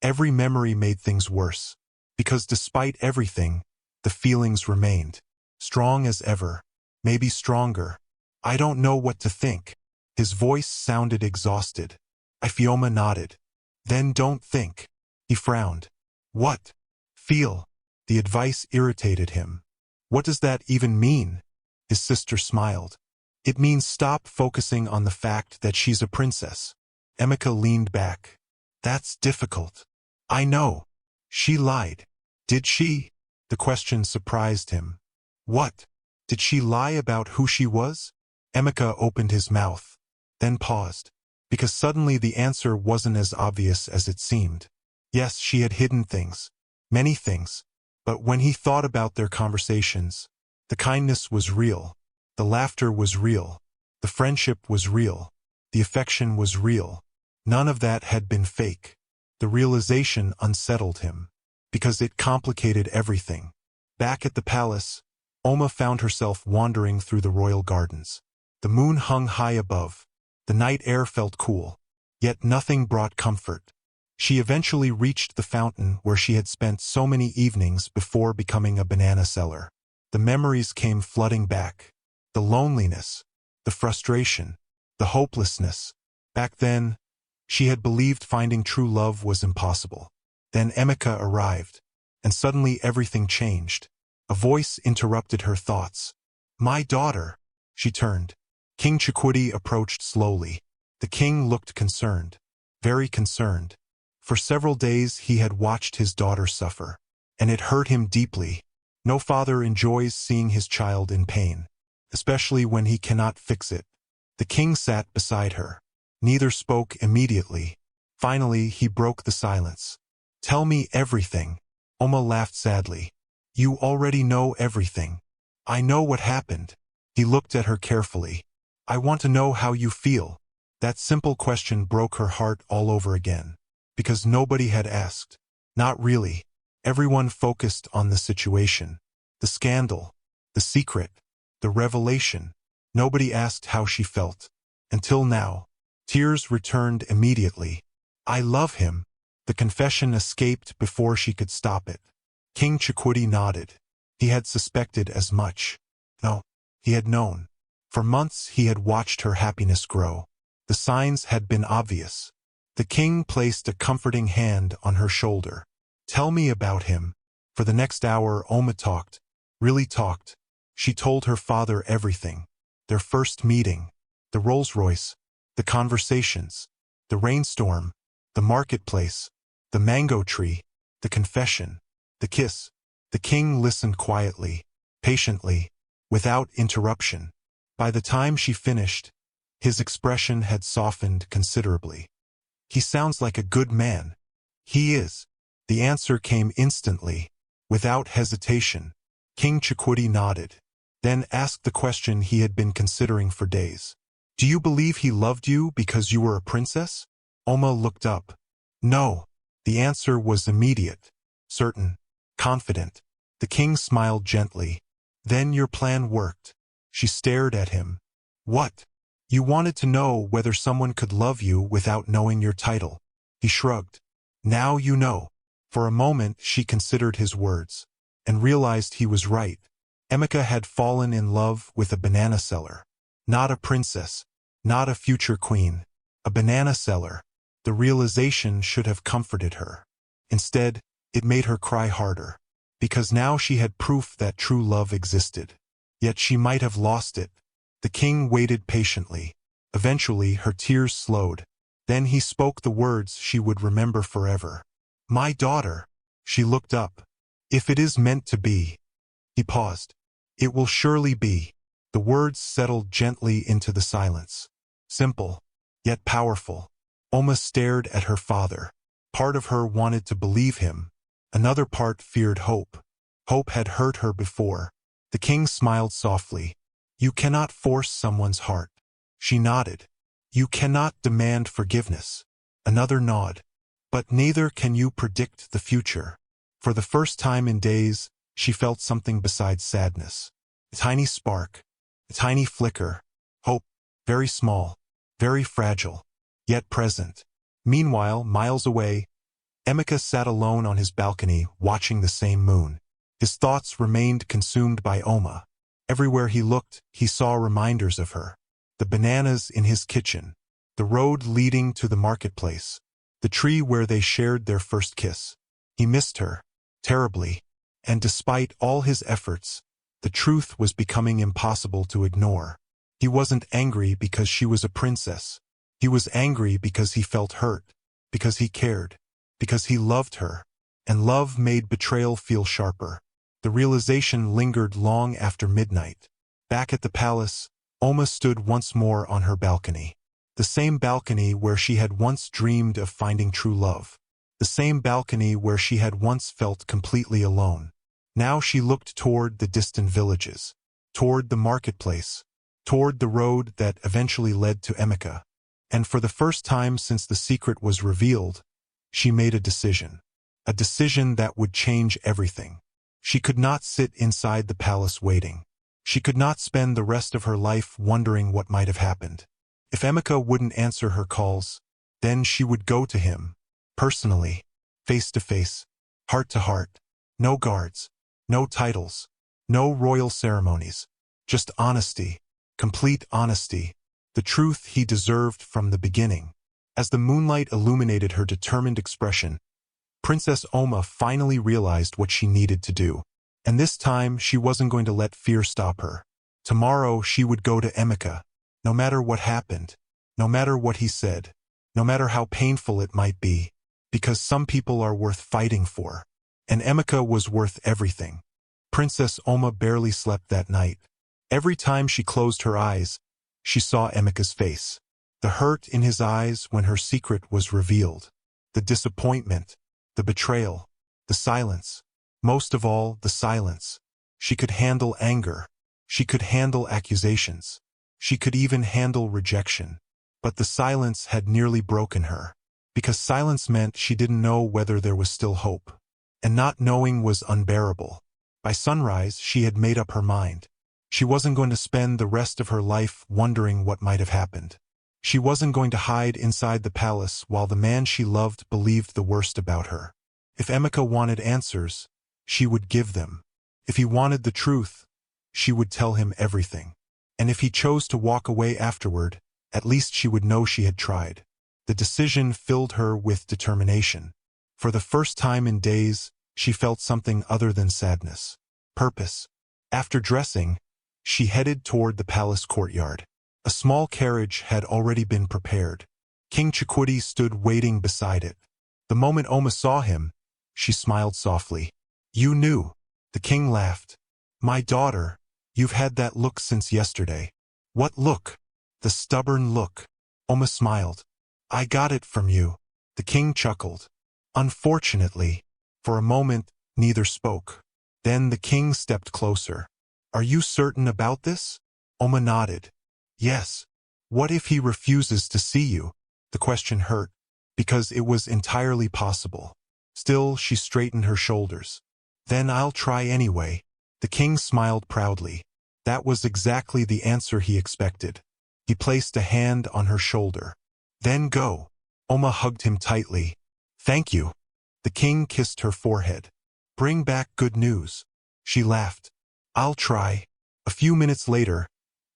every memory made things worse. Because despite everything, the feelings remained. Strong as ever. Maybe stronger. I don't know what to think. His voice sounded exhausted. Ifioma nodded. Then don't think. He frowned. What? Feel. The advice irritated him. What does that even mean? His sister smiled. It means stop focusing on the fact that she's a princess. Emika leaned back. That's difficult. I know. She lied. Did she? The question surprised him. What? Did she lie about who she was? Emika opened his mouth, then paused, because suddenly the answer wasn't as obvious as it seemed. Yes, she had hidden things, many things, but when he thought about their conversations, the kindness was real, the laughter was real, the friendship was real, the affection was real. None of that had been fake. The realization unsettled him, because it complicated everything. Back at the palace, Oma found herself wandering through the royal gardens. The moon hung high above. The night air felt cool, yet nothing brought comfort. She eventually reached the fountain where she had spent so many evenings before becoming a banana seller. The memories came flooding back. The loneliness, the frustration, the hopelessness. Back then, she had believed finding true love was impossible. Then Emika arrived, and suddenly everything changed. A voice interrupted her thoughts. My daughter. She turned. King Chikwudi approached slowly. The king looked concerned, very concerned. For several days he had watched his daughter suffer, and it hurt him deeply. No father enjoys seeing his child in pain, especially when he cannot fix it. The king sat beside her. Neither spoke immediately. Finally, he broke the silence. Tell me everything. Oma laughed sadly. You already know everything. I know what happened. He looked at her carefully. I want to know how you feel. That simple question broke her heart all over again. Because nobody had asked. Not really. Everyone focused on the situation. The scandal. The secret. The revelation. Nobody asked how she felt. Until now. Tears returned immediately. I love him. The confession escaped before she could stop it. King Chikwudi nodded. He had suspected as much. No, he had known. For months he had watched her happiness grow. The signs had been obvious. The king placed a comforting hand on her shoulder. Tell me about him. For the next hour Oma talked. Really talked. She told her father everything. Their first meeting. The Rolls-Royce. The conversations. The rainstorm. The marketplace. The mango tree. The confession. The kiss. The king listened quietly, patiently, without interruption. By the time she finished, his expression had softened considerably. He sounds like a good man. He is. The answer came instantly, without hesitation. King Chikwudi nodded, then asked the question he had been considering for days. Do you believe he loved you because you were a princess? Oma looked up. No. The answer was immediate, certain, confident. The king smiled gently. Then your plan worked. She stared at him. What? You wanted to know whether someone could love you without knowing your title. He shrugged. Now you know. For a moment she considered his words, and realized he was right. Emika had fallen in love with a banana seller. Not a princess, not a future queen. A banana seller. The realization should have comforted her. Instead, it made her cry harder. Because now she had proof that true love existed. Yet she might have lost it. The king waited patiently. Eventually, her tears slowed. Then he spoke the words she would remember forever. My daughter. She looked up. If it is meant to be. He paused. It will surely be. The words settled gently into the silence. Simple, yet powerful. Oma stared at her father. Part of her wanted to believe him. Another part feared hope. Hope had hurt her before. The king smiled softly. You cannot force someone's heart. She nodded. You cannot demand forgiveness. Another nod. But neither can you predict the future. For the first time in days, she felt something besides sadness. A tiny spark. A tiny flicker. Hope. Very small. Very fragile. Yet present. Meanwhile, miles away, Emika sat alone on his balcony, watching the same moon. His thoughts remained consumed by Oma. Everywhere he looked, he saw reminders of her. The bananas in his kitchen. the road leading to the marketplace, the tree where they shared their first kiss. He missed her, terribly, and despite all his efforts, the truth was becoming impossible to ignore. He wasn't angry because she was a princess. He was angry because he felt hurt, because he cared, because he loved her, and love made betrayal feel sharper. The realization lingered long after midnight. Back at the palace, Oma stood once more on her balcony. The same balcony where she had once dreamed of finding true love. The same balcony where she had once felt completely alone. Now she looked toward the distant villages, toward the marketplace, toward the road that eventually led to Emeka. And for the first time since the secret was revealed, she made a decision that would change everything. She could not sit inside the palace waiting. She could not spend the rest of her life wondering what might have happened. If Emeka wouldn't answer her calls, then she would go to him, personally, face to face, heart to heart. No guards, no titles, no royal ceremonies, just honesty, complete honesty, the truth he deserved from the beginning. As the moonlight illuminated her determined expression, Princess Oma finally realized what she needed to do. And this time she wasn't going to let fear stop her. Tomorrow she would go to Emeka, no matter what happened, no matter what he said, no matter how painful it might be, because some people are worth fighting for. And Emeka was worth everything. Princess Oma barely slept that night. Every time she closed her eyes, she saw Emeka's face. The hurt in his eyes when her secret was revealed. The disappointment, the betrayal, the silence. Most of all, the silence. She could handle anger. She could handle accusations. She could even handle rejection. But the silence had nearly broken her. Because silence meant she didn't know whether there was still hope. And not knowing was unbearable. By sunrise, she had made up her mind. She wasn't going to spend the rest of her life wondering what might have happened. She wasn't going to hide inside the palace while the man she loved believed the worst about her. If Emeka wanted answers, she would give them. If he wanted the truth, she would tell him everything. And if he chose to walk away afterward, at least she would know she had tried. The decision filled her with determination. For the first time in days, she felt something other than sadness. Purpose. After dressing, she headed toward the palace courtyard. A small carriage had already been prepared. King Chikwudi stood waiting beside it. The moment Oma saw him, she smiled softly. "You knew." The king laughed. "My daughter, you've had that look since yesterday." "What look?" "The stubborn look." Oma smiled. "I got it from you." The king chuckled. Unfortunately, for a moment, neither spoke. Then the king stepped closer. "Are you certain about this?" Oma nodded. "Yes." "What if he refuses to see you?" The question hurt, because it was entirely possible. Still, she straightened her shoulders. "Then I'll try anyway." The king smiled proudly. That was exactly the answer he expected. He placed a hand on her shoulder. "Then go." Oma hugged him tightly. "Thank you." The king kissed her forehead. "Bring back good news." She laughed. "I'll try." A few minutes later,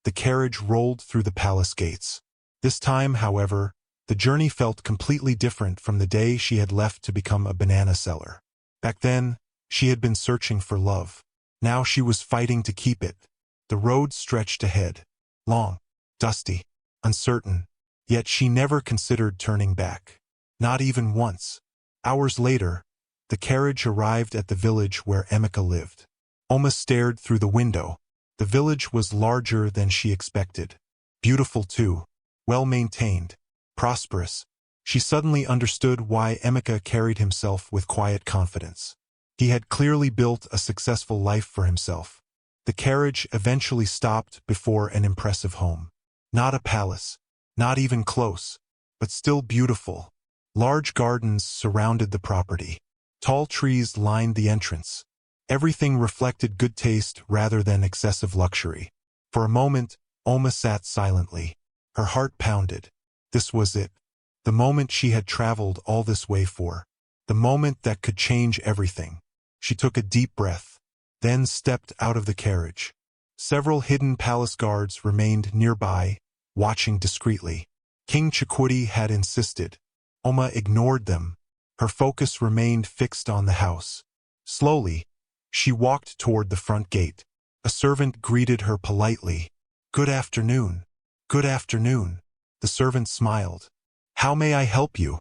the carriage rolled through the palace gates. This time, however, the journey felt completely different from the day she had left to become a banana seller. Back then, she had been searching for love. Now she was fighting to keep it. The road stretched ahead. Long, dusty, uncertain. Yet she never considered turning back. Not even once. Hours later, the carriage arrived at the village where Emeka lived. Oma stared through the window. The village was larger than she expected. Beautiful too. Well-maintained. Prosperous. She suddenly understood why Emeka carried himself with quiet confidence. He had clearly built a successful life for himself. The carriage eventually stopped before an impressive home. Not a palace. Not even close. But still beautiful. Large gardens surrounded the property. Tall trees lined the entrance. Everything reflected good taste rather than excessive luxury. For a moment, Oma sat silently. Her heart pounded. This was it. The moment she had traveled all this way for. The moment that could change everything. She took a deep breath, then stepped out of the carriage. Several hidden palace guards remained nearby, watching discreetly. King Chikuti had insisted. Oma ignored them. Her focus remained fixed on the house. Slowly, she walked toward the front gate. A servant greeted her politely. "Good afternoon." "Good afternoon." The servant smiled. "How may I help you?"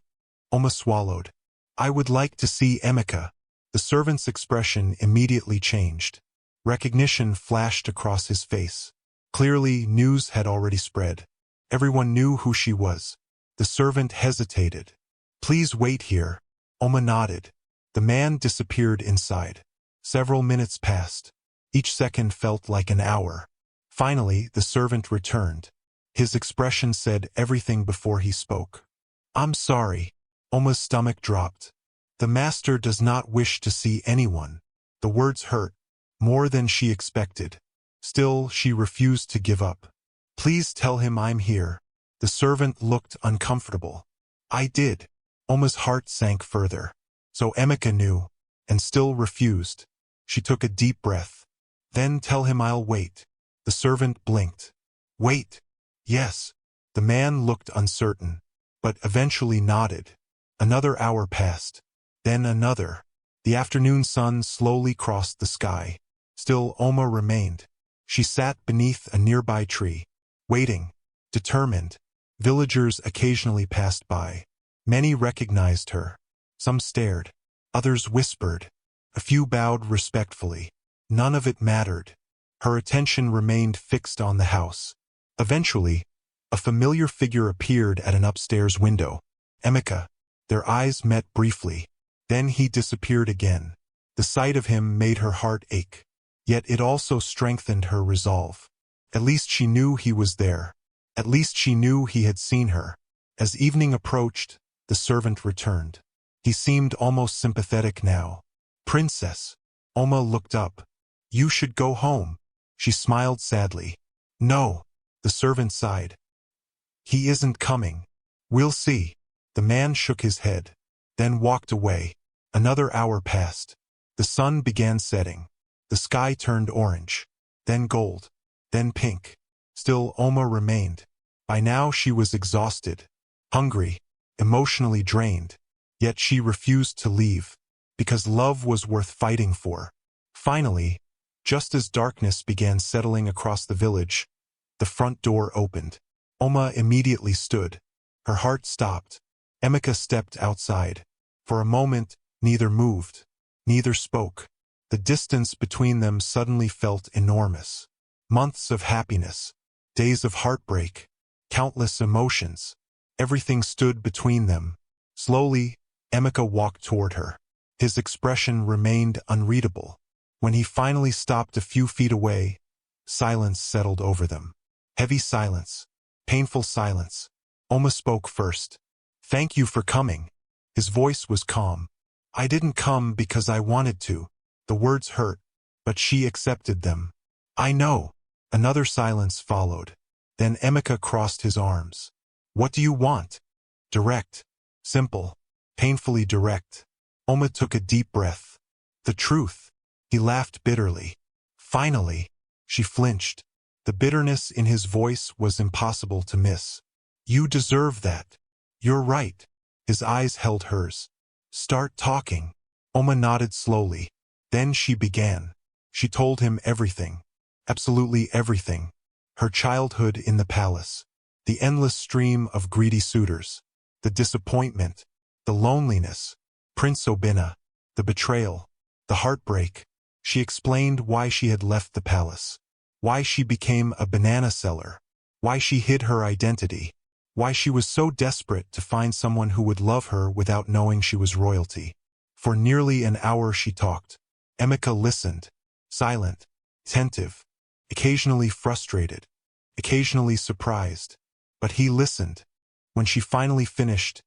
Oma swallowed. "I would like to see Emeka." The servant's expression immediately changed. Recognition flashed across his face. Clearly, news had already spread. Everyone knew who she was. The servant hesitated. "Please wait here." Oma nodded. The man disappeared inside. Several minutes passed. Each second felt like an hour. Finally, the servant returned. His expression said everything before he spoke. "I'm sorry." Oma's stomach dropped. "The master does not wish to see anyone." The words hurt, more than she expected. Still, she refused to give up. "Please tell him I'm here." The servant looked uncomfortable. "I did." Oma's heart sank further. So Emeka knew, and still refused. She took a deep breath. "Then tell him I'll wait." The servant blinked. "Wait." "Yes." The man looked uncertain, but eventually nodded. Another hour passed. Then another. The afternoon sun slowly crossed the sky. Still Oma remained. She sat beneath a nearby tree, waiting, determined. Villagers occasionally passed by. Many recognized her. Some stared. Others whispered. A few bowed respectfully. None of it mattered. Her attention remained fixed on the house. Eventually, a familiar figure appeared at an upstairs window. Emeka. Their eyes met briefly. Then he disappeared again. The sight of him made her heart ache. Yet it also strengthened her resolve. At least she knew he was there. At least she knew he had seen her. As evening approached, the servant returned. He seemed almost sympathetic now. "Princess." Oma looked up. "You should go home." She smiled sadly. "No." The servant sighed. "He isn't coming." "We'll see." The man shook his head, then walked away. Another hour passed. The sun began setting. The sky turned orange, then gold, then pink. Still Oma remained. By now she was exhausted, hungry, emotionally drained. Yet she refused to leave, because love was worth fighting for. Finally, just as darkness began settling across the village, the front door opened. Oma immediately stood. Her heart stopped. Emeka stepped outside. For a moment, neither moved, neither spoke. The distance between them suddenly felt enormous. Months of happiness, days of heartbreak, countless emotions. Everything stood between them. Slowly, Emeka walked toward her. His expression remained unreadable. When he finally stopped a few feet away, silence settled over them. Heavy silence, painful silence. Oma spoke first. "Thank you for coming." His voice was calm. "I didn't come because I wanted to." The words hurt, but she accepted them. "I know." Another silence followed. Then Emeka crossed his arms. "What do you want?" "Direct. Simple. Painfully direct." Oma took a deep breath. "The truth." He laughed bitterly. "Finally." She flinched. The bitterness in his voice was impossible to miss. "You deserve that." "You're right." His eyes held hers. "Start talking." Oma nodded slowly. Then she began. She told him everything. Absolutely everything. Her childhood in the palace. The endless stream of greedy suitors. The disappointment. The loneliness. Prince Obinna. The betrayal. The heartbreak. She explained why she had left the palace. Why she became a banana seller. Why she hid her identity. Why she was so desperate to find someone who would love her without knowing she was royalty. For nearly an hour she talked. Emeka listened, silent, attentive, occasionally frustrated, occasionally surprised. But he listened. When she finally finished,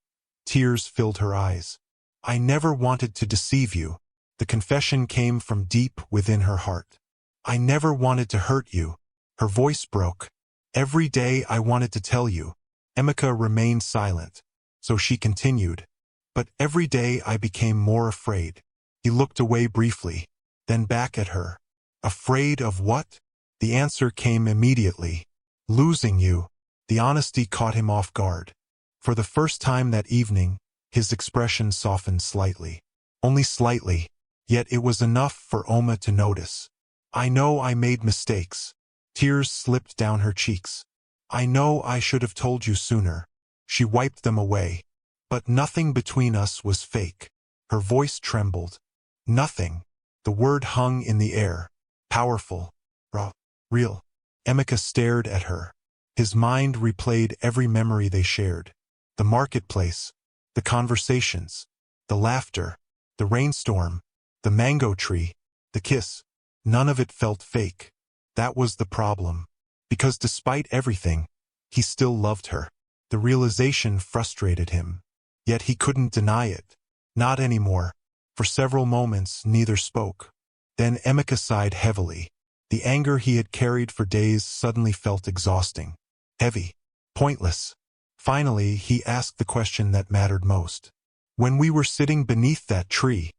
tears filled her eyes. "I never wanted to deceive you." The confession came from deep within her heart. "I never wanted to hurt you." Her voice broke. "Every day I wanted to tell you." Emeka remained silent, so she continued. "But every day I became more afraid." He looked away briefly, then back at her. "Afraid of what?" The answer came immediately. "Losing you." The honesty caught him off guard. For the first time that evening, his expression softened slightly. Only slightly, yet it was enough for Oma to notice. "I know I made mistakes." Tears slipped down her cheeks. "I know I should have told you sooner." She wiped them away. "But nothing between us was fake." Her voice trembled. "Nothing." The word hung in the air. Powerful. Raw. Real. Emeka stared at her. His mind replayed every memory they shared. The marketplace. The conversations. The laughter. The rainstorm. The mango tree. The kiss. None of it felt fake. That was the problem. Because despite everything, he still loved her. The realization frustrated him. Yet he couldn't deny it. Not anymore. For several moments, neither spoke. Then Emeka sighed heavily. The anger he had carried for days suddenly felt exhausting. Heavy. Pointless. Finally, he asked the question that mattered most. "When we were sitting beneath that tree,"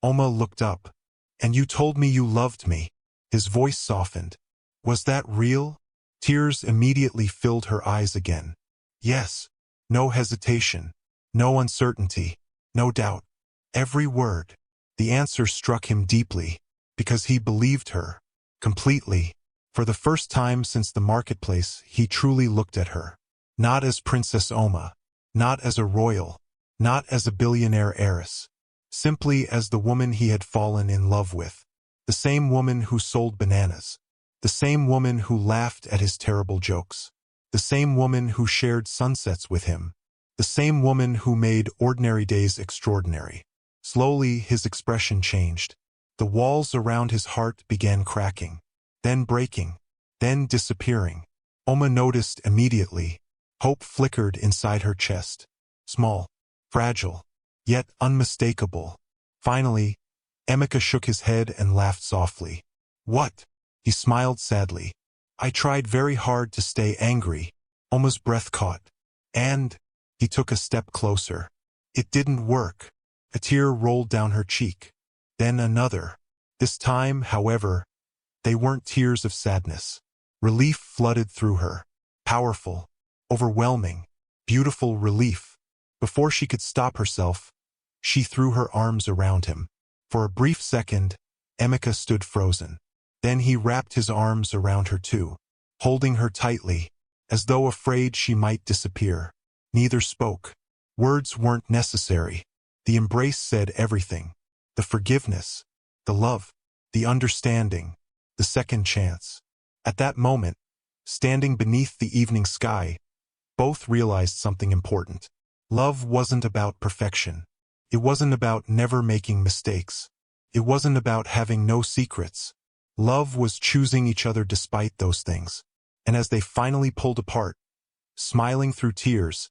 Oma looked up, "and you told me you loved me." His voice softened. "Was that real?" Tears immediately filled her eyes again. "Yes." No hesitation. No uncertainty. No doubt. Every word. The answer struck him deeply, because he believed her. Completely. For the first time since the marketplace, he truly looked at her. Not as Princess Oma. Not as a royal. Not as a billionaire heiress. Simply as the woman he had fallen in love with. The same woman who sold bananas. The same woman who laughed at his terrible jokes. The same woman who shared sunsets with him. The same woman who made ordinary days extraordinary. Slowly, his expression changed. The walls around his heart began cracking. Then breaking. Then disappearing. Oma noticed immediately. Hope flickered inside her chest. Small. Fragile. Yet unmistakable. Finally, Emeka shook his head and laughed softly. "What?" He smiled sadly. "I tried very hard to stay angry." Oma's breath caught. "And?" He took a step closer. "It didn't work." A tear rolled down her cheek. Then another. This time, however, they weren't tears of sadness. Relief flooded through her. Powerful. Overwhelming. Beautiful relief. Before she could stop herself, she threw her arms around him. For a brief second, Emeka stood frozen. Then he wrapped his arms around her too, holding her tightly, as though afraid she might disappear. Neither spoke. Words weren't necessary. The embrace said everything. The forgiveness, the love, the understanding, the second chance. At that moment, standing beneath the evening sky, both realized something important. Love wasn't about perfection. It wasn't about never making mistakes. It wasn't about having no secrets. Love was choosing each other despite those things. And as they finally pulled apart, smiling through tears,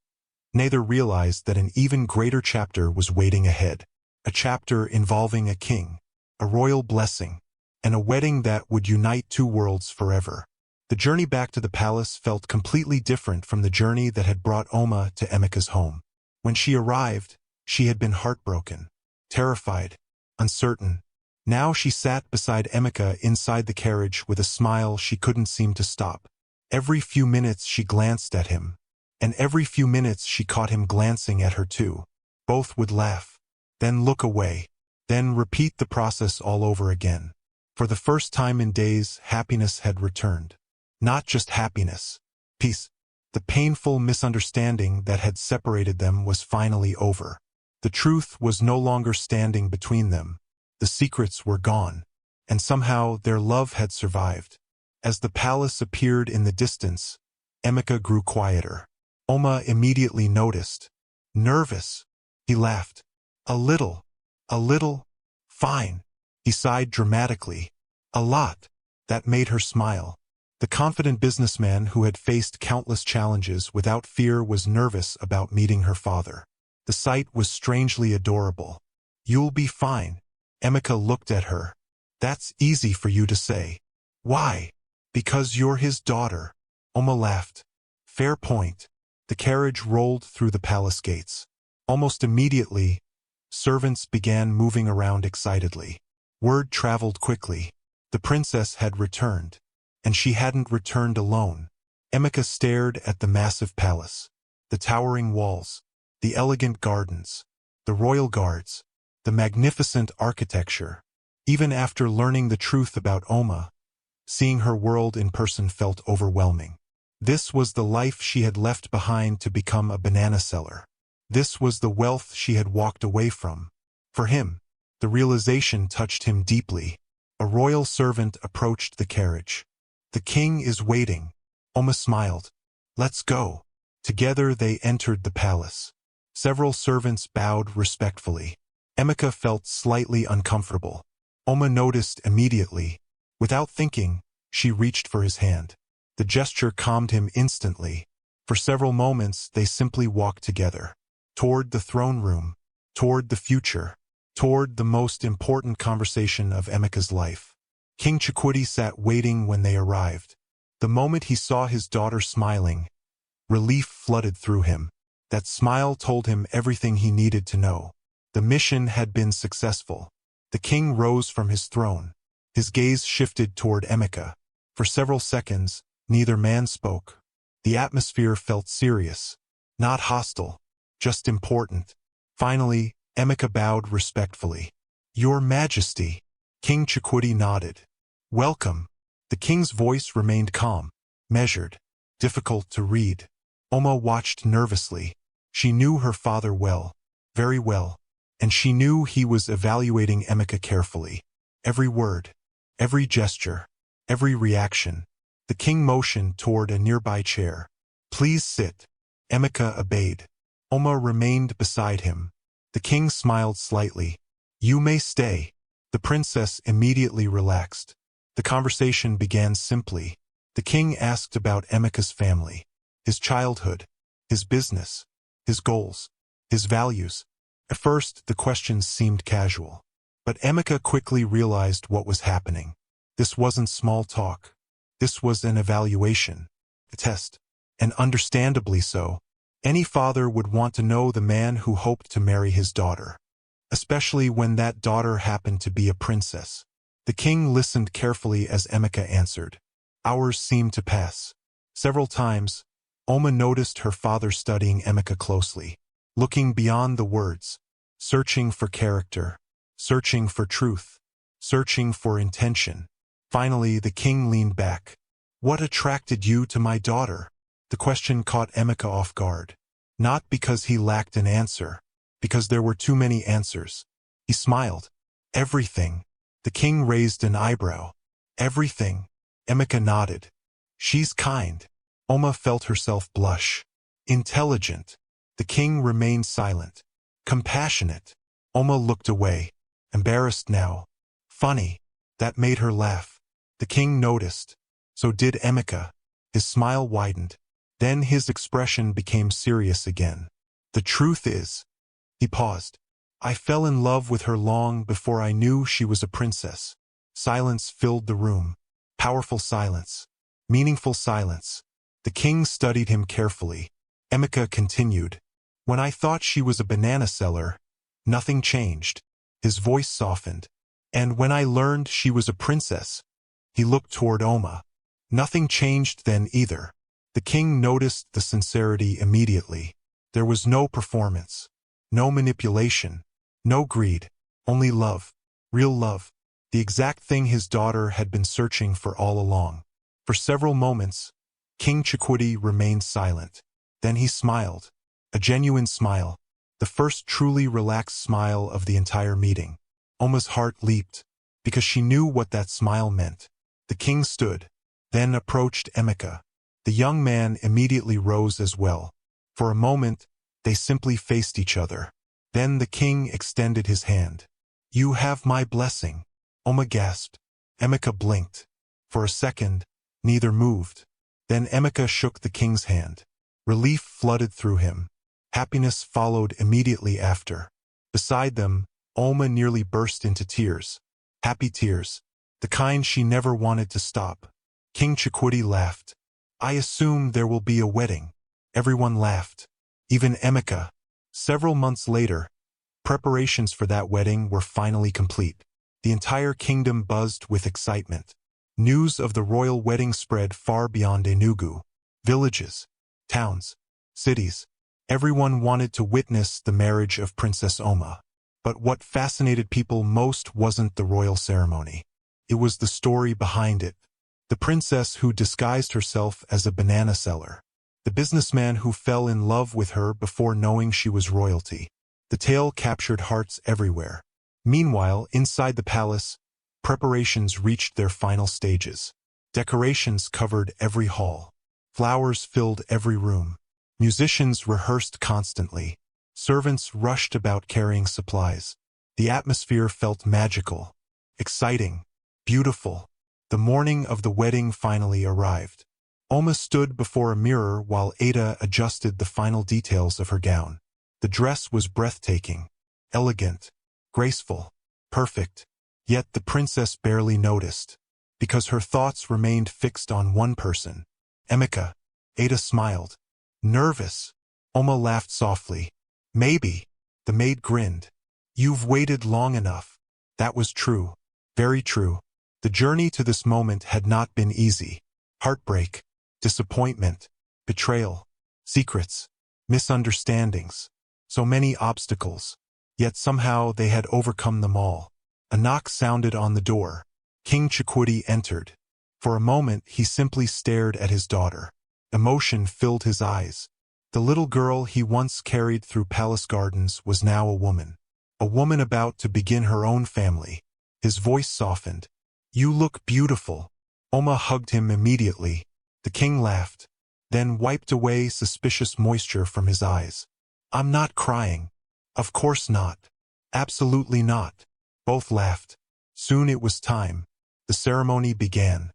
neither realized that an even greater chapter was waiting ahead. A chapter involving a king, a royal blessing, and a wedding that would unite two worlds forever. The journey back to the palace felt completely different from the journey that had brought Oma to Emeka's home. When she arrived, she had been heartbroken, terrified, uncertain. Now she sat beside Emeka inside the carriage with a smile she couldn't seem to stop. Every few minutes she glanced at him, and every few minutes she caught him glancing at her too. Both would laugh, then look away, then repeat the process all over again. For the first time in days, happiness had returned. Not just happiness. Peace. The painful misunderstanding that had separated them was finally over. The truth was no longer standing between them. The secrets were gone, and somehow their love had survived. As the palace appeared in the distance, Emeka grew quieter. Oma immediately noticed. Nervous. He laughed. A little. Fine. He sighed dramatically. A lot. That made her smile. The confident businessman who had faced countless challenges without fear was nervous about meeting her father. The sight was strangely adorable. You'll be fine. Emeka looked at her. That's easy for you to say. Why? Because you're his daughter. Oma laughed. Fair point. The carriage rolled through the palace gates. Almost immediately, servants began moving around excitedly. Word traveled quickly. The princess had returned. And she hadn't returned alone. Emeka stared at the massive palace, the towering walls, the elegant gardens, the royal guards, the magnificent architecture. Even after learning the truth about Oma, seeing her world in person felt overwhelming. This was the life she had left behind to become a banana seller. This was the wealth she had walked away from. For him, the realization touched him deeply. A royal servant approached the carriage. "The king is waiting." Oma smiled. "Let's go." Together they entered the palace. Several servants bowed respectfully. Emeka felt slightly uncomfortable. Oma noticed immediately. Without thinking, she reached for his hand. The gesture calmed him instantly. For several moments they simply walked together. Toward the throne room. Toward the future. Toward the most important conversation of Emeka's life. King Chukwudi sat waiting when they arrived. The moment he saw his daughter smiling, relief flooded through him. That smile told him everything he needed to know. The mission had been successful. The king rose from his throne. His gaze shifted toward Emeka. For several seconds, neither man spoke. The atmosphere felt serious. Not hostile. Just important. Finally, Emeka bowed respectfully. "Your Majesty." King Chukwudi nodded. "Welcome." The king's voice remained calm, measured, difficult to read. Oma watched nervously. She knew her father well, very well, and she knew he was evaluating Emeka carefully. Every word, every gesture, every reaction. The king motioned toward a nearby chair. "Please sit." Emeka obeyed. Oma remained beside him. The king smiled slightly. "You may stay." The princess immediately relaxed. The conversation began simply. The king asked about Emeka's family, his childhood, his business, his goals, his values. At first, the questions seemed casual. But Emeka quickly realized what was happening. This wasn't small talk. This was an evaluation, a test. And understandably so. Any father would want to know the man who hoped to marry his daughter, especially when that daughter happened to be a princess. The king listened carefully as Emeka answered. Hours seemed to pass. Several times, Oma noticed her father studying Emeka closely, looking beyond the words, searching for character, searching for truth, searching for intention. Finally, the king leaned back. "What attracted you to my daughter?" The question caught Emeka off guard. Not because he lacked an answer, because there were too many answers. He smiled. "Everything." The king raised an eyebrow. "Everything." Emeka nodded. "She's kind." Oma felt herself blush. "Intelligent." The king remained silent. "Compassionate." Oma looked away, embarrassed now. "Funny." That made her laugh. The king noticed. So did Emeka. His smile widened. Then his expression became serious again. "The truth is," he paused, "I fell in love with her long before I knew she was a princess." Silence filled the room. Powerful silence. Meaningful silence. The king studied him carefully. Emeka continued. "When I thought she was a banana seller, nothing changed." His voice softened. "And when I learned she was a princess," he looked toward Oma, "nothing changed then either." The king noticed the sincerity immediately. There was no performance, no manipulation, no greed, only love, real love, the exact thing his daughter had been searching for all along. For several moments, King Chukwudi remained silent. Then he smiled, a genuine smile, the first truly relaxed smile of the entire meeting. Oma's heart leaped, because she knew what that smile meant. The king stood, then approached Emeka. The young man immediately rose as well. For a moment, they simply faced each other. Then the king extended his hand. "You have my blessing." Oma gasped. Emeka blinked. For a second, neither moved. Then Emeka shook the king's hand. Relief flooded through him. Happiness followed immediately after. Beside them, Oma nearly burst into tears. Happy tears. The kind she never wanted to stop. King Chukwudi laughed. "I assume there will be a wedding." Everyone laughed. Even Emeka. Several months later, preparations for that wedding were finally complete. The entire kingdom buzzed with excitement. News of the royal wedding spread far beyond Enugu. Villages, towns, cities. Everyone wanted to witness the marriage of Princess Oma. But what fascinated people most wasn't the royal ceremony. It was the story behind it. The princess who disguised herself as a banana seller. The businessman who fell in love with her before knowing she was royalty. The tale captured hearts everywhere. Meanwhile, inside the palace, preparations reached their final stages. Decorations covered every hall. Flowers filled every room. Musicians rehearsed constantly. Servants rushed about carrying supplies. The atmosphere felt magical, exciting, beautiful. The morning of the wedding finally arrived. Oma stood before a mirror while Ada adjusted the final details of her gown. The dress was breathtaking, elegant, graceful, perfect. Yet the princess barely noticed, because her thoughts remained fixed on one person, Emeka. Ada smiled. Nervous. Oma laughed softly. Maybe. The maid grinned. You've waited long enough. That was true. Very true. The journey to this moment had not been easy. Heartbreak, disappointment, betrayal, secrets, misunderstandings. So many obstacles. Yet somehow they had overcome them all. A knock sounded on the door. King Chikwudi entered. For a moment he simply stared at his daughter. Emotion filled his eyes. The little girl he once carried through palace gardens was now a woman. A woman about to begin her own family. His voice softened. You look beautiful. Oma hugged him immediately. The king laughed, then wiped away suspicious moisture from his eyes. I'm not crying. Of course not. Absolutely not. Both laughed. Soon it was time. The ceremony began.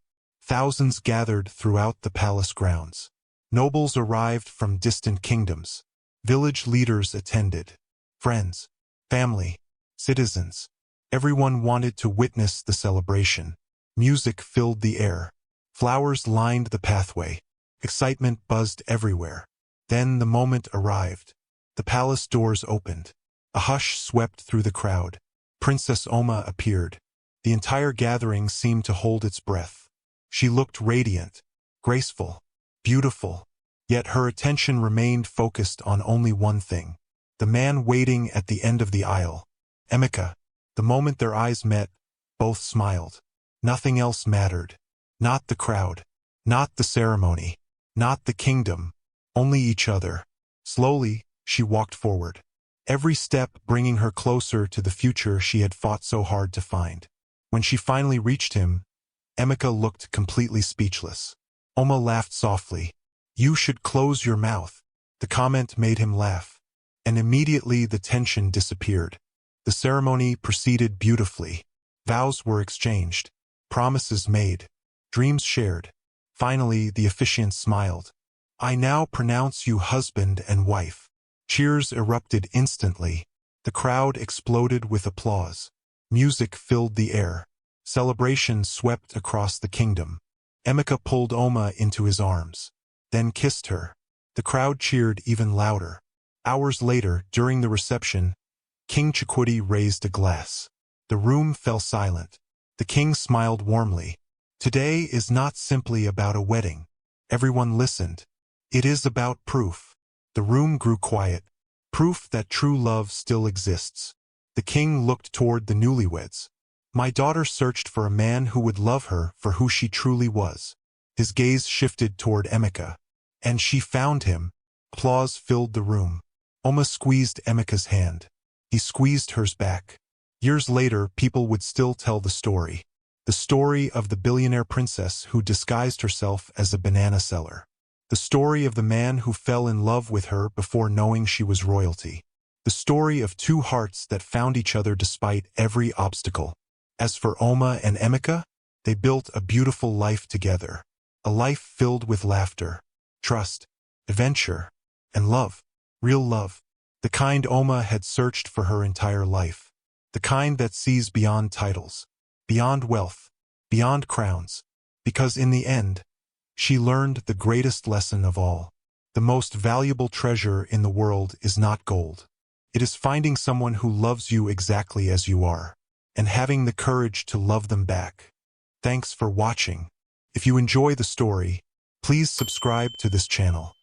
Thousands gathered throughout the palace grounds. Nobles arrived from distant kingdoms. Village leaders attended. Friends, family, citizens. Everyone wanted to witness the celebration. Music filled the air. Flowers lined the pathway. Excitement buzzed everywhere. Then the moment arrived. The palace doors opened. A hush swept through the crowd. Princess Oma appeared. The entire gathering seemed to hold its breath. She looked radiant, graceful, beautiful. Yet her attention remained focused on only one thing. The man waiting at the end of the aisle. Emeka. The moment their eyes met, both smiled. Nothing else mattered. Not the crowd. Not the ceremony. Not the kingdom. Only each other. Slowly, she walked forward. Every step bringing her closer to the future she had fought so hard to find. When she finally reached him, Emeka looked completely speechless. Oma laughed softly. You should close your mouth. The comment made him laugh. And immediately the tension disappeared. The ceremony proceeded beautifully. Vows were exchanged. Promises made. Dreams shared. Finally, the officiant smiled. I now pronounce you husband and wife. Cheers erupted instantly. The crowd exploded with applause. Music filled the air. Celebration swept across the kingdom. Emeka pulled Oma into his arms, then kissed her. The crowd cheered even louder. Hours later, during the reception, King Chikwudi raised a glass. The room fell silent. The king smiled warmly. Today is not simply about a wedding. Everyone listened. It is about proof. The room grew quiet. Proof that true love still exists. The king looked toward the newlyweds. My daughter searched for a man who would love her for who she truly was. His gaze shifted toward Emeka. And she found him. Applause filled the room. Oma squeezed Emeka's hand. He squeezed hers back. Years later, people would still tell the story. The story of the billionaire princess who disguised herself as a banana seller. The story of the man who fell in love with her before knowing she was royalty. The story of two hearts that found each other despite every obstacle. As for Oma and Emeka, they built a beautiful life together. A life filled with laughter, trust, adventure, and love. Real love. The kind Oma had searched for her entire life. The kind that sees beyond titles, beyond wealth, beyond crowns. Because in the end, she learned the greatest lesson of all. The most valuable treasure in the world is not gold. It is finding someone who loves you exactly as you are, and having the courage to love them back. Thanks for watching. If you enjoy the story, Please subscribe to this channel.